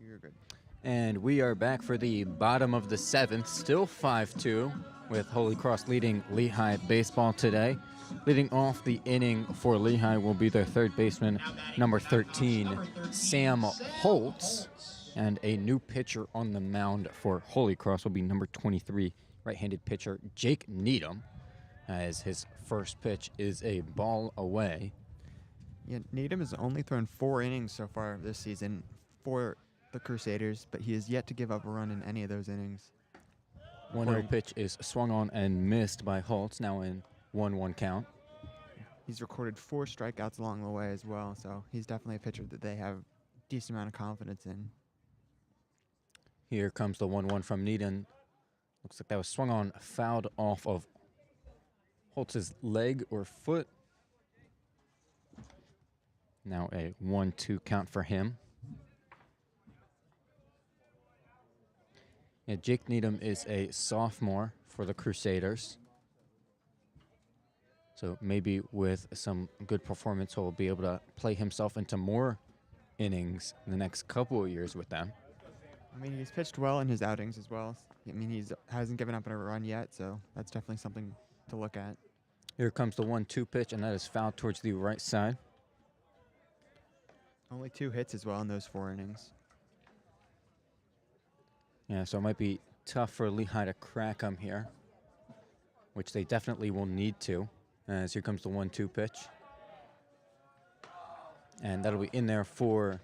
You're good. And we are back for the bottom of the 7th, still 5-2, with Holy Cross leading Lehigh baseball today. Leading off the inning for Lehigh will be their third baseman, number 13, Sam Holtz. And a new pitcher on the mound for Holy Cross will be number 23, right-handed pitcher Jake Needham, as his first pitch is a ball away. Yeah, Needham has only thrown 4 innings so far this season for the Crusaders, but he has yet to give up a run in any of those innings. 1-0 pitch is swung on and missed by Holtz, now in 1-1 count. He's recorded 4 strikeouts along the way as well, so he's definitely a pitcher that they have a decent amount of confidence in. Here comes the 1-1 from Needham. Looks like that was swung on, fouled off of Holtz's leg or foot. Now a 1-2 count for him. Yeah, Jake Needham is a sophomore for the Crusaders. So maybe with some good performance, he'll be able to play himself into more innings in the next couple of years with them. I mean, he's pitched well in his outings as well. I mean, he hasn't given up a run yet, so that's definitely something to look at. Here comes the 1-2 pitch, and that is fouled towards the right side. Only 2 hits as well in those 4 innings. Yeah, so it might be tough for Lehigh to crack them here, which they definitely will need to, as here comes the 1-2 pitch. And that'll be in there for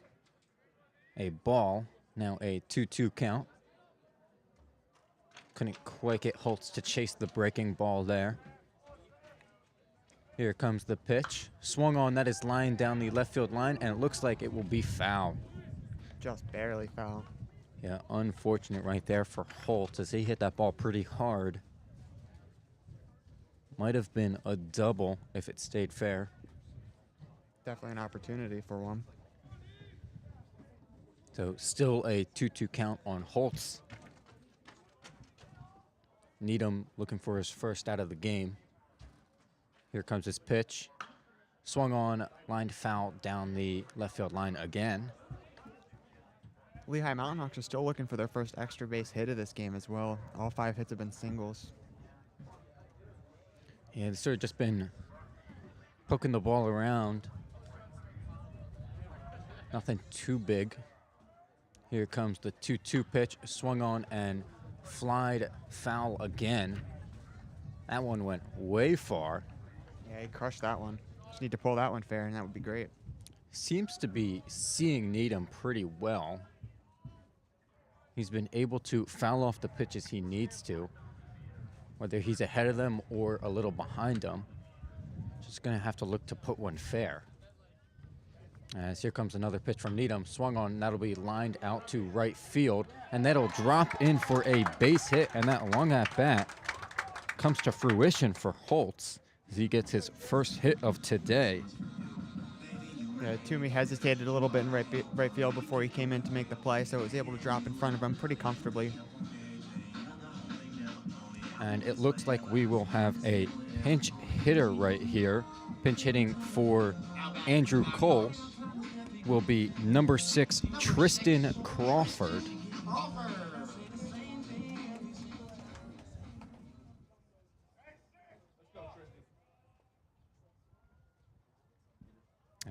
a ball. Now a 2-2 count. Couldn't quite get Holtz to chase the breaking ball there. Here comes the pitch. Swung on, that is lined down the left field line, and it looks like it will be foul. Just barely foul. Yeah, unfortunate right there for Holtz as he hit that ball pretty hard. Might have been a double if it stayed fair. Definitely an opportunity for one. So still a 2-2 count on Holtz. Needham looking for his first out of the game. Here comes his pitch. Swung on, lined foul down the left field line again. Lehigh Mountain Hawks are still looking for their first extra base hit of this game as well. All 5 hits have been singles. Yeah, they've sort of just been poking the ball around. Nothing too big. Here comes the 2-2 pitch, swung on and flied foul again. That one went way far. Yeah, he crushed that one. Just need to pull that one fair, and that would be great. Seems to be seeing Needham pretty well. He's been able to foul off the pitches he needs to, whether he's ahead of them or a little behind them. Just going to have to look to put one fair. As here comes another pitch from Needham, swung on, and that'll be lined out to right field, and that'll drop in for a base hit, and that long at bat comes to fruition for Holtz as he gets his first hit of today. Yeah, Toomey hesitated a little bit in right field before he came in to make the play, so was able to drop in front of him pretty comfortably. And it looks like we will have a pinch hitter right here. Pinch hitting for Andrew Cole will be number 6, Tristan Crawford.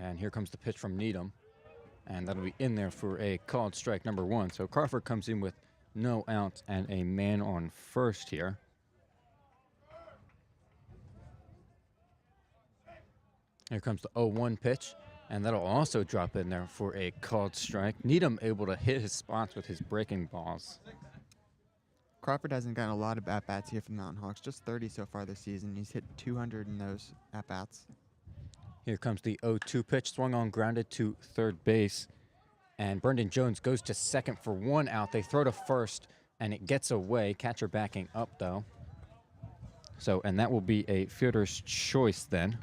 And here comes the pitch from Needham. And that'll be in there for a called strike number 1. So Crawford comes in with no outs and a man on first here. Here comes the 0-1 pitch, and that'll also drop in there for a called strike. Needham able to hit his spots with his breaking balls. Crawford hasn't gotten a lot of at-bats here from the Mountain Hawks, just 30 so far this season. He's hit 200 in those at-bats. Here comes the 0-2 pitch, swung on, grounded to third base, and Brendan Jones goes to second for 1 out. They throw to first, and it gets away. Catcher backing up, though. So, and that will be a fielder's choice then.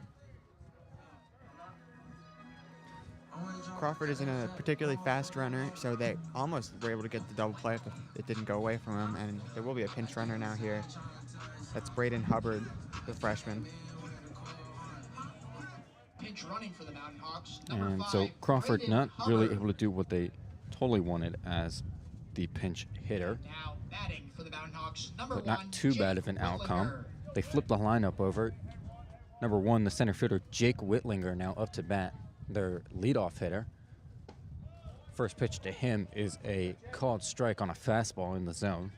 Crawford isn't a particularly fast runner, so they almost were able to get the double play if it didn't go away from him, and there will be a pinch runner now here. That's Braden Hubbard, the freshman. Pinch running for the Mountain Hawks. And so Crawford not really able to do what they totally wanted as the pinch hitter, Now batting for the Mountain Hawks, but not too bad of an outcome. They flip the lineup over. Number 1, the center fielder, Jake Whitlinger, now up to bat, their leadoff hitter. First pitch to him is a called strike on a fastball in the zone.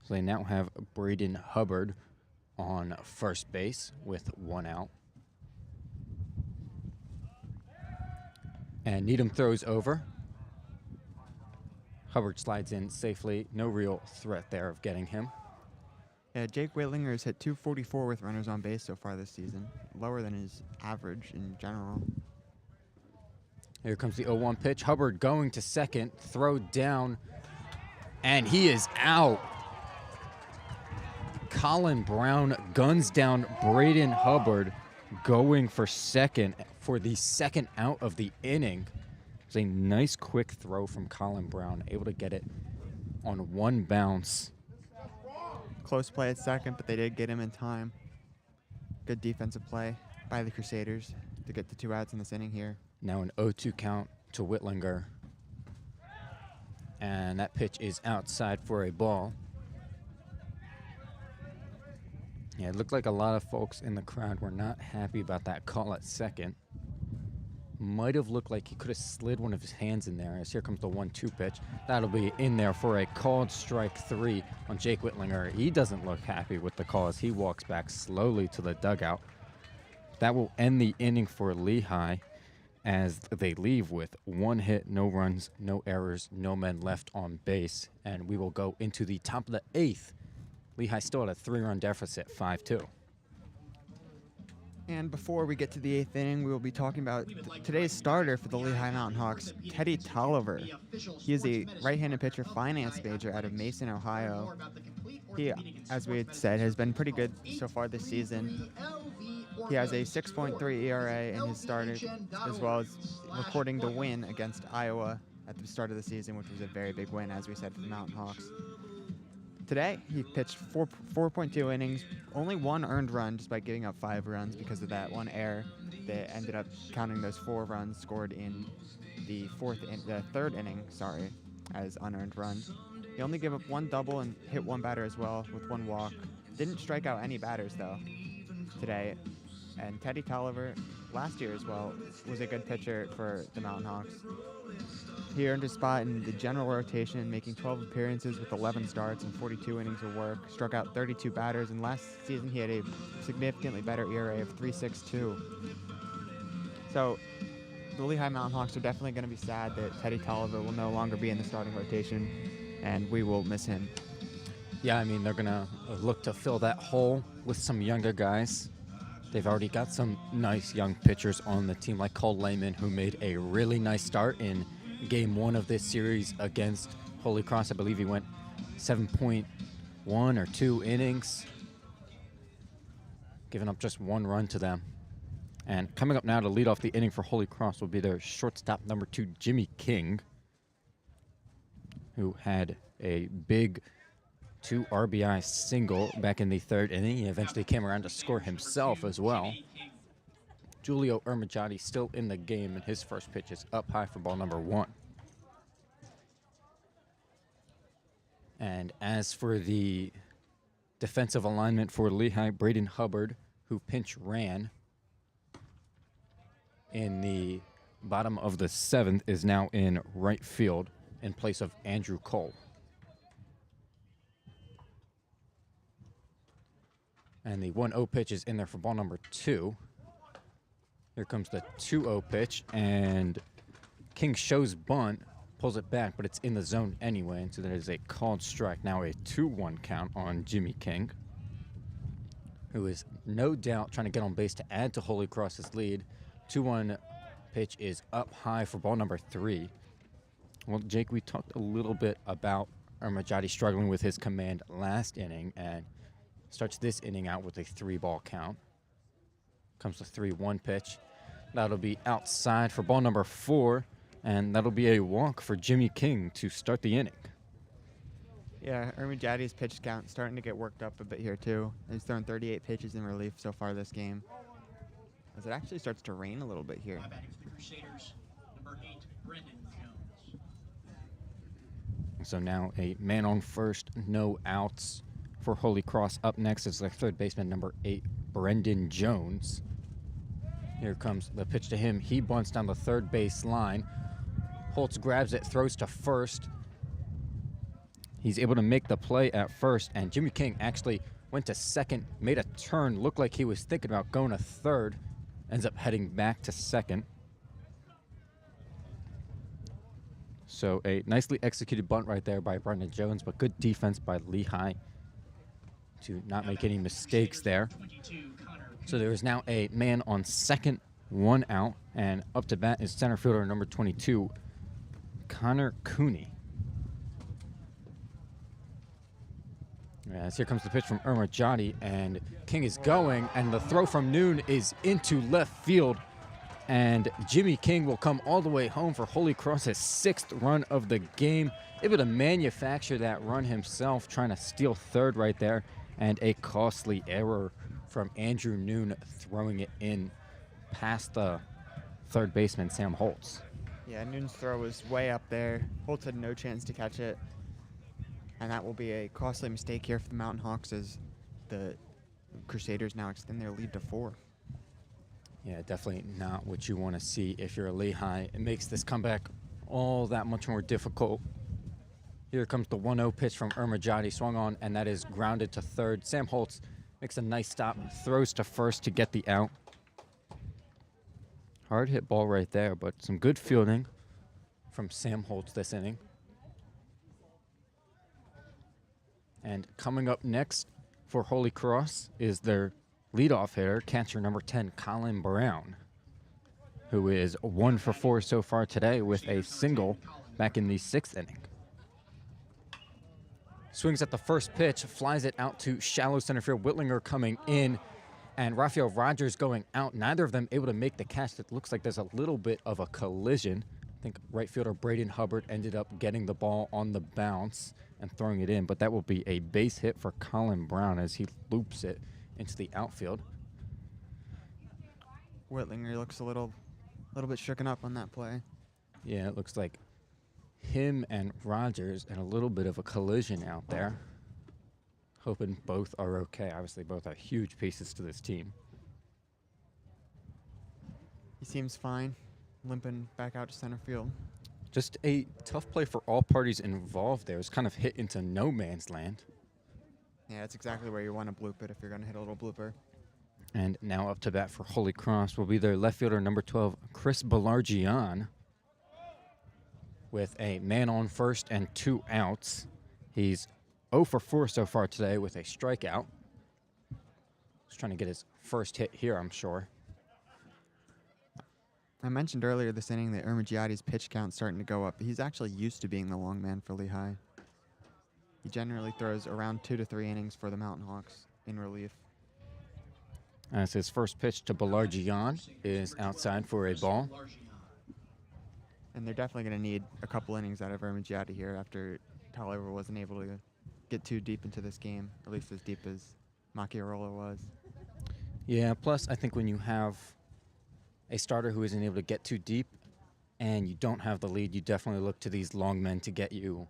So they now have Braden Hubbard on first base with 1 out. And Needham throws over. Hubbard slides in safely. No real threat there of getting him. Yeah, Jake Whitlinger has hit 244 with runners on base so far this season, lower than his average in general. Here comes the 0-1 pitch. Hubbard going to second, throw down, and he is out. Colin Brown guns down Braden Hubbard, going for second for the second out of the inning. It's a nice quick throw from Colin Brown, able to get it on 1 bounce. Close play at second, but they did get him in time. Good defensive play by the Crusaders to get the 2 outs in this inning here. Now an 0-2 count to Whitlinger. And that pitch is outside for a ball. Yeah, it looked like a lot of folks in the crowd were not happy about that call at second. Might have looked like he could have slid one of his hands in there as here comes the 1-2 pitch. That'll be in there for a called strike 3 on Jake Whitlinger. He doesn't look happy with the call as he walks back slowly to the dugout. That will end the inning for Lehigh as they leave with 1 hit, no runs, no errors, no men left on base. And we will go into the top of the 8th. Lehigh still at a 3-run deficit, 5-2. And before we get to the 8th inning, we will be talking about today's starter for the Lehigh Mountain Hawks, Teddy Tolliver. He is a right-handed pitcher finance major out of Mason, Ohio. He, as we had said, has been pretty good so far this season. He has a 6.3 ERA in his starter, as well as recording the win against Iowa at the start of the season, which was a very big win, as we said, for the Mountain Hawks. Today, he pitched 4.2 innings, only 1 earned run despite giving up 5 runs because of that 1 error that ended up counting those 4 runs scored in the third inning, as unearned runs. He only gave up one double and hit one batter as well with one walk. Didn't strike out any batters though today. And Teddy Tolliver, last year as well, was a good pitcher for the Mountain Hawks. He earned a spot in the general rotation, making 12 appearances with 11 starts and 42 innings of work. Struck out 32 batters, and last season he had a significantly better ERA of 3.62. So the Lehigh Mountain Hawks are definitely going to be sad that Teddy Tolliver will no longer be in the starting rotation, and we will miss him. Yeah, I mean, they're going to look to fill that hole with some younger guys. They've already got some nice young pitchers on the team, like Cole Lehman, who made a really nice start in Game 1 of this series against Holy Cross. I believe he went 7.1 or 2 innings, giving up just 1 run to them. And coming up now to lead off the inning for Holy Cross will be their shortstop, number 2, Jimmy King, who had a big 2 RBI single back in the 3rd inning. He eventually came around to score himself as well. Julio Ermajati still in the game, and his first pitch is up high for ball number 1. And as for the defensive alignment for Lehigh, Braden Hubbard, who pinch ran in the bottom of the 7th, is now in right field in place of Andrew Cole. And the 1-0 pitch is in there for ball number 2. Here comes the 2-0 pitch, and King shows bunt, pulls it back, but it's in the zone anyway, and so that is a called strike. Now a 2-1 count on Jimmy King, who is no doubt trying to get on base to add to Holy Cross's lead. 2-1 pitch is up high for ball number 3. Well, Jake, we talked a little bit about Ermajati struggling with his command last inning, and starts this inning out with a 3-ball count. Comes the 3-1 pitch. That'll be outside for ball number 4, and that'll be a walk for Jimmy King to start the inning. Yeah, Ermajati's pitch count starting to get worked up a bit here too. He's thrown 38 pitches in relief so far this game, as it actually starts to rain a little bit here. Batting for the Crusaders, number 8, Brendan Jones. So now a man on first, no outs for Holy Cross. Up next is their third baseman, number 8, Brendan Jones. Here comes the pitch to him. He bunts down the third base line. Holtz grabs it, throws to first. He's able to make the play at first, and Jimmy King actually went to second, made a turn, looked like he was thinking about going to third, ends up heading back to second. So a nicely executed bunt right there by Brendan Jones, but good defense by Lehigh to not make any mistakes there. So there is now a man on second, 1 out, and up to bat is center fielder number 22, Connor Cooney. Yes, here comes the pitch from Ermajati, and King is going, and the throw from Noon is into left field, and Jimmy King will come all the way home for Holy Cross's 6th run of the game, able to manufacture that run himself, trying to steal third right there, and a costly error from Andrew Noon throwing it in past the third baseman, Sam Holtz. Yeah, Noon's throw was way up there. Holtz had no chance to catch it. And that will be a costly mistake here for the Mountain Hawks as the Crusaders now extend their lead to 4. Yeah, definitely not what you want to see if you're a Lehigh. It makes this comeback all that much more difficult. Here comes the 1-0 pitch from Ermajati, swung on, and that is grounded to third. Sam Holtz makes a nice stop, throws to first to get the out. Hard hit ball right there, but some good fielding from Sam Holtz this inning. And coming up next for Holy Cross is their leadoff hitter, catcher number 10, Colin Brown, who is 1 for 4 so far today with a single back in the 6th inning. Swings at the first pitch, flies it out to shallow center field. Whitlinger coming in, and Rafael Rogers going out. Neither of them able to make the catch. It looks like there's a little bit of a collision. I think right fielder Braden Hubbard ended up getting the ball on the bounce and throwing it in, but that will be a base hit for Colin Brown as he loops it into the outfield. Whitlinger looks a little bit shooken up on that play. Yeah, it looks like him and Rogers in a little bit of a collision out there. Hoping both are okay. Obviously, both are huge pieces to this team. He seems fine, limping back out to center field. Just a tough play for all parties involved there. It's kind of hit into no man's land. Yeah, that's exactly where you want to bloop it if you're going to hit a little blooper. And now up to bat for Holy Cross will be their left fielder, number 12, Chris Belargian, with a man on first and 2 outs. He's 0 for 4 so far today with a strikeout. He's trying to get his first hit here, I'm sure. I mentioned earlier this inning that Ermigiati's pitch count's starting to go up. He's actually used to being the long man for Lehigh. He generally throws around 2 to 3 innings for the Mountain Hawks in relief. As his first pitch to Belargian is outside for a ball. And they're definitely going to need a couple innings out of Ermigiati here after Tolliver wasn't able to get too deep into this game, at least as deep as Macchiarola was. Yeah, plus I think when you have a starter who isn't able to get too deep and you don't have the lead, you definitely look to these long men to get you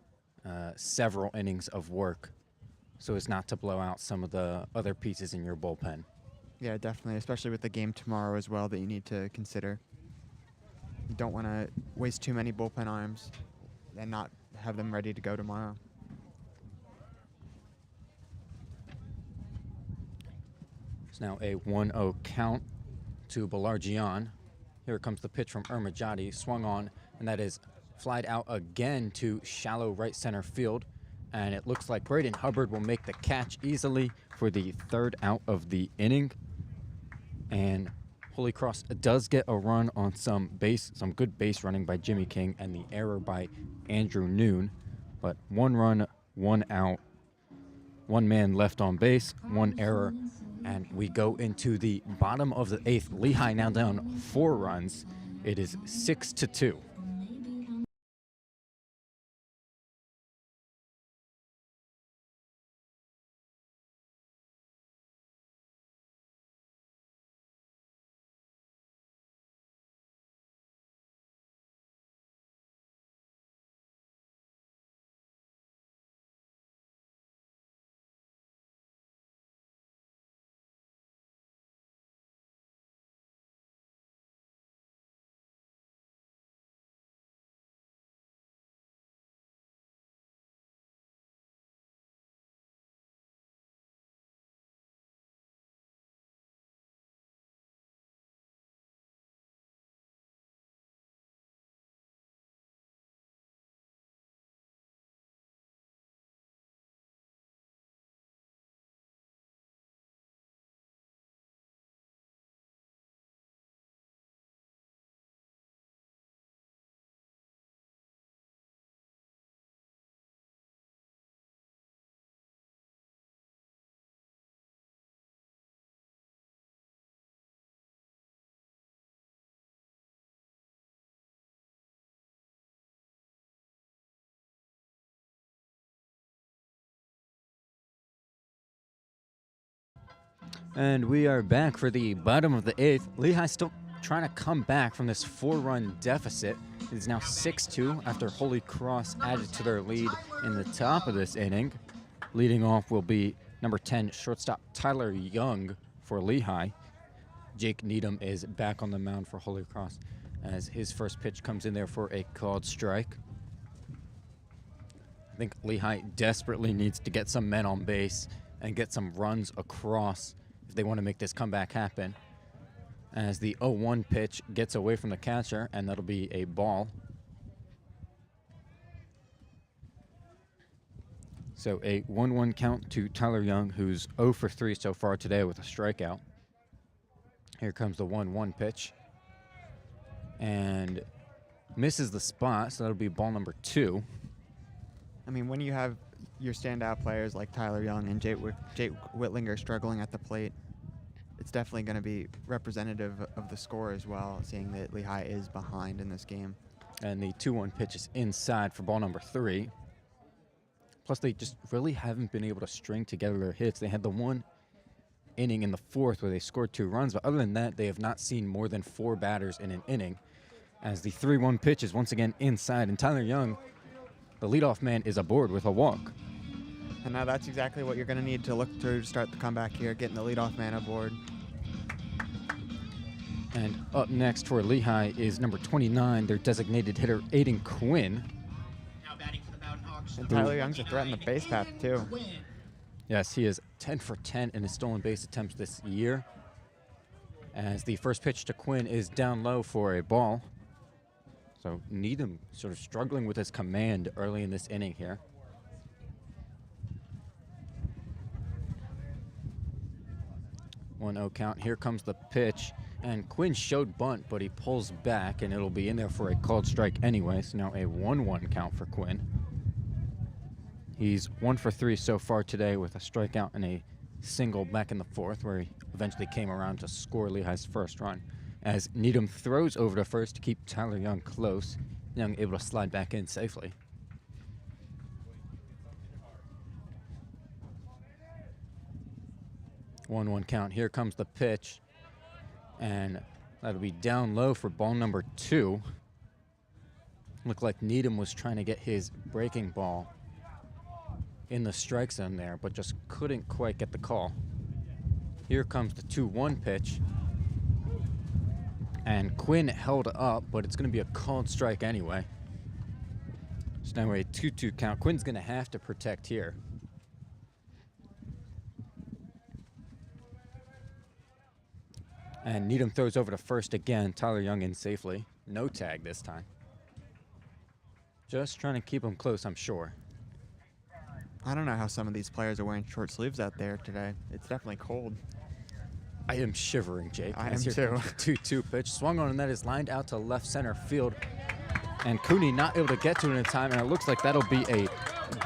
several innings of work so as not to blow out some of the other pieces in your bullpen. Yeah, definitely, especially with the game tomorrow as well that you need to consider. You don't want to waste too many bullpen arms and not have them ready to go tomorrow. It's now a 1-0 count to Belargian. Here comes the pitch from Ermigiati, swung on, and that is flied out again to shallow right center field. And it looks like Braden Hubbard will make the catch easily for the 3rd out of the inning. And Holy Cross does get a run on some good base running by Jimmy King and the error by Andrew Noon. But 1 run, 1 out, 1 man left on base, 1 error. And we go into the bottom of the 8th. Lehigh now down 4 runs. It is 6-2. And we are back for the bottom of the 8th. Lehigh still trying to come back from this 4-run deficit. It is now 6-2 after Holy Cross added to their lead in the top of this inning. Leading off will be number 10 shortstop Tyler Young for Lehigh. Jake Needham is back on the mound for Holy Cross as his first pitch comes in there for a called strike. I think Lehigh desperately needs to get some men on base and get some runs across if they want to make this comeback happen. As the 0-1 pitch gets away from the catcher, and that'll be a ball. So a 1-1 count to Tyler Young, who's 0 for 3 so far today with a strikeout. Here comes the 1-1 pitch. And misses the spot, so that'll be ball number 2. I mean, when you have your standout players like Tyler Young and Jake Whitlinger struggling at the plate, it's definitely going to be representative of the score as well, seeing that Lehigh is behind in this game. And the 2-1 pitch is inside for ball number 3. Plus, they just really haven't been able to string together their hits. They had the one inning in the 4th where they scored 2 runs, but other than that, they have not seen more than 4 batters in an inning. As the 3-1 pitch is once again inside, and Tyler Young, the leadoff man, is aboard with a walk. And now that's exactly what you're going to need to look to start the comeback here, getting the leadoff man aboard. And up next for Lehigh is number 29, their designated hitter, Aiden Quinn. Now batting for the Mountain Hawks. And Tyler Young's a threat in the base path, too. Yes, he is 10 for 10 in his stolen base attempts this year. As the first pitch to Quinn is down low for a ball. So Needham sort of struggling with his command early in this inning here. 1-0 count. Here comes the pitch. And Quinn showed bunt, but he pulls back, and it'll be in there for a called strike anyway. So now a 1-1 count for Quinn. He's 1 for 3 so far today with a strikeout and a single back in the fourth, where he eventually came around to score Lehigh's first run. As Needham throws over to first to keep Tyler Young close. Young able to slide back in safely. One count. Here comes the pitch. And that'll be down low for ball number 2. Looked like Needham was trying to get his breaking ball in the strike zone there, but just couldn't quite get the call. Here comes the 2-1 pitch. And Quinn held up, but it's going to be a called strike anyway. So now a 2-2 count. Quinn's going to have to protect here. And Needham throws over to first again. Tyler Young in safely. No tag this time. Just trying to keep him close, I'm sure. I don't know how some of these players are wearing short sleeves out there today. It's definitely cold. I am shivering, Jake. I am As here too. comes the 2-2 pitch. Swung on, and that is lined out to left center field. And Cooney not able to get to it in time, and it looks like that'll be a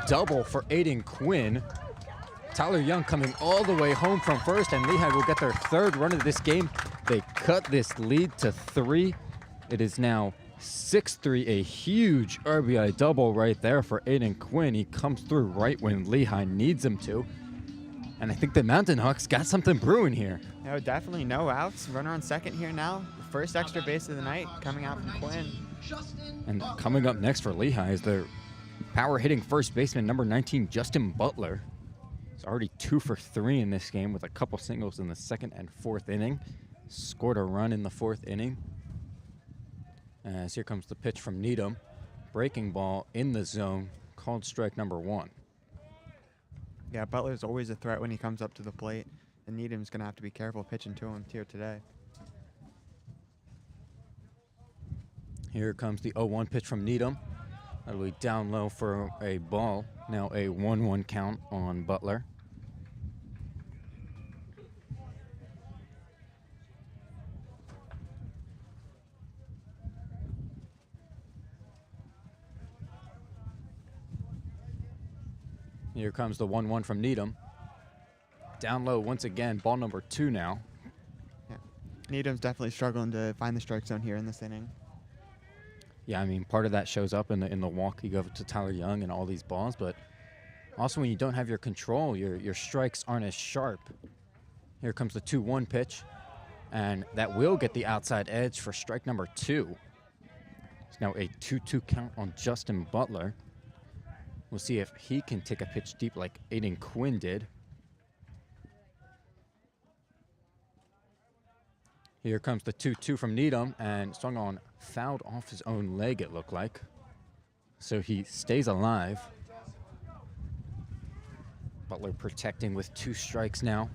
double for Aiden Quinn. Tyler Young coming all the way home from first, and Lehigh will get their third run of this game. They cut this lead to 3. It is now 6-3, a huge RBI double right there for Aiden Quinn. He comes through right when Lehigh needs him to. And I think the Mountain Hawks got something brewing here. No, definitely no outs. Runner on second here now. The first extra base of the night coming out from Quinn. And coming up next for Lehigh is their power hitting first baseman, number 19, Justin Butler. He's already 2 for 3 in this game with a couple singles in the second and fourth inning. Scored a run in the fourth inning. As here comes the pitch from Needham. Breaking ball in the zone, called strike number 1. Yeah, Butler's always a threat when he comes up to the plate, and Needham's going to have to be careful pitching to him here today. Here comes the 0-1 pitch from Needham. That'll be down low for a ball. Now a 1-1 count on Butler. Here comes the 1-1 from Needham. Down low once again, ball number 2 now. Yeah, Needham's definitely struggling to find the strike zone here in this inning. Yeah, I mean, part of that shows up in the walk you go to Tyler Young and all these balls, but also when you don't have your control, your strikes aren't as sharp. Here comes the 2-1 pitch, and that will get the outside edge for strike number 2. It's now a 2-2 count on Justin Butler. We'll see if he can take a pitch deep like Aiden Quinn did. Here comes the 2-2 from Needham, and swung on, fouled off his own leg, it looked like. So he stays alive. Butler protecting with 2 strikes now.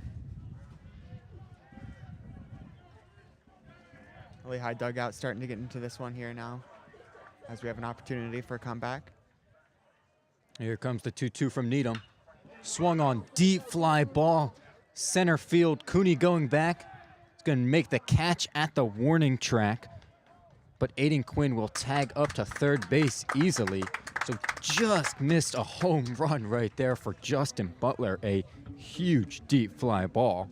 Lehigh dugout starting to get into this one here now, as we have an opportunity for a comeback. Here comes the 2-2 from Needham. Swung on, deep fly ball. Center field, Cooney going back. He's going to make the catch at the warning track. But Aiden Quinn will tag up to third base easily. So just missed a home run right there for Justin Butler. A huge deep fly ball.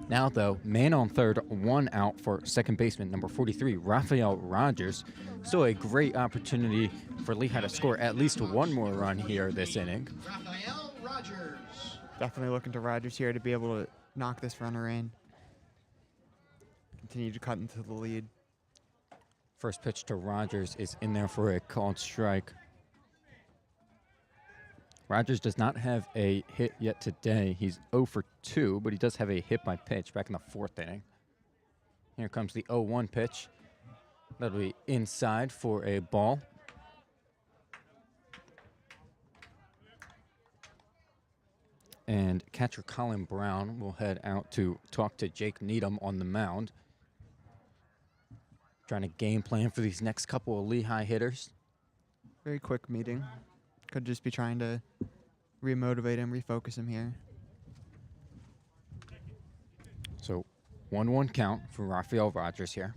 Now, though, man on third, 1 out for second baseman, number 43, Rafael Rogers. Still a great opportunity for Lehigh to score at least 1 more run here this inning. Rafael Rogers. Definitely looking to Rogers here to be able to knock this runner in. Continue to cut into the lead. First pitch to Rogers is in there for a called strike. Rogers does not have a hit yet today. He's 0 for 2, but he does have a hit by pitch back in the 4th inning. Here comes the 0-1 pitch. That'll be inside for a ball. And catcher Colin Brown will head out to talk to Jake Needham on the mound. Trying to game plan for these next couple of Lehigh hitters. Very quick meeting. Could just be trying to remotivate him, refocus him here. So 1-1 count for Rafael Rogers here.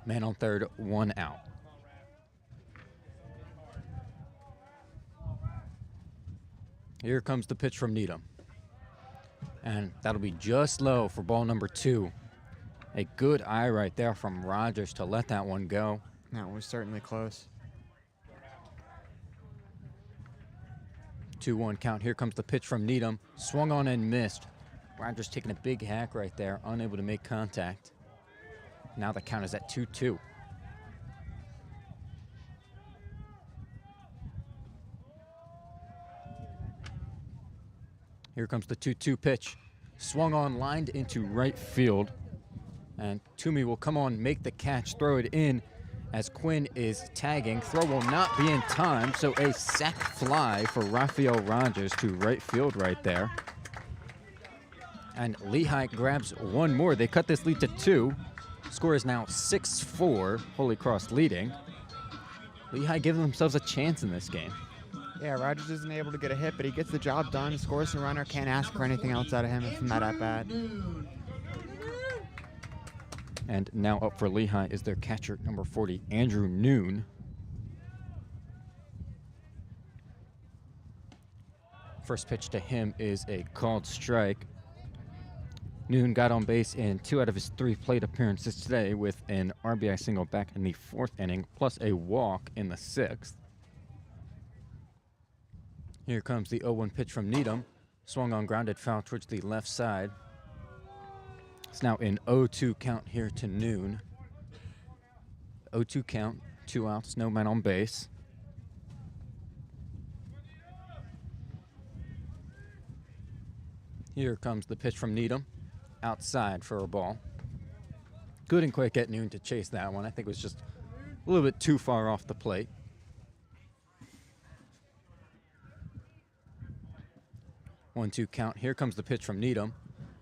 Man on third, 1 out. Here comes the pitch from Needham. And that'll be just low for ball number 2. A good eye right there from Rogers to let that one go. That was certainly close. 2-1 count. Here comes the pitch from Needham. Swung on and missed. Rogers taking a big hack right there, unable to make contact. Now the count is at 2-2. Here comes the 2-2 pitch. Swung on, lined into right field. And Toomey will come on, make the catch, throw it in as Quinn is tagging. Throw will not be in time, so a sac fly for Rafael Rogers to right field right there. And Lehigh grabs one more. They cut this lead to 2. Score is now 6-4, Holy Cross leading. Lehigh giving themselves a chance in this game. Yeah, Rogers isn't able to get a hit, but he gets the job done, scores the runner, can't ask for anything else out of him from that at-bat. And now up for Lehigh is their catcher, number 40, Andrew Noon. First pitch to him is a called strike. Noon got on base in 2 out of his 3 plate appearances today with an RBI single back in the 4th inning, plus a walk in the 6th. Here comes the 0-1 pitch from Needham. Swung on, grounded foul towards the left side. It's now an 0-2 count here to Noon. 0-2 count, 2 outs, no men on base. Here comes the pitch from Needham. Outside for a ball. Couldn't quite get Noon to chase that one. I think it was just a little bit too far off the plate. 1-2 count. Here comes the pitch from Needham.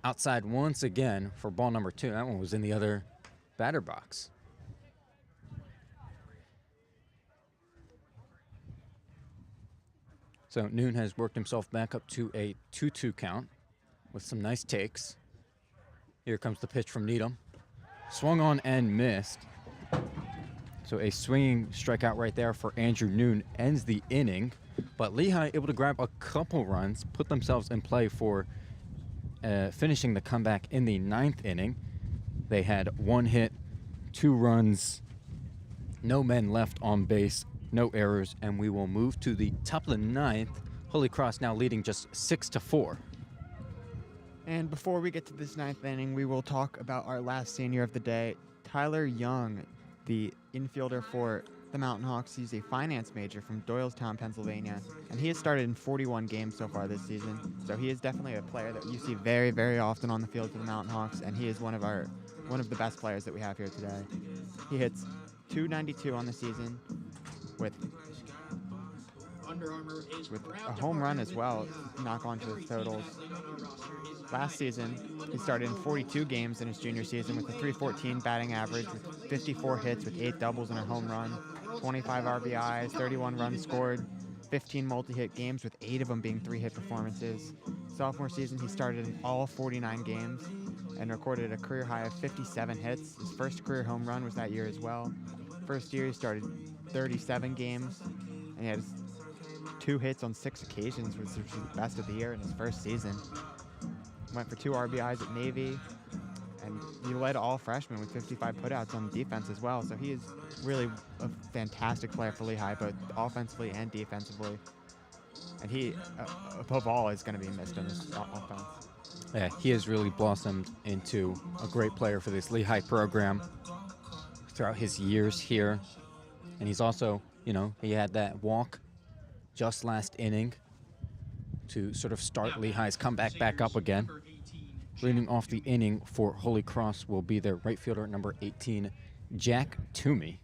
Outside once again for ball number 2. That one was in the other batter box. So Noon has worked himself back up to a 2-2 count with some nice takes. Here comes the pitch from Needham. Swung on and missed. So a swinging strikeout right there for Andrew Noon ends the inning. But Lehigh able to grab a couple runs, put themselves in play for finishing the comeback in the 9th inning. They had 1 hit, 2 runs, no men left on base, no errors, and we will move to the top of the 9th. Holy Cross now leading just 6-4. And before we get to this 9th inning, we will talk about our last senior of the day, Tyler Young, the infielder for the Mountain Hawks. He's a finance major from Doylestown, Pennsylvania, and he has started in 41 games so far this season. So he is definitely a player that you see very, very often on the field for the Mountain Hawks, and he is one of the best players that we have here today. He hits .292 on the season with a home run as well, knock on to his totals. Last season, he started in 42 games in his junior season with a .314 batting average, with 54 hits with 8 doubles and a home run, 25 RBIs, 31 runs scored, 15 multi-hit games with 8 of them being 3-hit performances. Sophomore season, he started in all 49 games and recorded a career high of 57 hits. His first career home run was that year as well. First year, he started 37 games, and he had 2 hits on 6 occasions, which was the best of the year in his first season. Went for 2 RBIs at Navy, and he led all freshmen with 55 putouts on defense as well. So he is really a fantastic player for Lehigh, both offensively and defensively. And he, above all, is going to be missed in this offense. Yeah, he has really blossomed into a great player for this Lehigh program. throughout his years here. And he's also, you know, he had that walk just last inning to sort of start Lehigh's comeback back up again. Leading off the inning for Holy Cross will be their right fielder, number 18, Jack Toomey.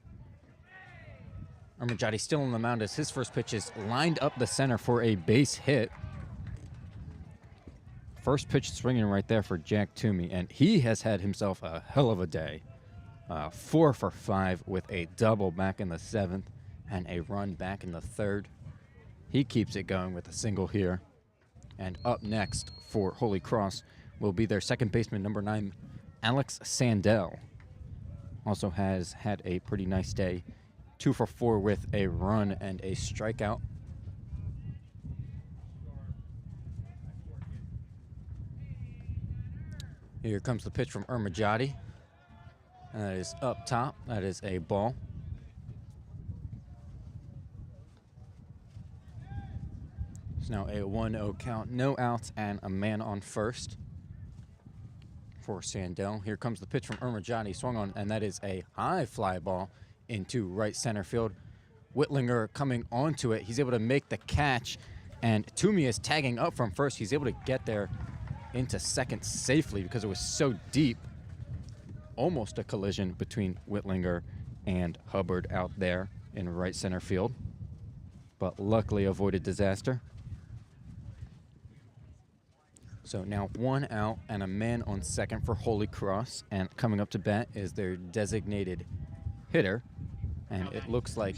Armajati still on the mound as his first pitch is lined up the center for a base hit. First pitch swinging right there for Jack Toomey, and he has had himself a hell of a day. 4 for 5 with a double back in the 7th and a run back in the 3rd. He keeps it going with a single here. And up next for Holy Cross will be their second baseman, number 9, Alex Sandell. Also has had a pretty nice day. 2 for 4 with a run and a strikeout. Here comes the pitch from Armajati. And that is up top. That is a ball. It's now a 1-0 count. No outs and a man on first for Sandell. Here comes the pitch from Armajati. Swung on, and that is a high fly ball into right center field. Whitlinger coming onto it. He's able to make the catch, and Toomey is tagging up from first. He's able to get there into second safely because it was so deep. Almost a collision between Whitlinger and Hubbard out there in right center field, but luckily avoided disaster. So now 1 out and a man on second for Holy Cross, and coming up to bat is their designated hitter, and it looks like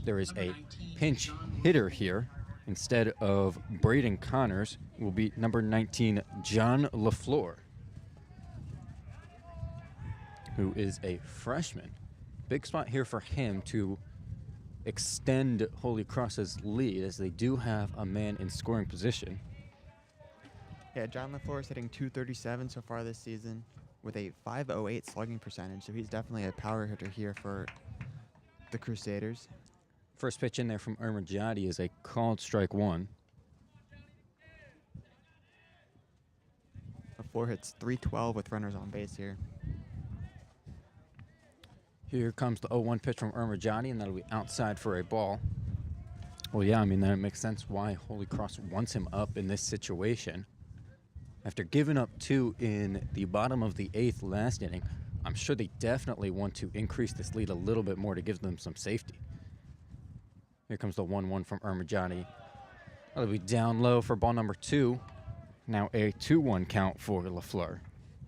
there is a pinch hitter here. Instead of Braden Connors will be number 19, John LaFleur, who is a freshman. Big spot here for him to extend Holy Cross's lead, as they do have a man in scoring position. Yeah, John LaFleur is hitting .237 so far this season with a .508 slugging percentage, so he's definitely a power hitter here for the Crusaders. First pitch in there from Armajati is a called strike 1. LaFleur hits .312 with runners on base here. Here comes the 0-1 pitch from Armajati, and that'll be outside for a ball. Well, yeah, I mean, that makes sense why Holy Cross wants him up in this situation. After giving up 2 in the bottom of the 8th last inning, I'm sure they definitely want to increase this lead a little bit more to give them some safety. Here comes the 1-1 from Armajati. That'll be down low for ball number 2. Now a 2-1 count for LaFleur.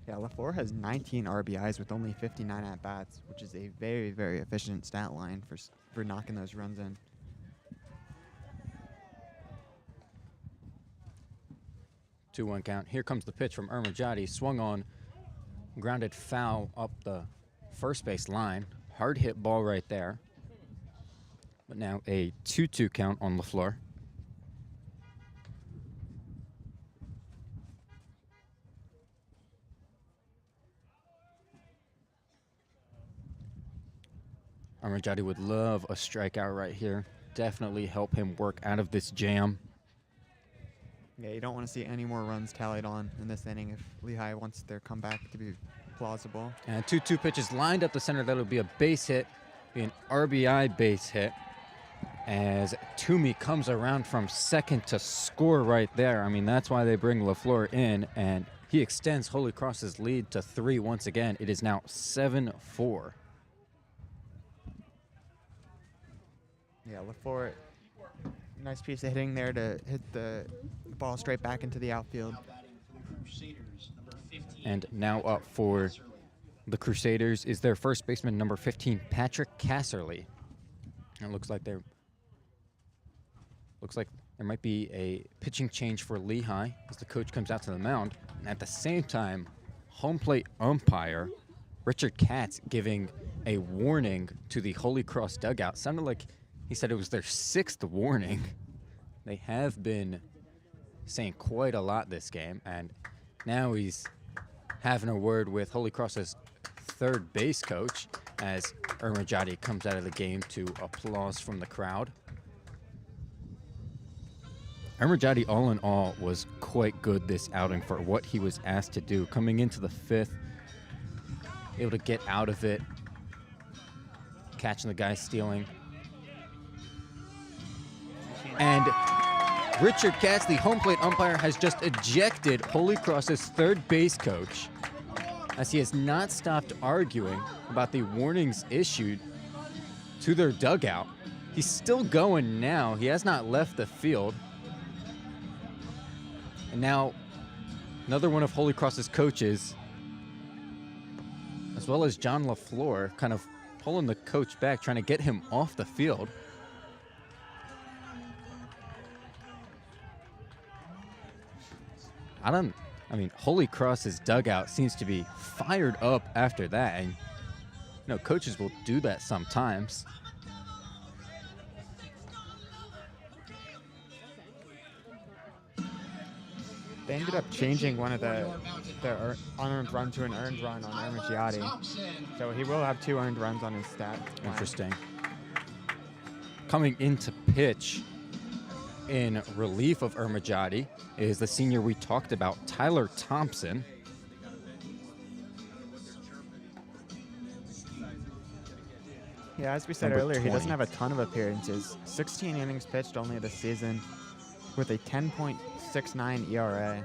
Yeah, LaFleur has 19 RBIs with only 59 at-bats, which is a very, very efficient stat line for knocking those runs in. 2-1 count. Here comes the pitch from Armajati. Swung on, grounded foul up the first base line. Hard hit ball right there. But now a 2-2 count on LaFleur. Armajati would love a strikeout right here. Definitely help him work out of this jam. Yeah, you don't want to see any more runs tallied on in this inning if Lehigh wants their comeback to be plausible. And 2-2 pitches lined up the center. That'll be a base hit, be an RBI base hit, as Toomey comes around from second to score right there. I mean, that's why they bring LaFleur in, and he extends Holy Cross's lead to 3 once again. It is now 7-4. Yeah, LaFleur, nice piece of hitting there to hit the ball straight back into the outfield. And now up for the Crusaders is their first baseman, number 15, Patrick Casserly. And it looks like there might be a pitching change for Lehigh as the coach comes out to the mound. And at the same time, home plate umpire Richard Katz giving a warning to the Holy Cross dugout. Sounded like he said it was their 6th warning. They have been saying quite a lot this game, and now he's having a word with Holy Cross's third base coach as Armajati comes out of the game to applause from the crowd. Armajati, all in all, was quite good this outing for what he was asked to do. Coming into the 5th, able to get out of it catching the guy stealing. And Richard Katz, the home plate umpire, has just ejected Holy Cross's third base coach, as he has not stopped arguing about the warnings issued to their dugout. He's still going now. He has not left the field. And now another one of Holy Cross's coaches, as well as John LaFleur, kind of pulling the coach back, trying to get him off the field. I mean, Holy Cross's dugout seems to be fired up after that. And, coaches will do that sometimes. They ended up changing one of the unearned run to an earned run on Ermagiotti. So he will have 2 earned runs on his stat line. Interesting. Coming into pitch in relief of Ermagiotti is the senior we talked about, Tyler Thompson. Yeah, as we said Number earlier, 20. he doesn't have a ton of appearances. 16 innings pitched only this season with a 10.69 ERA.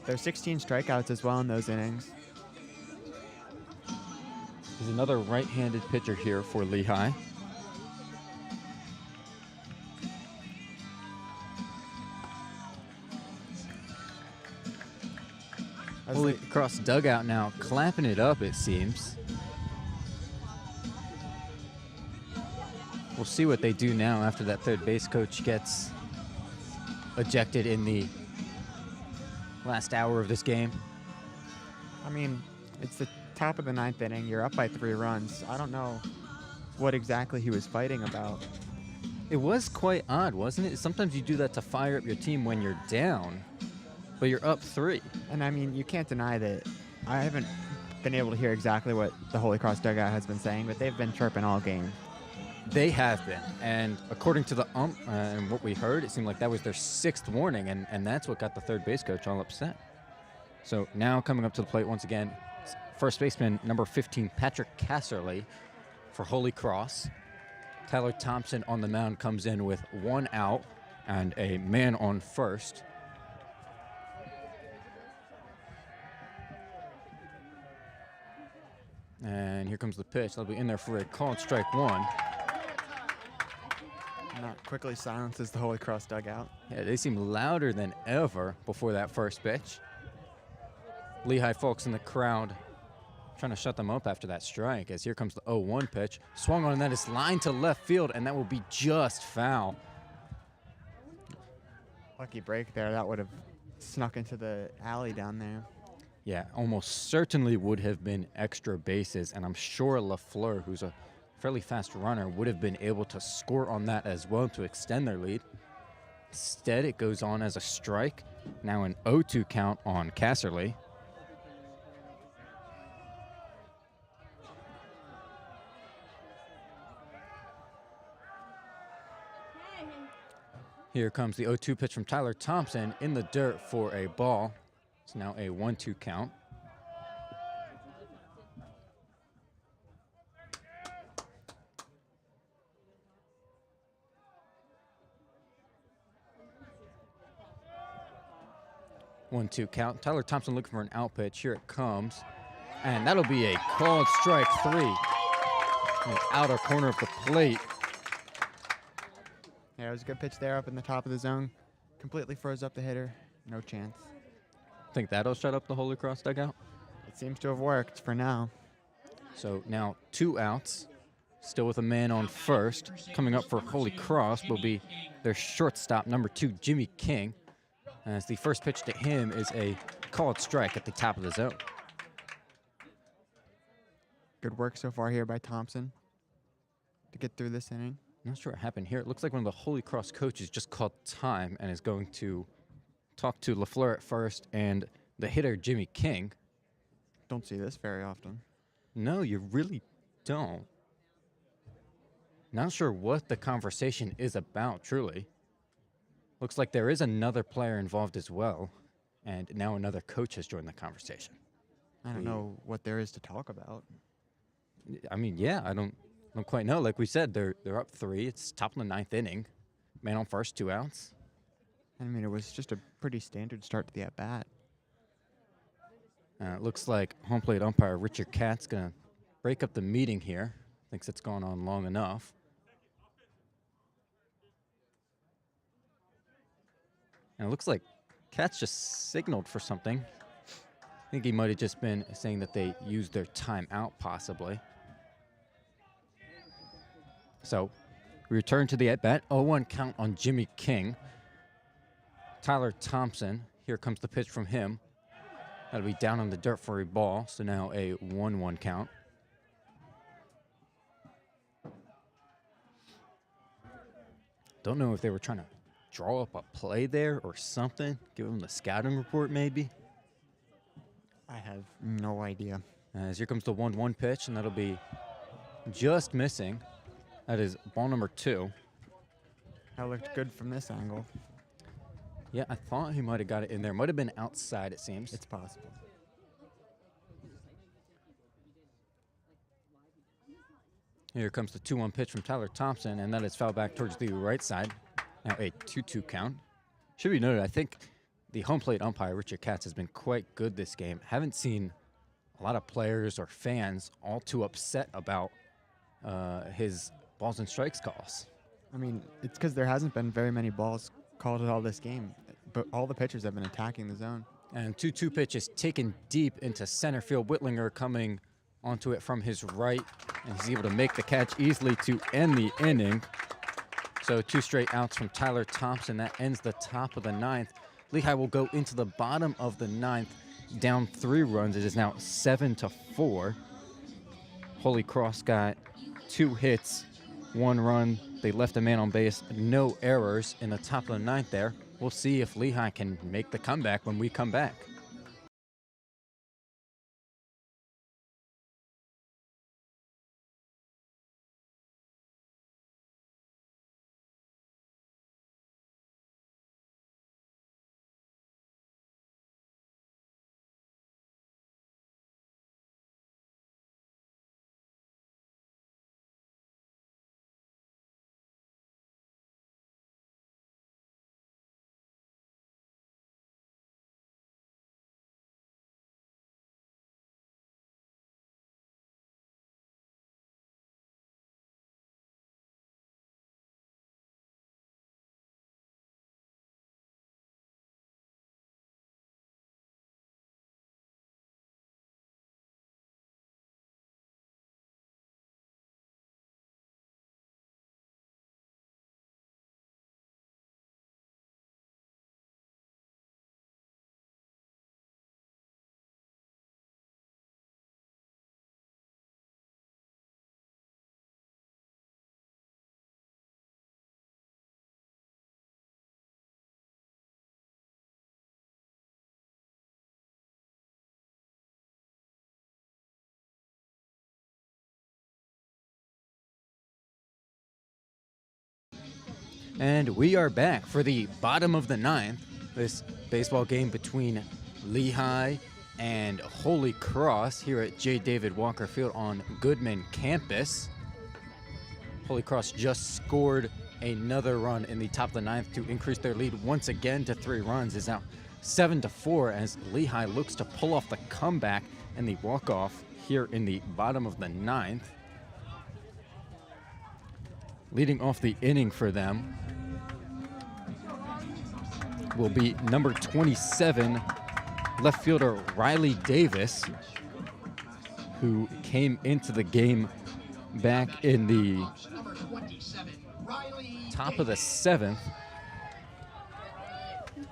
There are 16 strikeouts as well in those innings. There's another right-handed pitcher here for Lehigh. Holy Cross dugout now, clapping it up, it seems. We'll see what they do now after that third base coach gets ejected in the last hour of this game. I mean, it's the top of the 9th inning. You're up by 3 runs. I don't know what exactly he was fighting about. It was quite odd, wasn't it? Sometimes you do that to fire up your team when you're down, but you're up 3. And I mean, you can't deny that. I haven't been able to hear exactly what the Holy Cross dugout has been saying, but they've been chirping all game. They have been, and according to the ump and what we heard, it seemed like that was their 6th warning, and that's what got the third base coach all upset. So now coming up to the plate once again, first baseman number 15, Patrick Casserly for Holy Cross. Tyler Thompson on the mound comes in with 1 out and a man on first. And here comes the pitch. They'll be in there for a called strike 1. Not quickly silences the Holy Cross dugout. Yeah, they seem louder than ever before that first pitch. Lehigh folks in the crowd trying to shut them up after that strike, as here comes the 0-1 pitch. Swung on, and that is lined to left field, and that will be just foul. Lucky break there. That would have snuck into the alley down there. Yeah, almost certainly would have been extra bases, and I'm sure LaFleur, who's a fairly fast runner, would have been able to score on that as well to extend their lead. Instead, it goes on as a strike. Now an 0-2 count on Casserly. Here comes the 0-2 pitch from Tyler Thompson in the dirt for a ball. It's now a 1-2 count. One-two count. Tyler Thompson looking for an out pitch. Here it comes. And that'll be a called strike 3. In the outer corner of the plate. Yeah, it was a good pitch there up in the top of the zone. Completely froze up the hitter. No chance. Think that'll shut up the Holy Cross dugout? It seems to have worked for now. So now 2 outs. Still with a man on first. Coming up for Holy Cross will be their shortstop, number 2, Jimmy King. As the first pitch to him is a called strike at the top of the zone. Good work so far here by Thompson to get through this inning. Not sure what happened here. It looks like one of the Holy Cross coaches just called time and is going to talk to LaFleur at first and the hitter, Jimmy King. Don't see this very often. No, you really don't. Not sure what the conversation is about, truly. Looks like there is another player involved as well, and now another coach has joined the conversation. I don't know what there is to talk about. I mean, yeah, I don't quite know. Like we said, they're up 3. It's top of the 9th inning. Man on first, 2 outs. I mean, it was just a pretty standard start to the at-bat. It looks like home plate umpire Richard Katz going to break up the meeting here. Thinks it's gone on long enough. And it looks like Katz just signaled for something. I think he might have just been saying that they used their timeout, possibly. So we return to the at-bat. 0-1 count on Jimmy King. Tyler Thompson, here comes the pitch from him. That'll be down on the dirt for a ball, so now a 1-1 count. Don't know if they were trying to draw up a play there or something. Give him the scouting report, maybe. I have no idea. As here comes the 1-1 pitch, and that'll be just missing. That is ball number 2. That looked good from this angle. Yeah, I thought he might have got it in there. Might have been outside, it seems. It's possible. Here comes the 2-1 pitch from Tyler Thompson, and that is fouled back towards the right side. Now a 2-2 count. Should be noted, I think the home plate umpire, Richard Katz, has been quite good this game. Haven't seen a lot of players or fans all too upset about his balls and strikes calls. I mean, it's because there hasn't been very many balls called at all this game, but all the pitchers have been attacking the zone. And 2-2 pitch is taken deep into center field. Whitlinger coming onto it from his right, and he's able to make the catch easily to end the inning. So 2 straight outs from Tyler Thompson. That ends the top of the 9th. Lehigh will go into the bottom of the 9th, down 3 runs. It is now 7-4. Holy Cross got 2 hits, 1 run. They left a man on base, no errors in the top of the 9th there. We'll see if Lehigh can make the comeback when we come back. And we are back for the bottom of the 9th. This baseball game between Lehigh and Holy Cross here at J. David Walker Field on Goodman campus. Holy Cross just scored another run in the top of the 9th to increase their lead once again to 3 runs. It's now 7-4 as Lehigh looks to pull off the comeback and the walk-off here in the bottom of the 9th. Leading off the inning for them will be number 27, left fielder Riley Davis, who came into the game back in the top of the 7th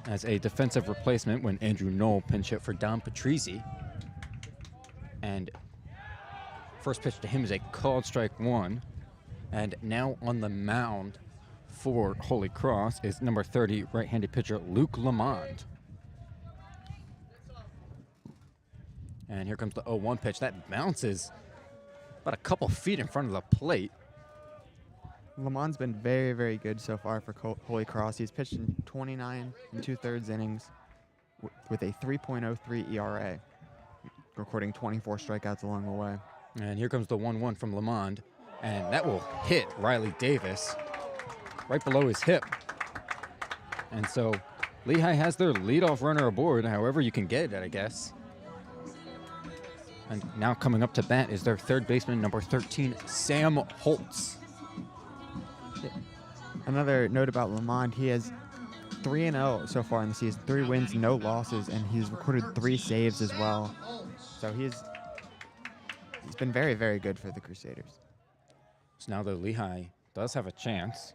as a defensive replacement when Andrew Knoll pinch hit for Don Patrizzi. And first pitch to him is a called strike 1. And now on the mound for Holy Cross is number 30 right-handed pitcher Luke Lamond. And here comes the 0-1 pitch. That bounces about a couple feet in front of the plate. Lamond's been very, very good so far for Holy Cross. He's pitched in 29 and 2/3 innings with a 3.03 ERA, recording 24 strikeouts along the way. And here comes the 1-1 from Lamond. And that will hit Riley Davis right below his hip. And so Lehigh has their leadoff runner aboard, however you can get it, I guess. And now coming up to bat is their third baseman, number 13, Sam Holtz. Another note about Lamond, he has 3-0 so far in the season, 3 wins, no losses, and he's recorded 3 saves as well. So he's been very, very good for the Crusaders. So now the Lehigh does have a chance.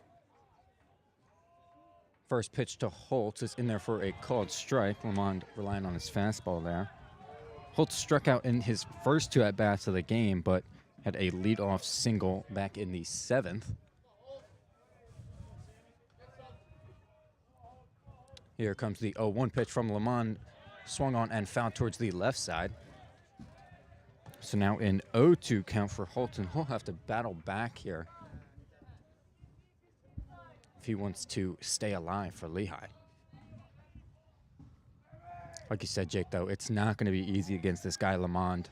First pitch to Holtz is in there for a called strike. Lamond relying on his fastball there. Holtz struck out in his first 2 at-bats of the game, but had a leadoff single back in the 7th. Here comes the 0-1 pitch from Lamond. Swung on and fouled towards the left side. So now an 0-2 count for Holtz, and he'll have to battle back here if he wants to stay alive for Lehigh. Like you said, Jake, though, it's not going to be easy against this guy, Lamond.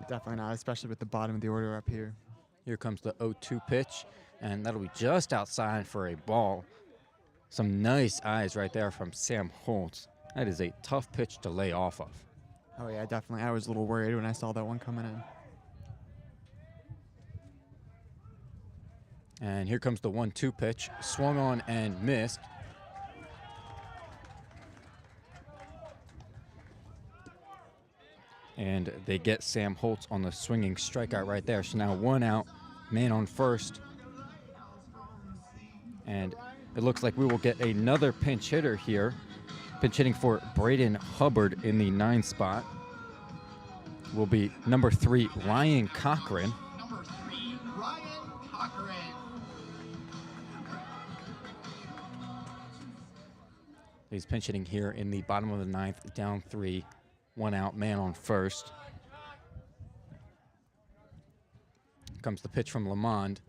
Definitely not, especially with the bottom of the order up here. Here comes the 0-2 pitch, and that'll be just outside for a ball. Some nice eyes right there from Sam Holtz. That is a tough pitch to lay off of. Oh, yeah, definitely. I was a little worried when I saw that one coming in. And here comes the 1-2 pitch. Swung on and missed. And they get Sam Holtz on the swinging strikeout right there. So now 1 out, man on first. And it looks like we will get another pinch hitter here. Pinch hitting for Braden Hubbard in the 9 spot will be number 3, Ryan Cochran. Number 3, Ryan Cochran. He's pinch hitting here in the bottom of the 9th, down 3, 1 out, man on first. Comes the pitch from Lamond.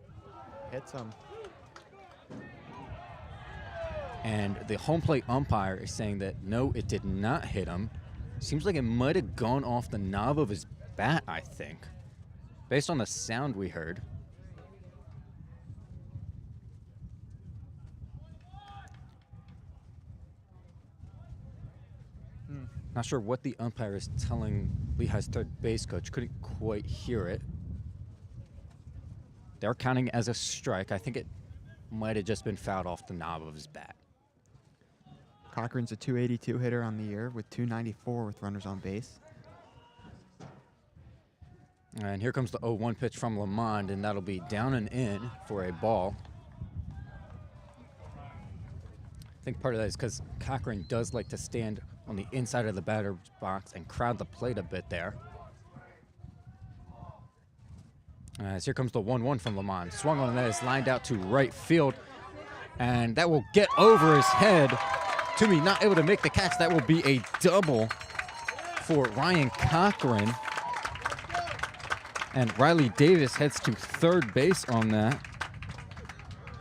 Hits him. And the home plate umpire is saying that no, it did not hit him. Seems like it might have gone off the knob of his bat, I think, based on the sound we heard. Not sure what the umpire is telling Lehigh's third base coach. Couldn't quite hear it. They're counting as a strike. I think it might have just been fouled off the knob of his bat. Cochran's a .282 hitter on the year with .294 with runners on base. And here comes the 0-1 pitch from Lamond, and that'll be down and in for a ball. I think part of that is because Cochran does like to stand on the inside of the batter's box and crowd the plate a bit there. As here comes the 1-1 from Lamond. Swung on, that is lined out to right field, and that will get over his head. Toomey not able to make the catch. That will be a double for Ryan Cochran. And Riley Davis heads to third base on that.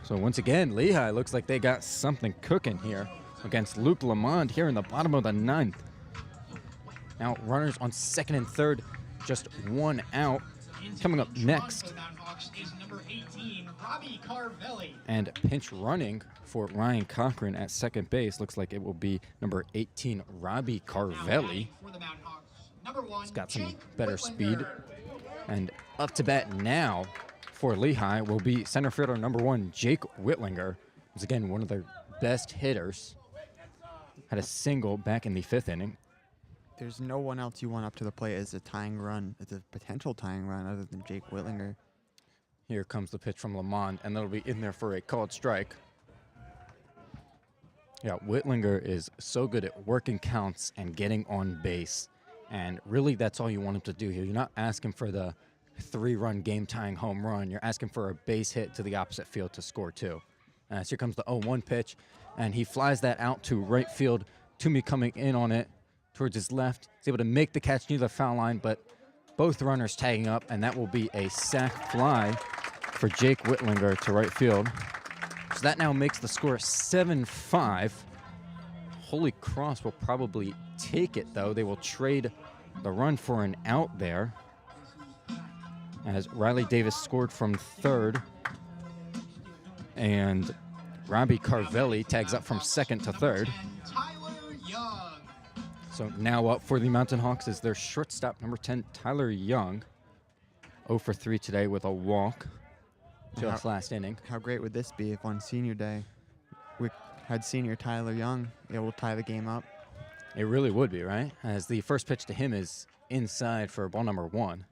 So once again, Lehigh looks like they got something cooking here against Luke Lamond here in the bottom of the 9th. Now runners on second and third, just 1 out. Coming up next, Is number 18, Robbie Carvelli. and pinch running for Ryan Cochran at second base. Looks like it will be number 18, Robbie Carvelli. For the Mountain Hawks, number 1, He's got some Jake better Whitlinger. speed. And up to bat now for Lehigh will be center fielder number 1, Jake Whitlinger. Who's again one of their best hitters. Had a single back in the 5th inning. There's no one else you want up to the plate as a tying run, as a potential tying run, other than Jake Whitlinger. Here comes the pitch from Lamond, and that'll be in there for a called strike. Yeah, Whitlinger is so good at working counts and getting on base. And really, that's all you want him to do here. You're not asking for the 3-run game-tying home run. You're asking for a base hit to the opposite field to score 2. So here comes the 0-1 pitch, and he flies that out to right field. Toomey coming in on it towards his left. He's able to make the catch near the foul line, but both runners tagging up, and that will be a sac fly for Jake Whitlinger to right field. So that now makes the score 7-5. Holy Cross will probably take it, though. They will trade the run for an out there as Riley Davis scored from third, and Robbie Carvelli tags up from second to third. Tyler Young. So now up for the Mountain Hawks is their shortstop, number 10, Tyler Young. 0 for 3 today with a walk just last inning. How great would this be if on senior day we had senior Tyler Young able to tie the game up? It really would be, right? As the first pitch to him is inside for ball number 1.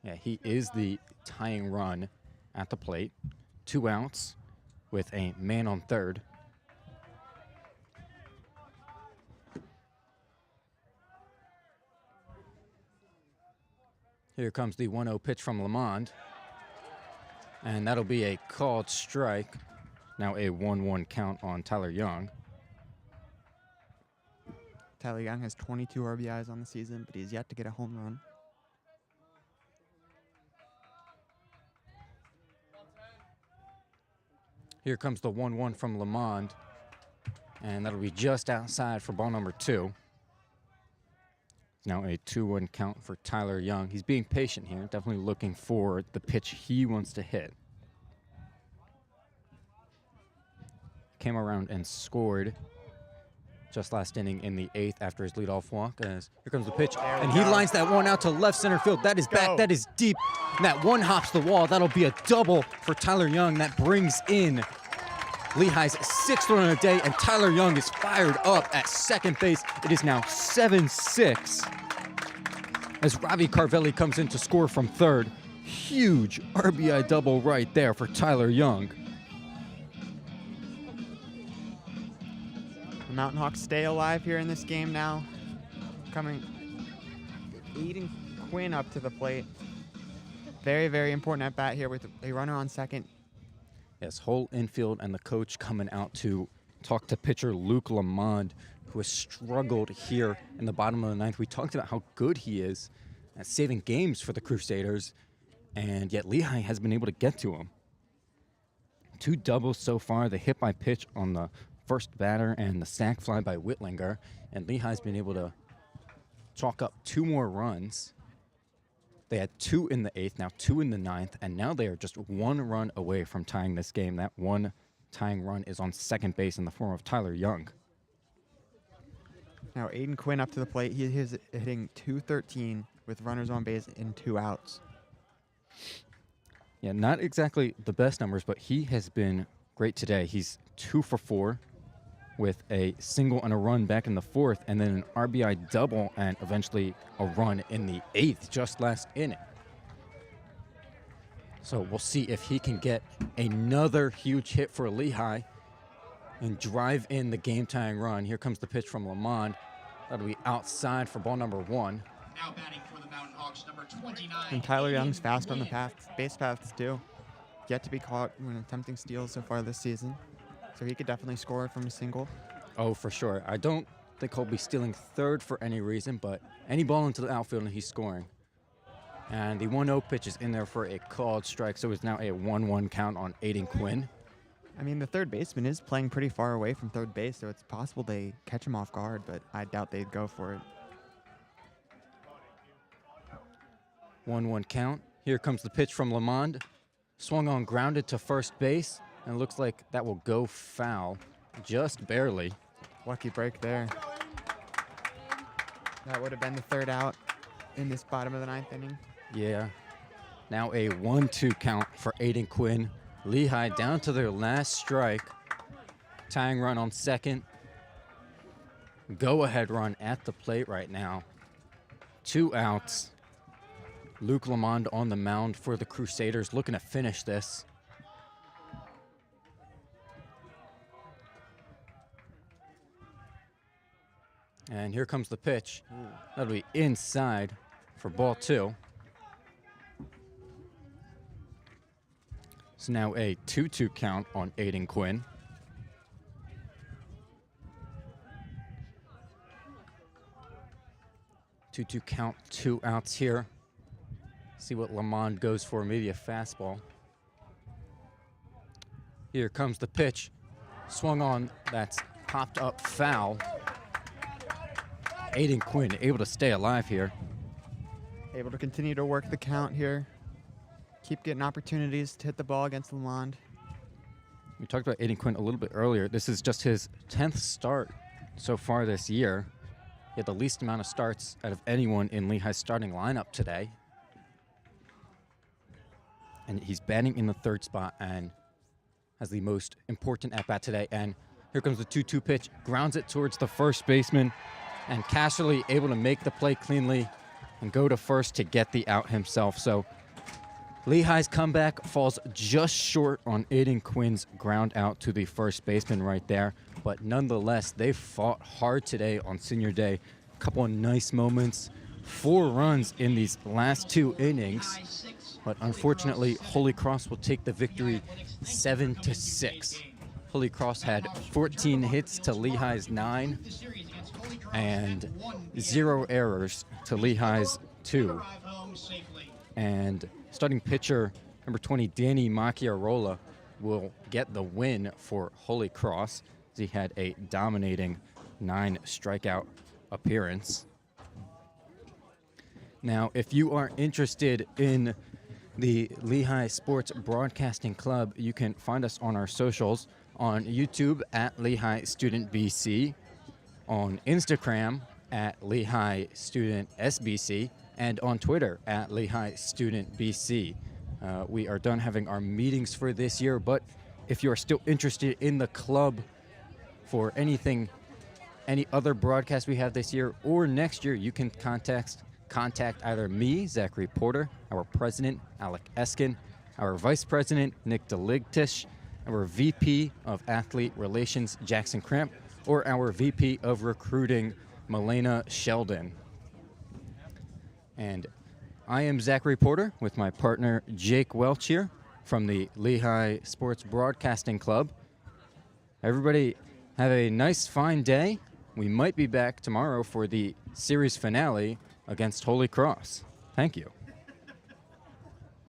Yeah, he is the tying run at the plate. 2 outs with a man on third. Here comes the 1-0 pitch from Lamond. And that'll be a called strike. Now a 1-1 count on Tyler Young. Tyler Young has 22 RBIs on the season, but he's yet to get a home run. Here comes the 1-1 from Lamond. And that'll be just outside for ball number 2. Now a 2-1 count for Tyler Young. He's being patient here, definitely looking for the pitch he wants to hit. Came around and scored just last inning in the 8th after his leadoff walk. As here comes the pitch, and he lines that one out to left center field. That is back, that is deep. And that one hops the wall. That'll be a double for Tyler Young. That brings in Lehigh's 6th run of the day, and Tyler Young is fired up at second base. It is now 7-6 as Robbie Carvelli comes in to score from third. Huge RBI double right there for Tyler Young. The Mountain Hawks stay alive here in this game now. Coming, Aiden Quinn up to the plate. Very, very important at bat here with a runner on second. Yes, whole infield and the coach coming out to talk to pitcher Luke Lamond, who has struggled here in the bottom of the 9th. We talked about how good he is at saving games for the Crusaders, and yet Lehigh has been able to get to him. 2 doubles so far, the hit by pitch on the first batter and the sac fly by Whitlinger, and Lehigh's been able to chalk up 2 more runs. They had 2 in the 8th, now 2 in the 9th, and now they are just 1 run away from tying this game. That one tying run is on second base in the form of Tyler Young. Now Aiden Quinn up to the plate. He is hitting .213 with runners on base and 2 outs. Yeah, not exactly the best numbers, but he has been great today. He's 2 for 4 with a single and a run back in the 4th, and then an RBI double and eventually a run in the 8th just last inning. So we'll see if he can get another huge hit for Lehigh and drive in the game-tying run. Here comes the pitch from Lamond. That'll be outside for ball number 1. Now batting for the Mountain Hawks, number 29. And Tyler Young's fast on the base paths too. Yet to be caught when attempting steals so far this season. So he could definitely score from a single. Oh, for sure. I don't think he'll be stealing third for any reason, but any ball into the outfield and he's scoring. And the 1-0 pitch is in there for a called strike, so it's now a 1-1 count on Aiden Quinn. I mean, the third baseman is playing pretty far away from third base, so it's possible they catch him off guard, but I doubt they'd go for it. 1-1 count. Here comes the pitch from Lamond. Swung on, grounded to first base, and it looks like that will go foul, just barely. Lucky break there. That would have been the 3rd out in this bottom of the 9th inning. Yeah. Now a 1-2 count for Aiden Quinn. Lehigh down to their last strike. Tying run on second. Go-ahead run at the plate right now. 2 outs. Luke Lamond on the mound for the Crusaders, looking to finish this. And here comes the pitch. That'll be inside for ball 2. So now a 2-2 count on Aiden Quinn. Two count, 2 outs here. See what Lamond goes for, maybe a fastball. Here comes the pitch. Swung on, that's popped up foul. Aiden Quinn able to stay alive here. Able to continue to work the count here. Keep getting opportunities to hit the ball against Lalonde. We talked about Aiden Quinn a little bit earlier. This is just his 10th start so far this year. He had the least amount of starts out of anyone in Lehigh's starting lineup today. And he's batting in the third spot and has the most important at-bat today. And here comes the 2-2 pitch, grounds it towards the first baseman, and Casserly able to make the play cleanly and go to first to get the out himself. So Lehigh's comeback falls just short on Aiden Quinn's ground out to the first baseman right there. But nonetheless, they fought hard today on senior day. A couple of nice moments, 4 runs in these last 2 innings. But unfortunately, Holy Cross will take the victory 7-6. Holy Cross had 14 hits to Lehigh's 9 and 0 errors to Lehigh's 2. And starting pitcher number 20, Danny Macchiarola, will get the win for Holy Cross, as he had a dominating 9 strikeout appearance. Now, if you are interested in the Lehigh Sports Broadcasting Club, you can find us on our socials on YouTube at Lehigh Student BC, on Instagram at Lehigh Student SBC, and on Twitter at Lehigh Student BC. We are done having our meetings for this year, but if you are still interested in the club for anything, any other broadcast we have this year or next year, you can contact either me, Zachary Porter, our president, Alec Eskin, our vice president, Nick DeLigtish, our VP of Athlete Relations, Jackson Cramp, or our VP of Recruiting, Milena Sheldon. And I am Zachary Porter with my partner, Jake Welch here from the Lehigh Sports Broadcasting Club. Everybody have a nice, fine day. We might be back tomorrow for the series finale against Holy Cross. Thank you.